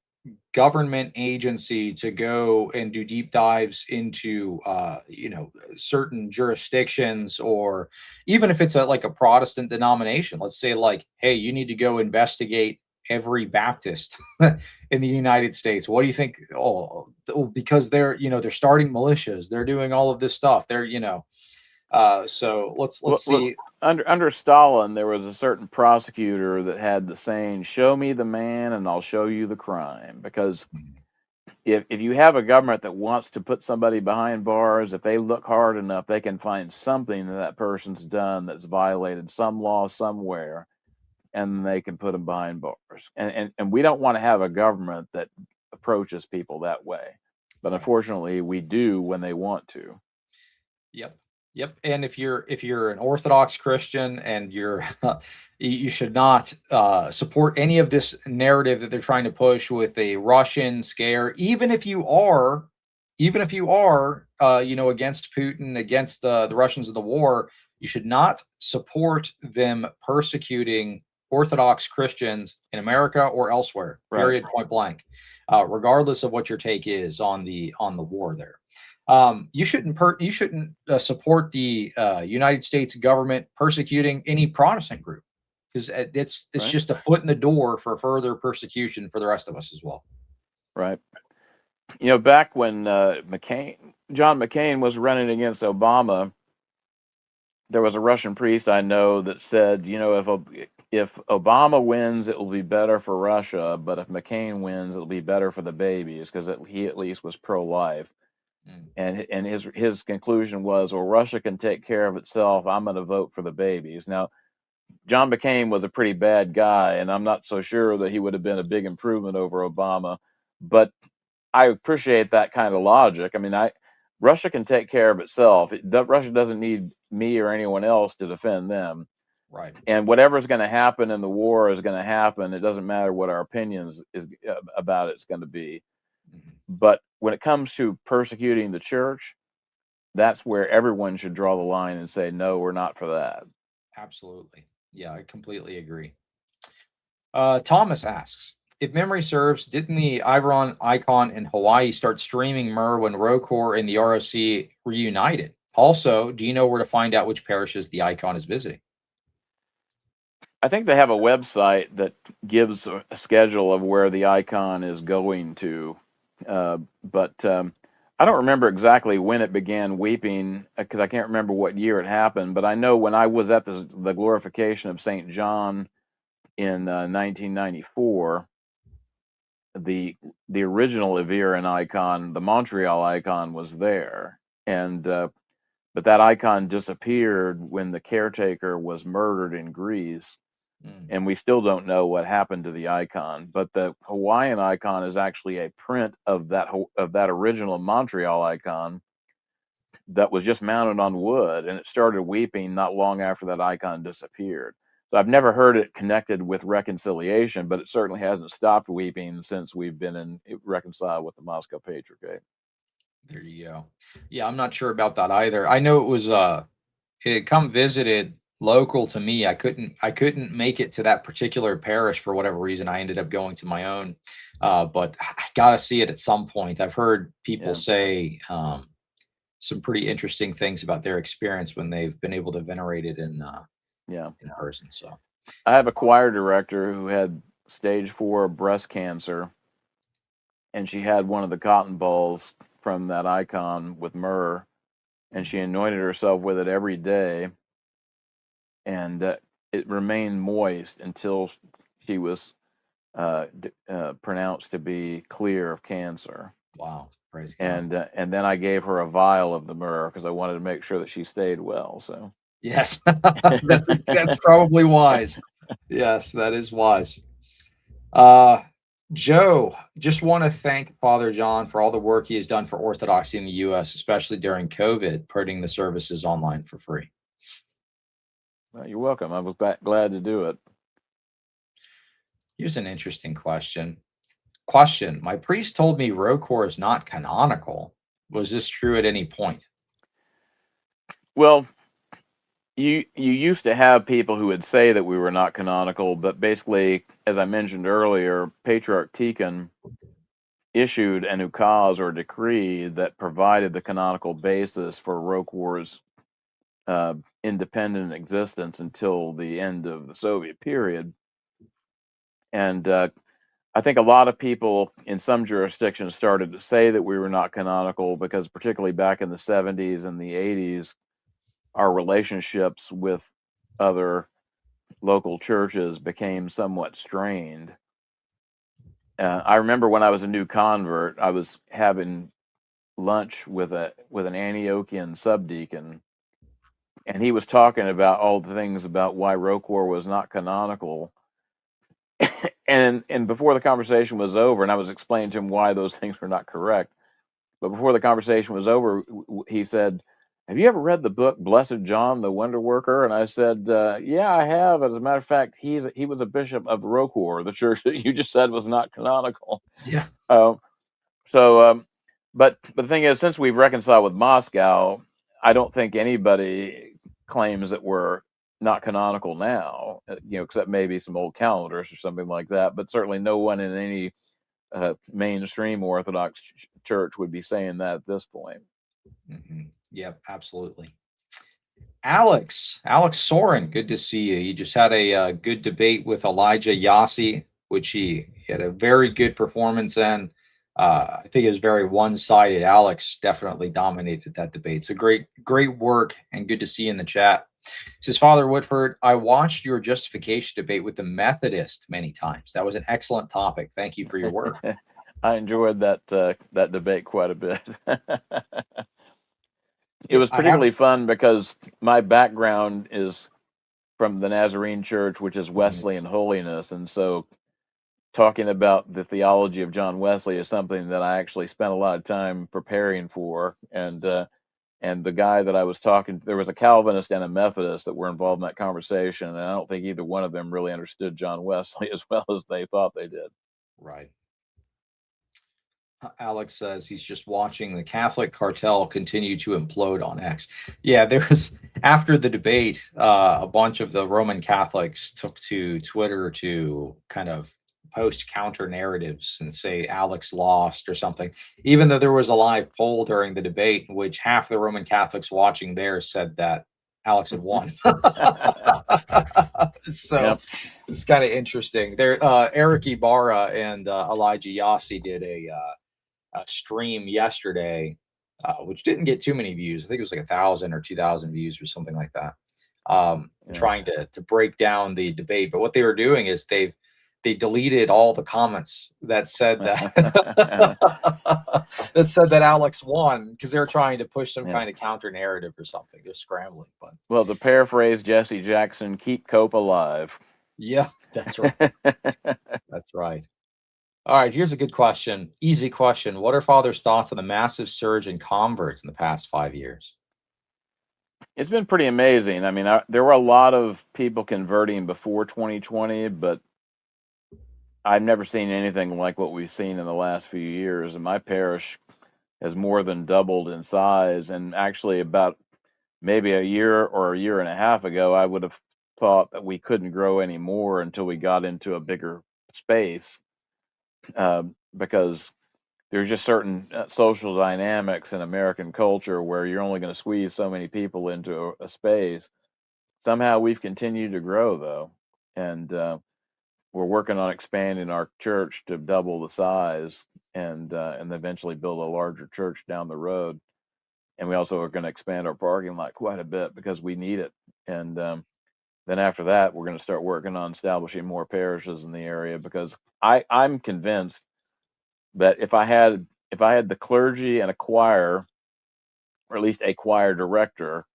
government agency to go and do deep dives into certain jurisdictions, or even if it's like a Protestant denomination, let's say, like, hey, you need to go investigate every Baptist in the United States. What do you think? Because they're starting militias, they're doing all of this stuff, so let's see. Under Stalin, there was a certain prosecutor that had the saying, show me the man and I'll show you the crime. Because if you have a government that wants to put somebody behind bars, if they look hard enough, they can find something that person's done that's violated some law somewhere, and they can put them behind bars. And we don't want to have a government that approaches people that way. But unfortunately, we do when they want to. Yep. And if you're an Orthodox Christian, and you should not support any of this narrative that they're trying to push with a Russian scare, even if you are against Putin, against the Russians of the war. You should not support them persecuting Orthodox Christians in America or elsewhere. Right. Period. Point blank. Regardless of what your take is on the war there. You shouldn't support the United States government persecuting any Protestant group, because it's Right. just a foot in the door for further persecution for the rest of us as well. Right. Back when John McCain was running against Obama, there was a Russian priest I know that said, if Obama wins, it will be better for Russia, but if McCain wins, it'll be better for the babies, because he at least was pro-life. And his conclusion was, well, Russia can take care of itself. I'm going to vote for the babies. Now, John McCain was a pretty bad guy, and I'm not so sure that he would have been a big improvement over Obama. But I appreciate that kind of logic. I mean, Russia can take care of itself. Russia doesn't need me or anyone else to defend them. Right. And whatever's going to happen in the war is going to happen. It doesn't matter what our opinions about it's going to be. But when it comes to persecuting the church, that's where everyone should draw the line and say, no, we're not for that. Absolutely. Yeah, I completely agree. Thomas asks, if memory serves, didn't the Iron icon in Hawaii start streaming myrrh when ROCOR and the ROC reunited? Also, do you know where to find out which parishes the icon is visiting? I think they have a website that gives a schedule of where the icon is going to. But I don't remember exactly when it began weeping because I can't remember what year it happened, but I know when I was at the glorification of St. John in 1994, the original Iveran icon, the Montreal icon, was there, and but that icon disappeared when the caretaker was murdered in Greece, and we still don't know what happened to the icon. But the Hawaiian icon is actually a print of that original Montreal icon that was just mounted on wood, and it started weeping not long after that icon disappeared. So I've never heard it connected with reconciliation, but it certainly hasn't stopped weeping since we've been reconciled with the Moscow Patriarchate. There you go. Yeah, I'm not sure about that either. I know it was it had come visited local to me. I couldn't make it to that particular parish for whatever reason. I ended up going to my own. But I gotta see it at some point. I've heard people say some pretty interesting things about their experience when they've been able to venerate it in person. So I have a choir director who had stage 4 breast cancer, and she had one of the cotton balls from that icon with myrrh, and she anointed herself with it every day, and it remained moist until she was pronounced to be clear of cancer. Wow, praise God. And then I gave her a vial of the myrrh because I wanted to make sure that she stayed well. So yes, that's probably wise. Yes, that is wise. Joe, just want to thank Father John for all the work he has done for Orthodoxy in the U.S., especially during COVID, putting the services online for free. Well, you're welcome. I was glad to do it. Here's an interesting question. My priest told me Rokor is not canonical. Was this true at any point? Well, you used to have people who would say that we were not canonical, but basically, as I mentioned earlier, Patriarch Tikhon issued an ukaz or decree that provided the canonical basis for Rokor's independent existence until the end of the Soviet period. And I think a lot of people in some jurisdictions started to say that we were not canonical because particularly back in the 70s and the 80s, our relationships with other local churches became somewhat strained. I remember when I was a new convert, I was having lunch with an Antiochian subdeacon, and he was talking about all the things about why Rokor was not canonical. and before the conversation was over, and I was explaining to him why those things were not correct, but before the conversation was over, he said, "Have you ever read the book Blessed John the Wonder Worker?" And I said, "Yeah, I have. As a matter of fact, he was a bishop of Rokor, the church that you just said was not canonical." Yeah. But the thing is, since we've reconciled with Moscow, I don't think anybody claims that we're not canonical now, except maybe some old calendars or something like that. But certainly no one in any mainstream Orthodox church would be saying that at this point. Mm-hmm. Yep, absolutely. Alex Soren, good to see you. You just had a good debate with Elijah Yassi, which he had a very good performance in. I think it was very one-sided. Alex definitely dominated that debate. So great work, and good to see you in the chat. It says, Father Whiteford, I watched your justification debate with the Methodist many times. That was an excellent topic. Thank you for your work. I enjoyed that debate quite a bit. It was particularly fun because my background is from the Nazarene Church, which is Wesleyan holiness, and so talking about the theology of John Wesley is something that I actually spent a lot of time preparing for. And the guy that I was talking, there was a Calvinist and a Methodist that were involved in that conversation, and I don't think either one of them really understood John Wesley as well as they thought they did. Right. Alex says he's just watching the Catholic cartel continue to implode on X. Yeah, there was, after the debate, a bunch of the Roman Catholics took to Twitter to kind of post counter narratives and say Alex lost or something, even though there was a live poll during the debate in which half the Roman Catholics watching there said that Alex had won. So yep. It's kind of interesting. There, Eric Ibarra and Elijah Yassi did a stream yesterday which didn't get too many views. I think it was like 1,000 or 2,000 views or something like that. Yeah. Trying to break down the debate. But what they were doing is they deleted all the comments that said that that said that Alex won, because they were trying to push some Yeah. kind of counter narrative or something. They're scrambling, but Well, to paraphrase Jesse Jackson, keep Cope alive. yeah, that's right. That's right. All right, here's a good question. Easy question. What are Father's thoughts on the massive surge in converts in the past 5 years? It's been pretty amazing. I mean, there were a lot of people converting before 2020, but I've never seen anything like what we've seen in the last few years. And my parish has more than doubled in size. And actually, about maybe a year or a year and a half ago, I would have thought that we couldn't grow anymore until we got into a bigger space, because there's just certain social dynamics in American culture where you're only going to squeeze so many people into a space. Somehow we've continued to grow, though, and we're working on expanding our church to double the size, and eventually build a larger church down the road. And we also are going to expand our parking lot quite a bit because we need it. And then after that, we're going to start working on establishing more parishes in the area, because I'm convinced that if I had the clergy and a choir, or at least a choir director,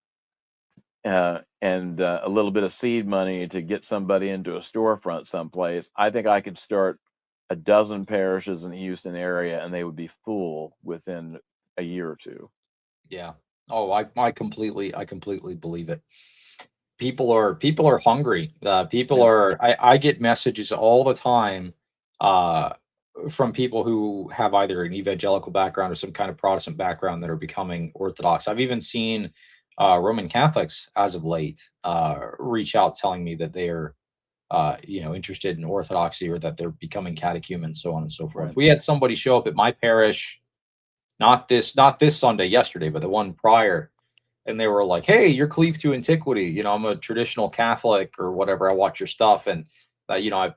and a little bit of seed money to get somebody into a storefront someplace, I think I could start a dozen parishes in the Houston area, and they would be full within a year or two. Yeah. Oh, I completely believe it. People are hungry. People Yeah. are. I get messages all the time from people who have either an evangelical background or some kind of Protestant background that are becoming Orthodox. I've even seen Roman Catholics as of late reach out telling me that they are interested in Orthodoxy, or that they're becoming catechumens, so on and so forth. Right. We had somebody show up at my parish, not this Sunday, yesterday, but the one prior, and they were like, "Hey, you're cleaved to antiquity. I'm a traditional Catholic or whatever. I watch your stuff, and I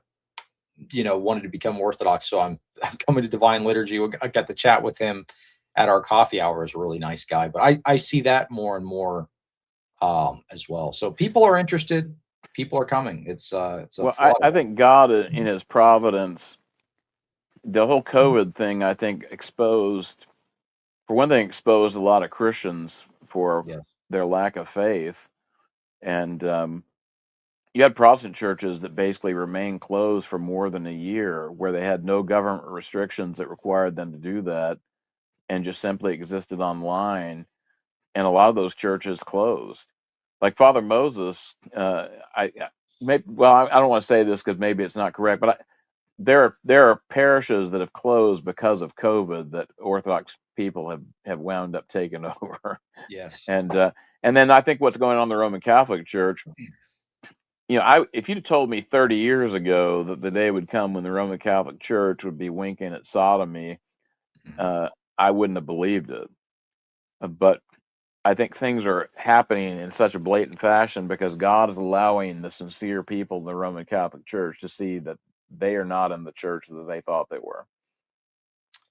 wanted to become Orthodox, so I'm coming to Divine Liturgy." I got to chat with him at our coffee hour. Is a really nice guy, but I see that more and more as well. So people are interested. People are coming. It's a Well, flood. I think God, in His providence, the whole COVID thing, I think exposed a lot of Christians for Yes. their lack of faith. And you had Protestant churches that basically remained closed for more than a year, where they had no government restrictions that required them to do that, and just simply existed online. And a lot of those churches closed. Like Father Moses, I don't want to say this because maybe it's not correct, but there are parishes that have closed because of COVID that Orthodox people have wound up taking over. Yes. And then I think what's going on in the Roman Catholic Church, if you'd told me 30 years ago that the day would come when the Roman Catholic Church would be winking at sodomy, I wouldn't have believed it. But I think things are happening in such a blatant fashion because God is allowing the sincere people in the Roman Catholic Church to see that they are not in the church that they thought they were.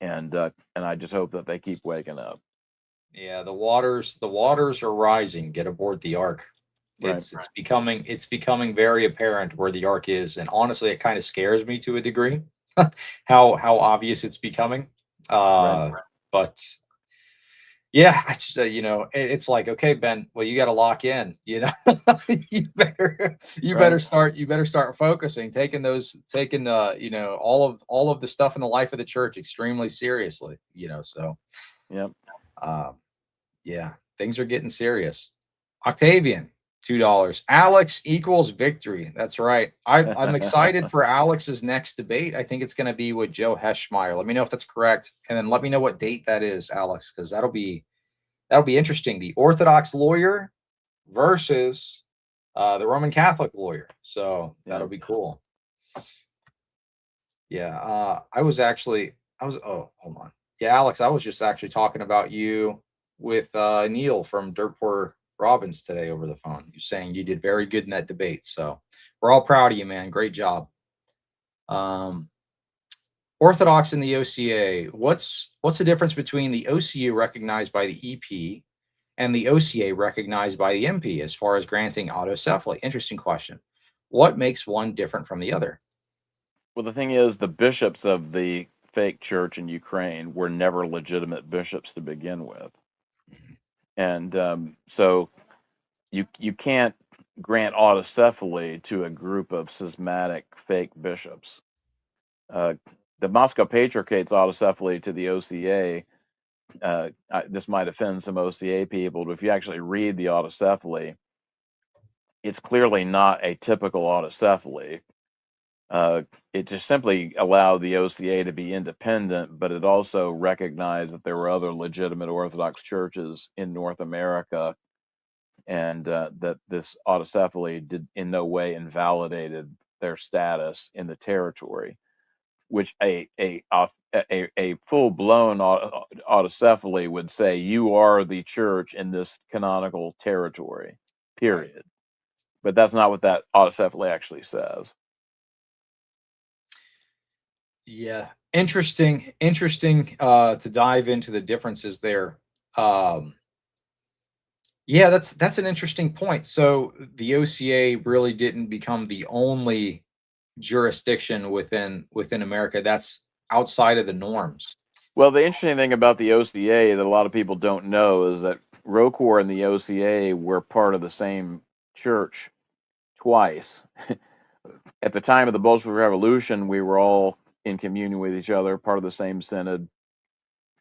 And I just hope that they keep waking up. Yeah, the waters are rising. Get aboard the ark. Right. It's becoming very apparent where the ark is, and honestly, it kind of scares me to a degree. how obvious it's becoming. Right. But yeah, I just it's like, okay, Ben, well, you got to lock in. You better start focusing, taking all of the stuff in the life of the church extremely seriously. So. Yep. Yeah, things are getting serious. Octavian, $2. Alex equals victory. That's right. I'm excited for Alex's next debate. I think it's going to be with Joe Heschmeyer. Let me know if that's correct, and then let me know what date that is, Alex, because that'll be interesting. The Orthodox lawyer versus the Roman Catholic lawyer. So that'll be cool. Yeah, oh, hold on. Yeah, Alex, I was just actually talking about you with Neil from Dirt Poor Robbins today over the phone. You're saying you did very good in that debate. So we're all proud of you, man. Great job. Orthodox and the OCA. What's the difference between the OCU recognized by the EP and the OCA recognized by the MP as far as granting autocephaly? Interesting question. What makes one different from the other? Well, the thing is, the bishops of the fake church in Ukraine were never legitimate bishops to begin with, and so you can't grant autocephaly to a group of schismatic fake bishops. The Moscow Patriarchate's autocephaly to the OCA. This might offend some OCA people, but if you actually read the autocephaly, it's clearly not a typical autocephaly. It just simply allowed the OCA to be independent, but it also recognized that there were other legitimate Orthodox churches in North America, and that this autocephaly did in no way invalidated their status in the territory, which a full-blown autocephaly would say you are the church in this canonical territory, period. Right. But that's not what that autocephaly actually says. Yeah, interesting to dive into the differences there. Yeah, that's an interesting point. So the OCA really didn't become the only jurisdiction within America that's outside of the norms. Well, the interesting thing about the OCA that a lot of people don't know is that ROCOR and the OCA were part of the same church twice. At the time of the Bolshevik Revolution, we were all in communion with each other, part of the same synod,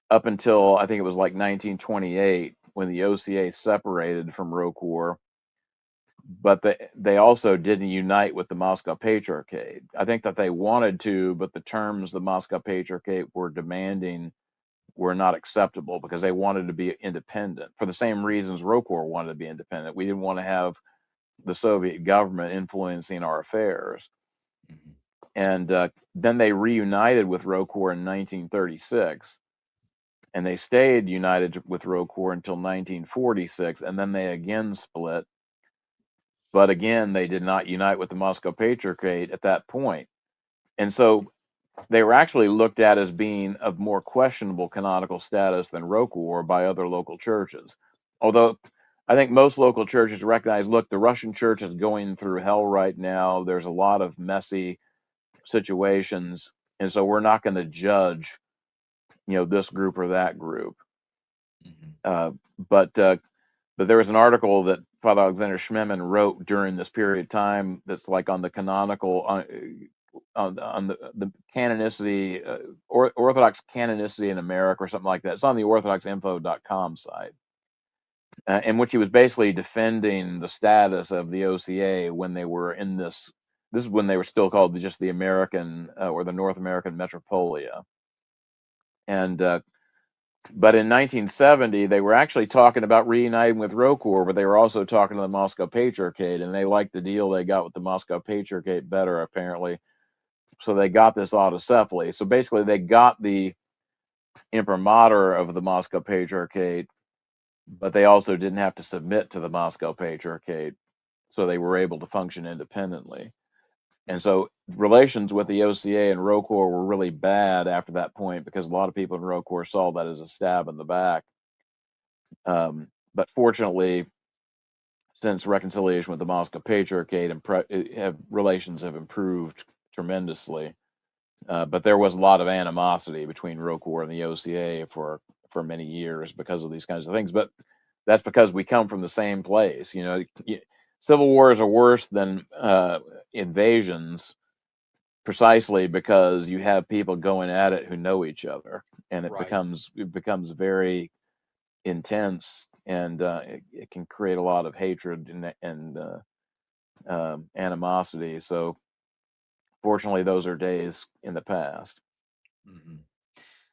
up until I think it was like 1928 when the OCA separated from ROCOR. But they also didn't unite with the Moscow Patriarchate. I think that they wanted to, but the terms the Moscow Patriarchate were demanding were not acceptable because they wanted to be independent for the same reasons ROCOR wanted to be independent. We didn't want to have the Soviet government influencing our affairs. Mm-hmm. And then they reunited with ROCOR in 1936, and they stayed united with ROCOR until 1946, and then they again split. But again, they did not unite with the Moscow Patriarchate at that point. And so they were actually looked at as being of more questionable canonical status than ROCOR by other local churches. Although I think most local churches recognize, look, the Russian church is going through hell right now. There's a lot of messy situations. And so we're not going to judge, this group or that group. Mm-hmm. But there was an article that Father Alexander Schmemann wrote during this period of time that's like on the canonical, on the canonicity, Orthodox canonicity in America or something like that. It's on the orthodoxinfo.com site, in which he was basically defending the status of the OCA when they were in this is when they were still called just the American or the North American Metropolia. And but in 1970, they were actually talking about reuniting with ROCOR, but they were also talking to the Moscow Patriarchate, and they liked the deal they got with the Moscow Patriarchate better, apparently. So they got this autocephaly. So basically, they got the imprimatur of the Moscow Patriarchate, but they also didn't have to submit to the Moscow Patriarchate, so they were able to function independently. And so relations with the OCA and ROCOR were really bad after that point because a lot of people in ROCOR saw that as a stab in the back. But fortunately, since reconciliation with the Moscow Patriarchate, relations have improved tremendously. But there was a lot of animosity between ROCOR and the OCA for many years because of these kinds of things. But that's because we come from the same place. Civil wars are worse than invasions precisely because you have people going at it who know each other, and it becomes very intense, and it can create a lot of hatred and animosity. So fortunately, those are days in the past. Mm-hmm.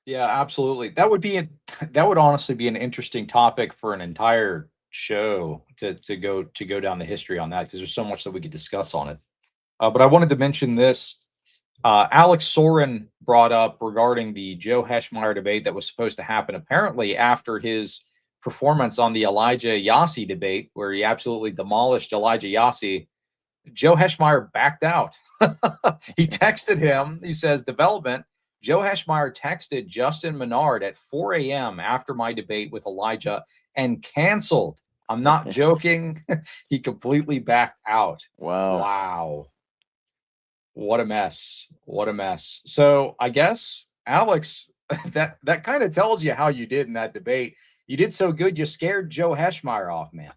Yeah, absolutely. That would honestly be an interesting topic for an entire show to go down the history on that, because there's so much that we could discuss on it. But I wanted to mention this. Alex Soren brought up regarding the Joe Heschmeyer debate that was supposed to happen apparently after his performance on the Elijah Yassi debate, where he absolutely demolished Elijah Yassi. Joe Heschmeyer backed out. He texted him. He says, development, Joe Heschmeyer texted Justin Menard at 4 a.m. after my debate with Elijah and canceled. I'm not joking. He completely backed out. Wow. Wow. What a mess. What a mess. So I guess, Alex, that kind of tells you how you did in that debate. You did so good, you scared Joe Heschmeyer off, man.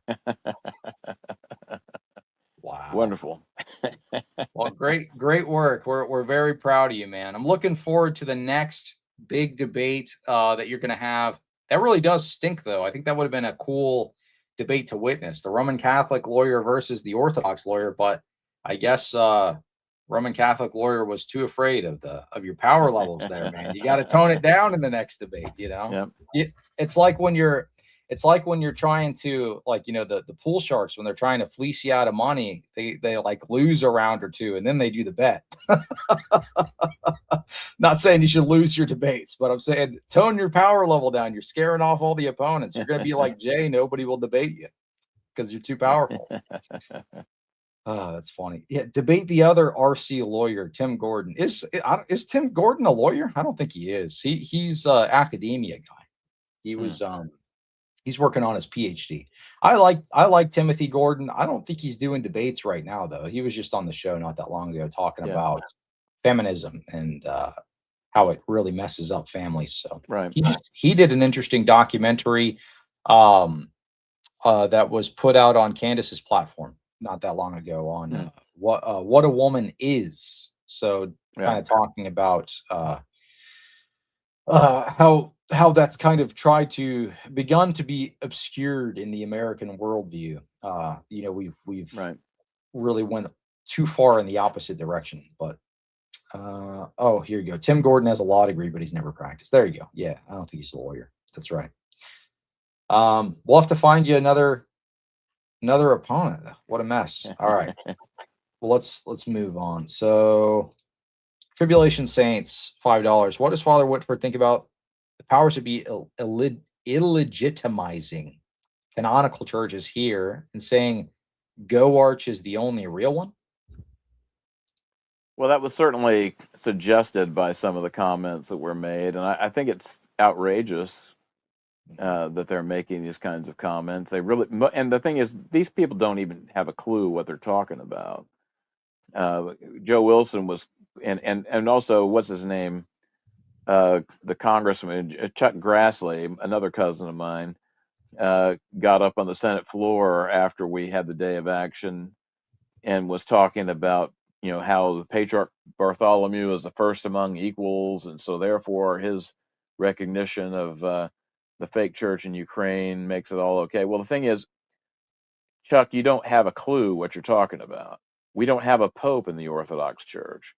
Wow. Wonderful. Well, great work. We're very proud of you, man. I'm looking forward to the next big debate that you're going to have. That really does stink, though. I think that would have been a cool debate to witness: the Roman Catholic lawyer versus the Orthodox lawyer. But I guess Roman Catholic lawyer was too afraid of your power levels there, man. You got to tone it down in the next debate. You know, it's like when you're trying to, like, you know, the pool sharks, when they're trying to fleece you out of money, they like lose a round or two and then they do the bet. Not saying you should lose your debates, but I'm saying tone your power level down. You're scaring off all the opponents. You're going to be like Jay. Nobody will debate you because you're too powerful. Oh, that's funny. Yeah, debate the other RC lawyer, Tim Gordon. Is Tim Gordon a lawyer? I don't think he is. He's academia guy. He was he's working on his PhD. I like Timothy Gordon. I don't think he's doing debates right now, though. He was just on the show not that long ago talking about feminism and how it really messes up families. So he did an interesting documentary that was put out on Candace's platform not that long ago on what a woman is. So kind of talking about how that's kind of begun to be obscured in the American worldview. You know, we've really went too far in the opposite direction. But oh, here you go. Tim Gordon has a law degree, but he's never practiced. There you go. Yeah, I don't think he's a lawyer. That's right. We'll have to find you another opponent. What a mess. All right. Well, let's move on. So, Tribulation Saints, $5. What does Father Whiteford think about the powers to be illegitimizing canonical churches here and saying Go Arch is the only real one? Well, that was certainly suggested by some of the comments that were made, and I think it's outrageous that they're making these kinds of comments. They really, and the thing is, these people don't even have a clue what they're talking about. Joe Wilson was, and also what's his name, the congressman Chuck Grassley, another cousin of mine, got up on the Senate floor after we had the day of action and was talking about, you know, how the Patriarch Bartholomew is the first among equals, and so therefore his recognition of the fake church in Ukraine makes it all okay. Well, the thing is, Chuck, you don't have a clue what you're talking about. We don't have a pope in the Orthodox Church.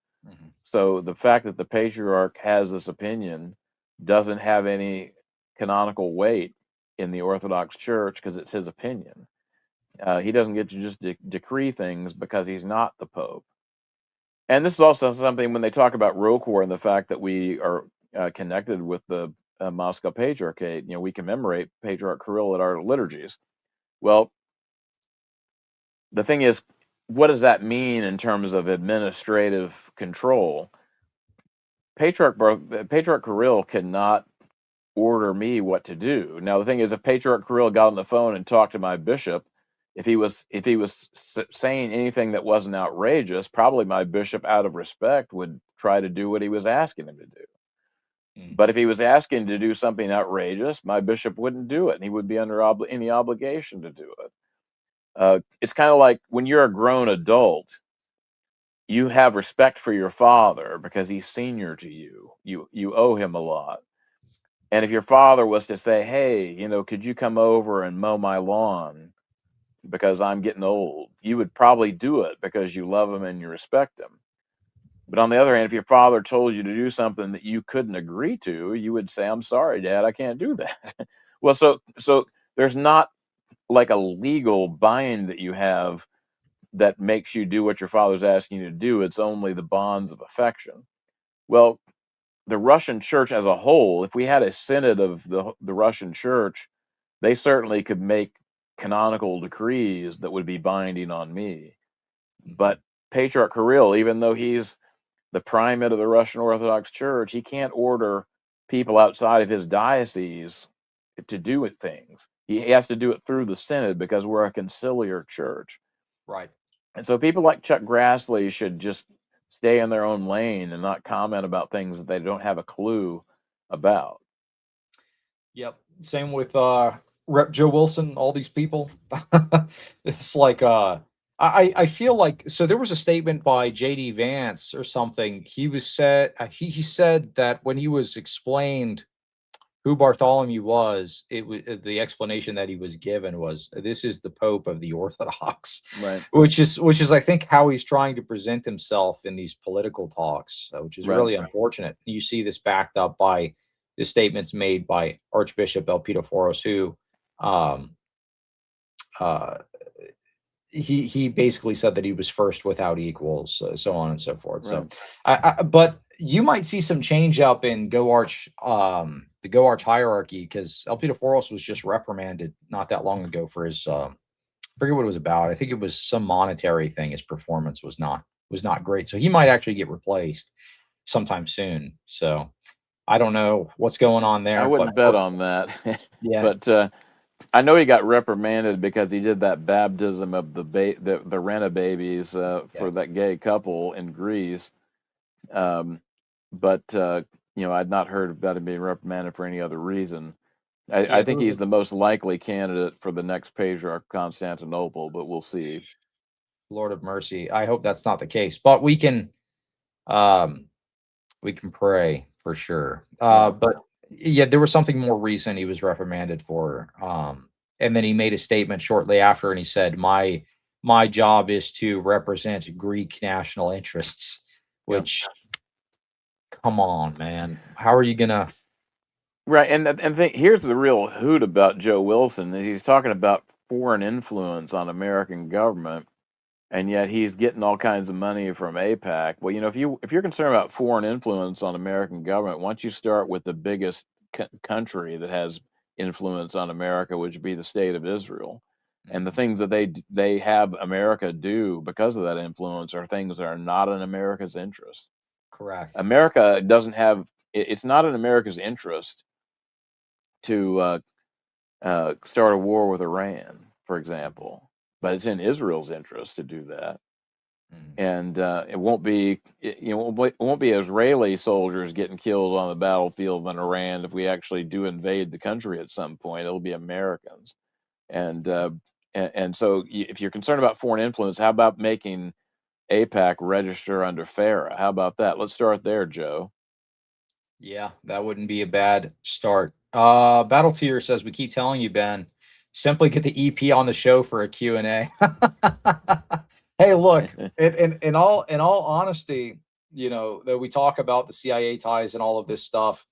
So the fact that the Patriarch has this opinion doesn't have any canonical weight in the Orthodox Church because it's his opinion. He doesn't get to just decree things because he's not the Pope. And this is also something when they talk about ROCOR and the fact that we are connected with the Moscow Patriarchate. You know, we commemorate Patriarch Kirill at our liturgies. Well, the thing is, what does that mean in terms of administrative control? Patriarch Kirill cannot order me what to do. Now, the thing is, if Patriarch Kirill got on the phone and talked to my bishop, if he was saying anything that wasn't outrageous, probably my bishop, out of respect, would try to do what he was asking him to do. But if he was asking to do something outrageous, my bishop wouldn't do it, and he would be under any obligation to do it. It's kind of like when you're a grown adult, you have respect for your father because he's senior to you. You owe him a lot. And if your father was to say, hey, you know, could you come over and mow my lawn because I'm getting old, you would probably do it because you love him and you respect him. But on the other hand, if your father told you to do something that you couldn't agree to, you would say, I'm sorry, Dad, I can't do that. Well, so there's not like a legal bind that you have that makes you do what your father's asking you to do. It's only the bonds of affection. Well, the Russian church as a whole, if we had a synod of the Russian church, they certainly could make canonical decrees that would be binding on me. But Patriarch Kirill, even though he's the primate of the Russian Orthodox Church, he can't order people outside of his diocese to do things. He has to do it through the synod because we're a conciliar church. Right. And so people like Chuck Grassley should just stay in their own lane and not comment about things that they don't have a clue about. Yep. Same with Rep Joe Wilson, all these people. It's like I feel like, so there was a statement by JD Vance or something. He said that when he was explained who Bartholomew was, it was the explanation that he was given was, this is the Pope of the Orthodox, Right. which is I think how he's trying to present himself in these political talks, which is really unfortunate. You see this backed up by the statements made by Archbishop Elpidophoros, who he basically said that he was first without equals, so on and so forth. So, but you might see some change up in the Go Arch hierarchy, because Elpidophoros was just reprimanded not that long ago for his I forget what it was about. I think it was some monetary thing. His performance was not great, so he might actually get replaced sometime soon. So I don't know what's going on there. I wouldn't bet on that. Yeah. But I know he got reprimanded because he did that baptism of the Rena babies for that gay couple in Greece. But I'd not heard about him being reprimanded for any other reason. I think he's the most likely candidate for the next Patriarch of Constantinople, but we'll see. Lord of mercy. I hope that's not the case, but we can pray for sure. But yeah, there was something more recent he was reprimanded for. And then he made a statement shortly after, and he said, my job is to represent Greek national interests, which, come on, man. How are you gonna? Right, and here's the real hoot about Joe Wilson is he's talking about foreign influence on American government, and yet he's getting all kinds of money from AIPAC. Well, if you're concerned about foreign influence on American government, why don't you start with the biggest country that has influence on America, which would be the state of Israel, and the things that they have America do because of that influence are things that are not in America's interest. Correct. America doesn't have. It's not in America's interest to start a war with Iran, for example, but it's in Israel's interest to do that. And it won't be Israeli soldiers getting killed on the battlefield in Iran if we actually do invade the country at some point. It'll be Americans. And so if you're concerned about foreign influence, how about making AIPAC register under FARA? How about that? Let's start there, Joe. Yeah, that wouldn't be a bad start. Battle Tier says, we keep telling you, Ben, simply get the EP on the show for a Q&A. Hey, look, in all honesty, that we talk about the CIA ties and all of this stuff.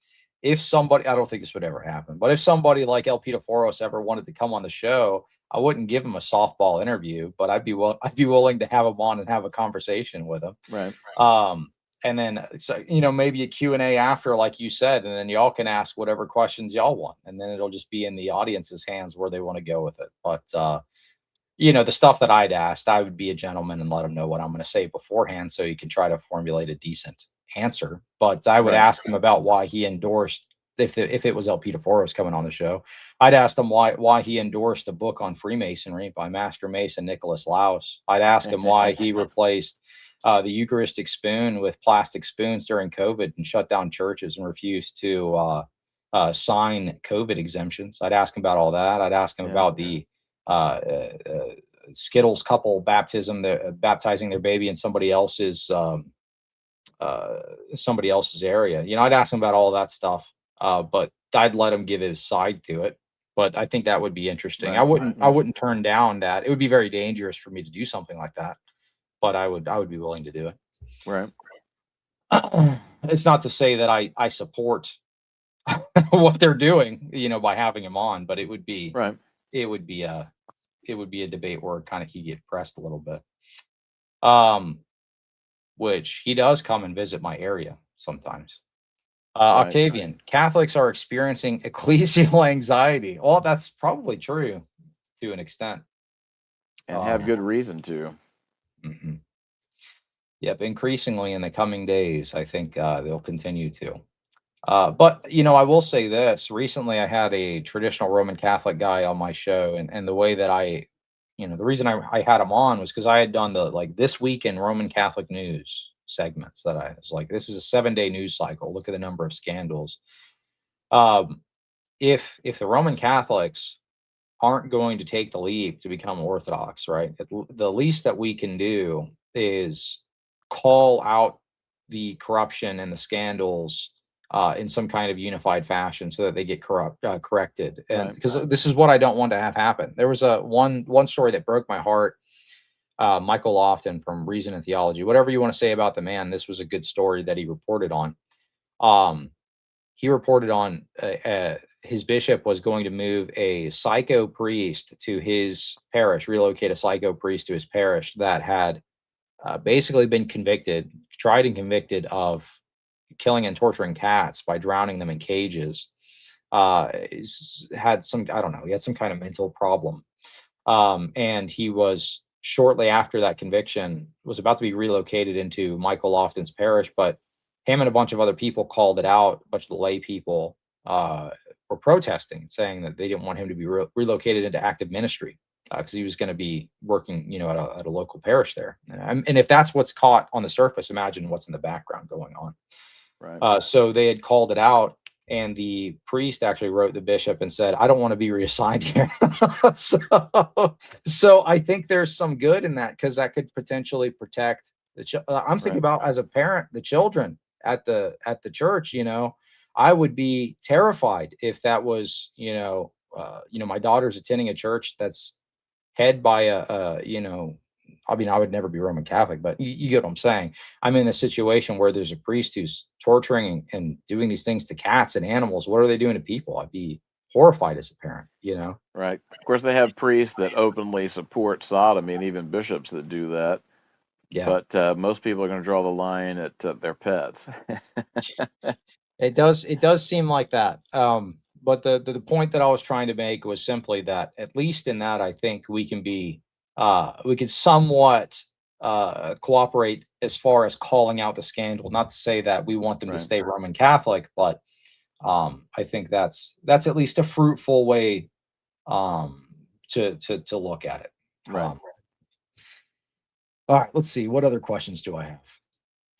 If somebody, I don't think this would ever happen, but if somebody like Elpidophoros ever wanted to come on the show, I wouldn't give him a softball interview, but I'd be willing to have him on and have a conversation with him. Right. And then, so, maybe a Q&A after, like you said, and then y'all can ask whatever questions y'all want, and then it'll just be in the audience's hands where they want to go with it. But the stuff that I'd asked, I would be a gentleman and let him know what I'm going to say beforehand, so you can try to formulate a decent answer. But I would ask him about why he endorsed, if it was Elpidophoros coming on the show, I'd ask him why he endorsed a book on Freemasonry by Master Mason Nicholas Laus. I'd ask him why he replaced the Eucharistic spoon with plastic spoons during COVID and shut down churches and refused to sign COVID exemptions. I'd ask him about all that. I'd ask him about the Skittles couple baptism, baptizing their baby in somebody else's area. I'd ask him about all that stuff, but I'd let him give his side to it. But I think that would be interesting. I wouldn't turn down that. It would be very dangerous for me to do something like that, but I would be willing to do it. Right. It's not to say that I support what they're doing, by having him on, but it would be a debate where kind of he get pressed a little bit. Which he does come and visit my area sometimes. Octavian, Catholics are experiencing ecclesial anxiety. Well, that's probably true to an extent. And have good reason to. Yep, increasingly in the coming days, I think they'll continue to. But I will say this. Recently, I had a traditional Roman Catholic guy on my show, and the way that the reason I had him on was because I had done the like this week in Roman Catholic news segments that I was like, this is a 7-day news cycle. Look at the number of scandals. Um, if the Roman Catholics aren't going to take the leap to become Orthodox, right? The least that we can do is call out the corruption and the scandals in some kind of unified fashion so that they get corrected. And because this is what I don't want to have happen. There was one story that broke my heart. Michael Lofton from Reason and Theology, whatever you want to say about the man, this was a good story that he reported on. He reported on his bishop was going to move a psycho priest to his parish, relocate a psycho priest to his parish that had basically been tried and convicted of killing and torturing cats by drowning them in cages. Had some, I don't know, he had some kind of mental problem. And he was shortly after that conviction was about to be relocated into Michael Lofton's parish, but him and a bunch of other people called it out. A bunch of the lay people were protesting, saying that they didn't want him to be relocated into active ministry because he was going to be working, at a local parish there. And if that's what's caught on the surface, imagine what's in the background going on. Right. So they had called it out, and the priest actually wrote the bishop and said, "I don't want to be reassigned here." So I think there's some good in that because that could potentially protect the. I'm thinking about as a parent, the children at the church. I would be terrified if that was my daughter's attending a church that's head by I mean, I would never be Roman Catholic, but you get what I'm saying. I'm in a situation where there's a priest who's torturing and doing these things to cats and animals. What are they doing to people? I'd be horrified as a parent, Right. Of course, they have priests that openly support sodomy and even bishops that do that. Yeah. But most people are going to draw the line at their pets. It does seem like that. But the point that I was trying to make was simply that at least in that, I think we can be we could somewhat cooperate as far as calling out the scandal. Not to say that we want them to stay Roman Catholic, but I think that's at least a fruitful way to look at it. Right. All right, let's see. What other questions do I have?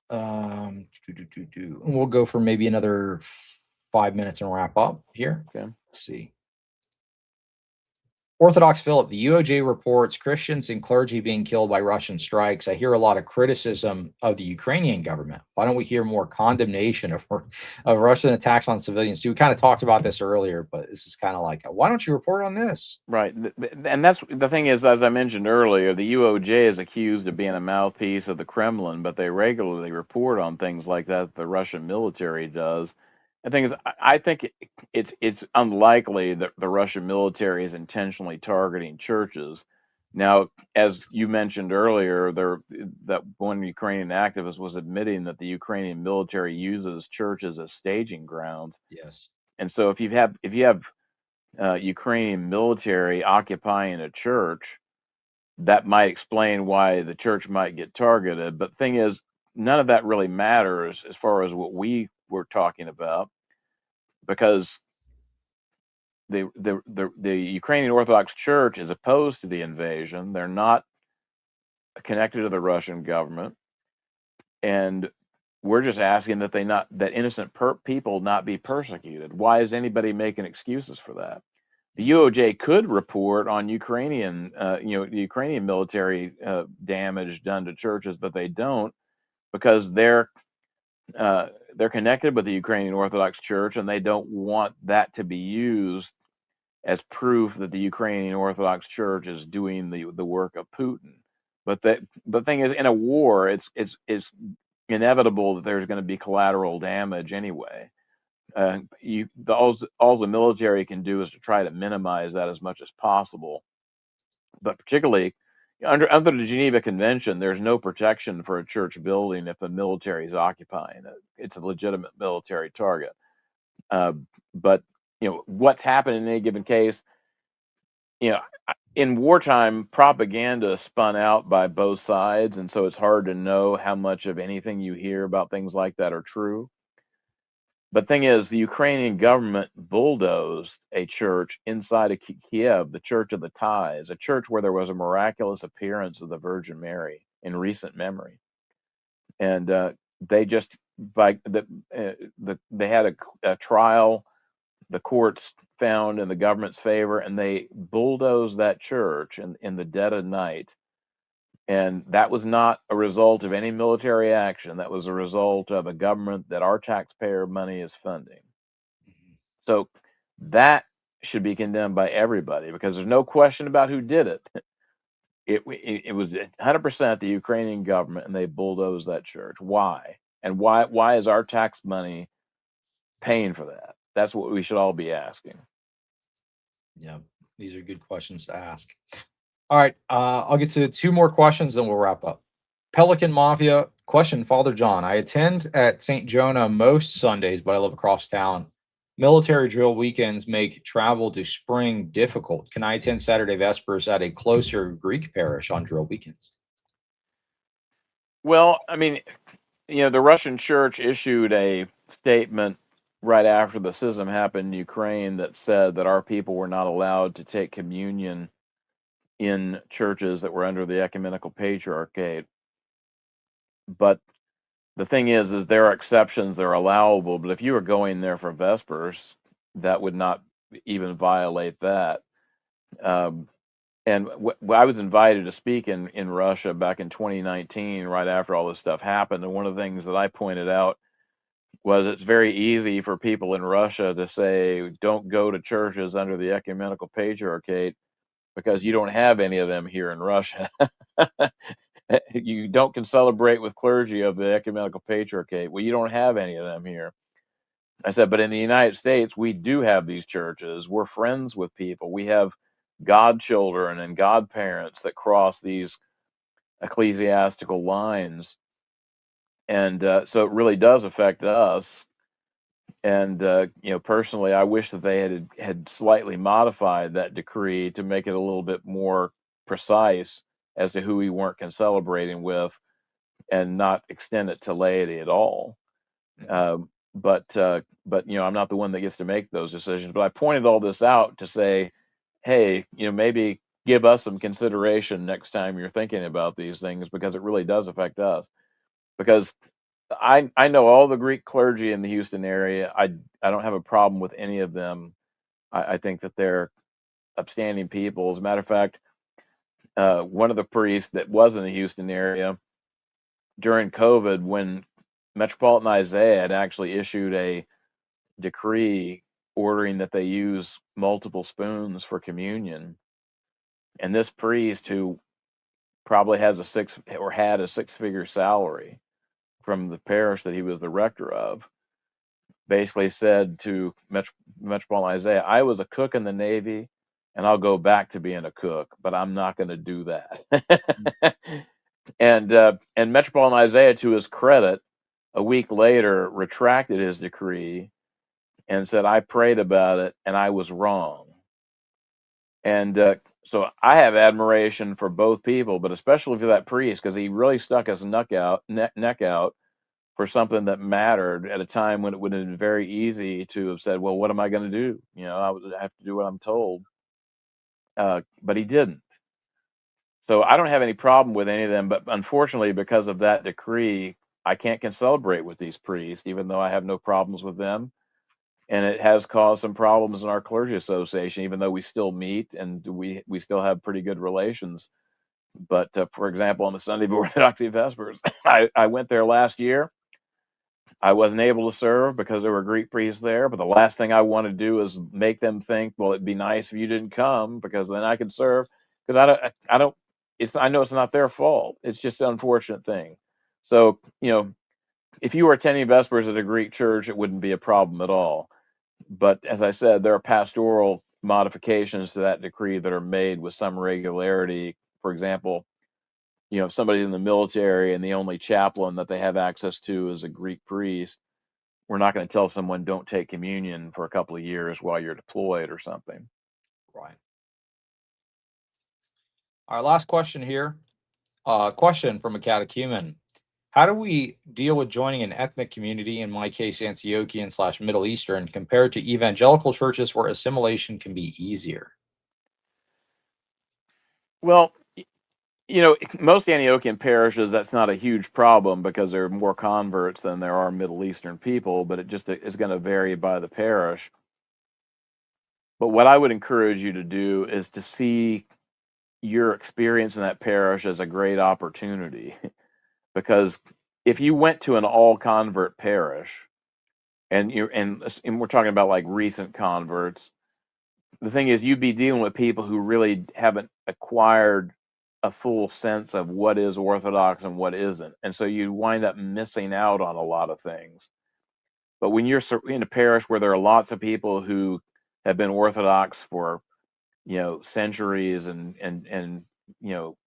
And we'll go for maybe another 5 minutes and wrap up here. Okay. Let's see. Orthodox Philip, the UOJ reports Christians and clergy being killed by Russian strikes. I hear a lot of criticism of the Ukrainian government. Why don't we hear more condemnation of Russian attacks on civilians? So we kind of talked about this earlier, but this is kind of like, why don't you report on this? Right. And that's the thing is, as I mentioned earlier, the UOJ is accused of being a mouthpiece of the Kremlin, but they regularly report on things like that the Russian military does. The thing is, I think it's unlikely that the Russian military is intentionally targeting churches. Now, as you mentioned earlier, that one Ukrainian activist was admitting that the Ukrainian military uses churches as staging grounds. Yes. And so if you have Ukrainian military occupying a church, that might explain why the church might get targeted. But the thing is, none of that really matters as far as what we were talking about, because the Ukrainian Orthodox Church is opposed to the invasion. They're not connected to the Russian government, and we're just asking that that innocent people not be persecuted. Why is anybody making excuses for that? The UOJ could report on Ukrainian, the Ukrainian military damage done to churches, but they don't, because they're connected with the Ukrainian Orthodox Church, and they don't want that to be used as proof that the Ukrainian Orthodox Church is doing the work of Putin. But the thing is, in a war, it's inevitable that there's going to be collateral damage anyway. All the military can do is to try to minimize that as much as possible. But particularly under the Geneva Convention, there's no protection for a church building if the military is occupying it. It's a legitimate military target. But what's happened in any given case, in wartime, propaganda is spun out by both sides, and so it's hard to know how much of anything you hear about things like that are true. But thing is, the Ukrainian government bulldozed a church inside of Kiev, the Church of the Ties, a church where there was a miraculous appearance of the Virgin Mary in recent memory, and they just they had a trial. The courts found in the government's favor, and they bulldozed that church in the dead of night. And that was not a result of any military action. That was a result of a government that our taxpayer money is funding. So that should be condemned by everybody, because there's no question about who did it. It was 100% the Ukrainian government, and they bulldozed that church. Why? And why is our tax money paying for that? That's what we should all be asking. Yeah, these are good questions to ask. All right, I'll get to 2 more questions, then we'll wrap up. Pelican Mafia question, Father John. I attend at St. Jonah most Sundays, but I live across town. Military drill weekends make travel to Spring difficult. Can I attend Saturday Vespers at a closer Greek parish on drill weekends? Well, I mean, the Russian church issued a statement right after the schism happened in Ukraine that said that our people were not allowed to take communion in churches that were under the ecumenical patriarchate. But the thing is there are exceptions that are allowable. But if you were going there for Vespers, that would not even violate that. And I was invited to speak in Russia back in 2019, right after all this stuff happened. And one of the things that I pointed out was it's very easy for people in Russia to say, don't go to churches under the ecumenical patriarchate, because you don't have any of them here in Russia. You can celebrate with clergy of the ecumenical patriarchate. Well, you don't have any of them here. I said, but in the United States, we do have these churches. We're friends with people. We have godchildren and godparents that cross these ecclesiastical lines. And so it really does affect us. And, personally, I wish that they had slightly modified that decree to make it a little bit more precise as to who we weren't celebrating with, and not extend it to laity at all. But I'm not the one that gets to make those decisions. But I pointed all this out to say, hey, maybe give us some consideration next time you're thinking about these things, because it really does affect us. Because I know all the Greek clergy in the Houston area. I don't have a problem with any of them. I think that they're upstanding people. As a matter of fact, one of the priests that was in the Houston area during COVID, when Metropolitan Isaiah had actually issued a decree ordering that they use multiple spoons for communion, and this priest, who probably had a 6-figure salary from the parish that he was the rector of, basically said to Metropolitan Isaiah, I was a cook in the Navy, and I'll go back to being a cook, but I'm not going to do that. And Metropolitan Isaiah, to his credit, a week later retracted his decree and said, I prayed about it and I was wrong. And so I have admiration for both people, but especially for that priest, because he really stuck his neck out for something that mattered at a time when it would have been very easy to have said, well, what am I going to do? I would have to do what I'm told. But he didn't. So I don't have any problem with any of them, but unfortunately, because of that decree, I can't celebrate with these priests, even though I have no problems with them. And it has caused some problems in our clergy association, even though we still meet and we still have pretty good relations. But for example, on the Sunday of Orthodoxy Vespers, I went there last year. I wasn't able to serve because there were Greek priests there. But the last thing I want to do is make them think, well, it'd be nice if you didn't come, because then I could serve. Because I don't. I know it's not their fault. It's just an unfortunate thing. So if you were attending Vespers at a Greek church, it wouldn't be a problem at all. But as I said, there are pastoral modifications to that decree that are made with some regularity. For example, if somebody's in the military and the only chaplain that they have access to is a Greek priest, we're not going to tell someone don't take communion for a couple of years while you're deployed or something. Right. Our last question here. Question from a catechumen. How do we deal with joining an ethnic community, in my case, Antiochian/Middle Eastern, compared to evangelical churches where assimilation can be easier? Well, most Antiochian parishes, that's not a huge problem because there are more converts than there are Middle Eastern people, but it just is going to vary by the parish. But what I would encourage you to do is to see your experience in that parish as a great opportunity. Because if you went to an all convert parish, and we're talking about like recent converts, the thing is you'd be dealing with people who really haven't acquired a full sense of what is Orthodox and what isn't, and so you wind up missing out on a lot of things. But when you're in a parish where there are lots of people who have been Orthodox for centuries and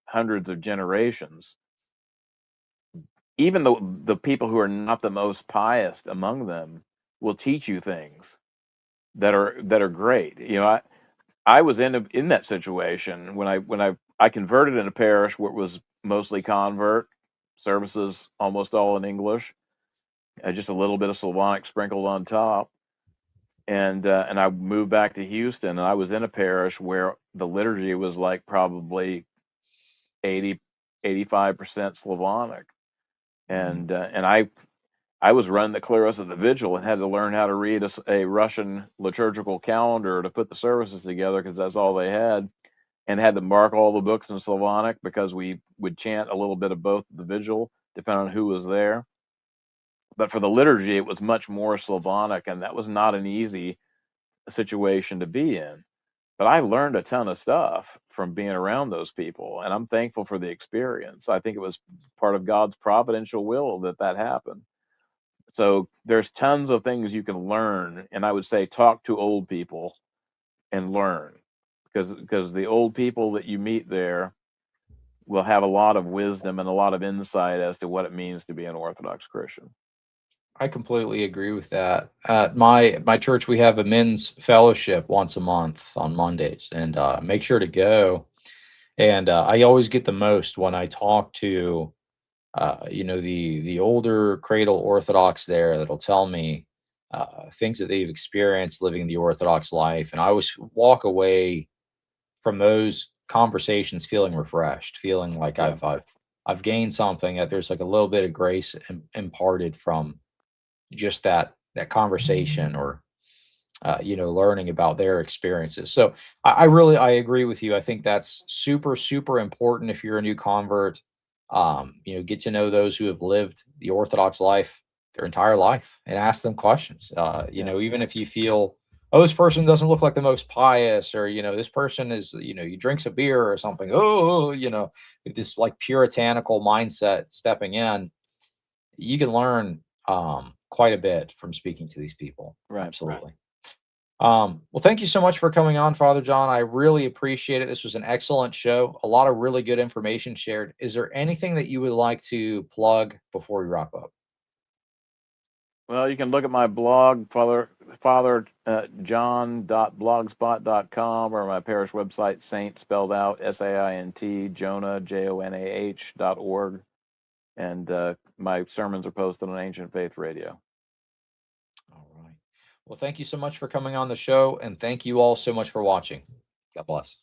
hundreds of generations, even the people who are not the most pious among them will teach you things that are great. I was in that situation when I converted in a parish where it was mostly convert, services almost all in English, just a little bit of Slavonic sprinkled on top. And I moved back to Houston, and I was in a parish where the liturgy was like probably 85% Slavonic. And I was running the Kleros of the Vigil and had to learn how to read a Russian liturgical calendar to put the services together because that's all they had, and had to mark all the books in Slavonic because we would chant a little bit of both at the Vigil, depending on who was there. But for the liturgy, it was much more Slavonic, and that was not an easy situation to be in. But I learned a ton of stuff from being around those people, and I'm thankful for the experience. I think it was part of God's providential will that happened. So there's tons of things you can learn, and I would say talk to old people and learn, because the old people that you meet there will have a lot of wisdom and a lot of insight as to what it means to be an Orthodox Christian. I completely agree with that. At my church, we have a men's fellowship once a month on Mondays, and make sure to go. And I always get the most when I talk to the older cradle Orthodox there that'll tell me things that they've experienced living the Orthodox life, and I always walk away from those conversations feeling refreshed, feeling like Yeah. I've gained something. That there's like a little bit of grace imparted from just that conversation, or learning about their experiences. So I agree with you. I think that's super, super important if you're a new convert. Get to know those who have lived the Orthodox life their entire life and ask them questions. Even if you feel, oh, this person doesn't look like the most pious, or this person is, he drinks a beer or something. With this like puritanical mindset stepping in, you can learn quite a bit from speaking to these people. Right. Absolutely. Well, thank you so much for coming on, Father John. I really appreciate it. This was an excellent show. A lot of really good information shared. Is there anything that you would like to plug before we wrap up? Well, you can look at my blog, fatherjohn.blogspot.com, or my parish website, Saint, spelled out SAINT, Jonah, JONAH.org. And my sermons are posted on Ancient Faith Radio. All right. Well, thank you so much for coming on the show, and thank you all so much for watching. God bless.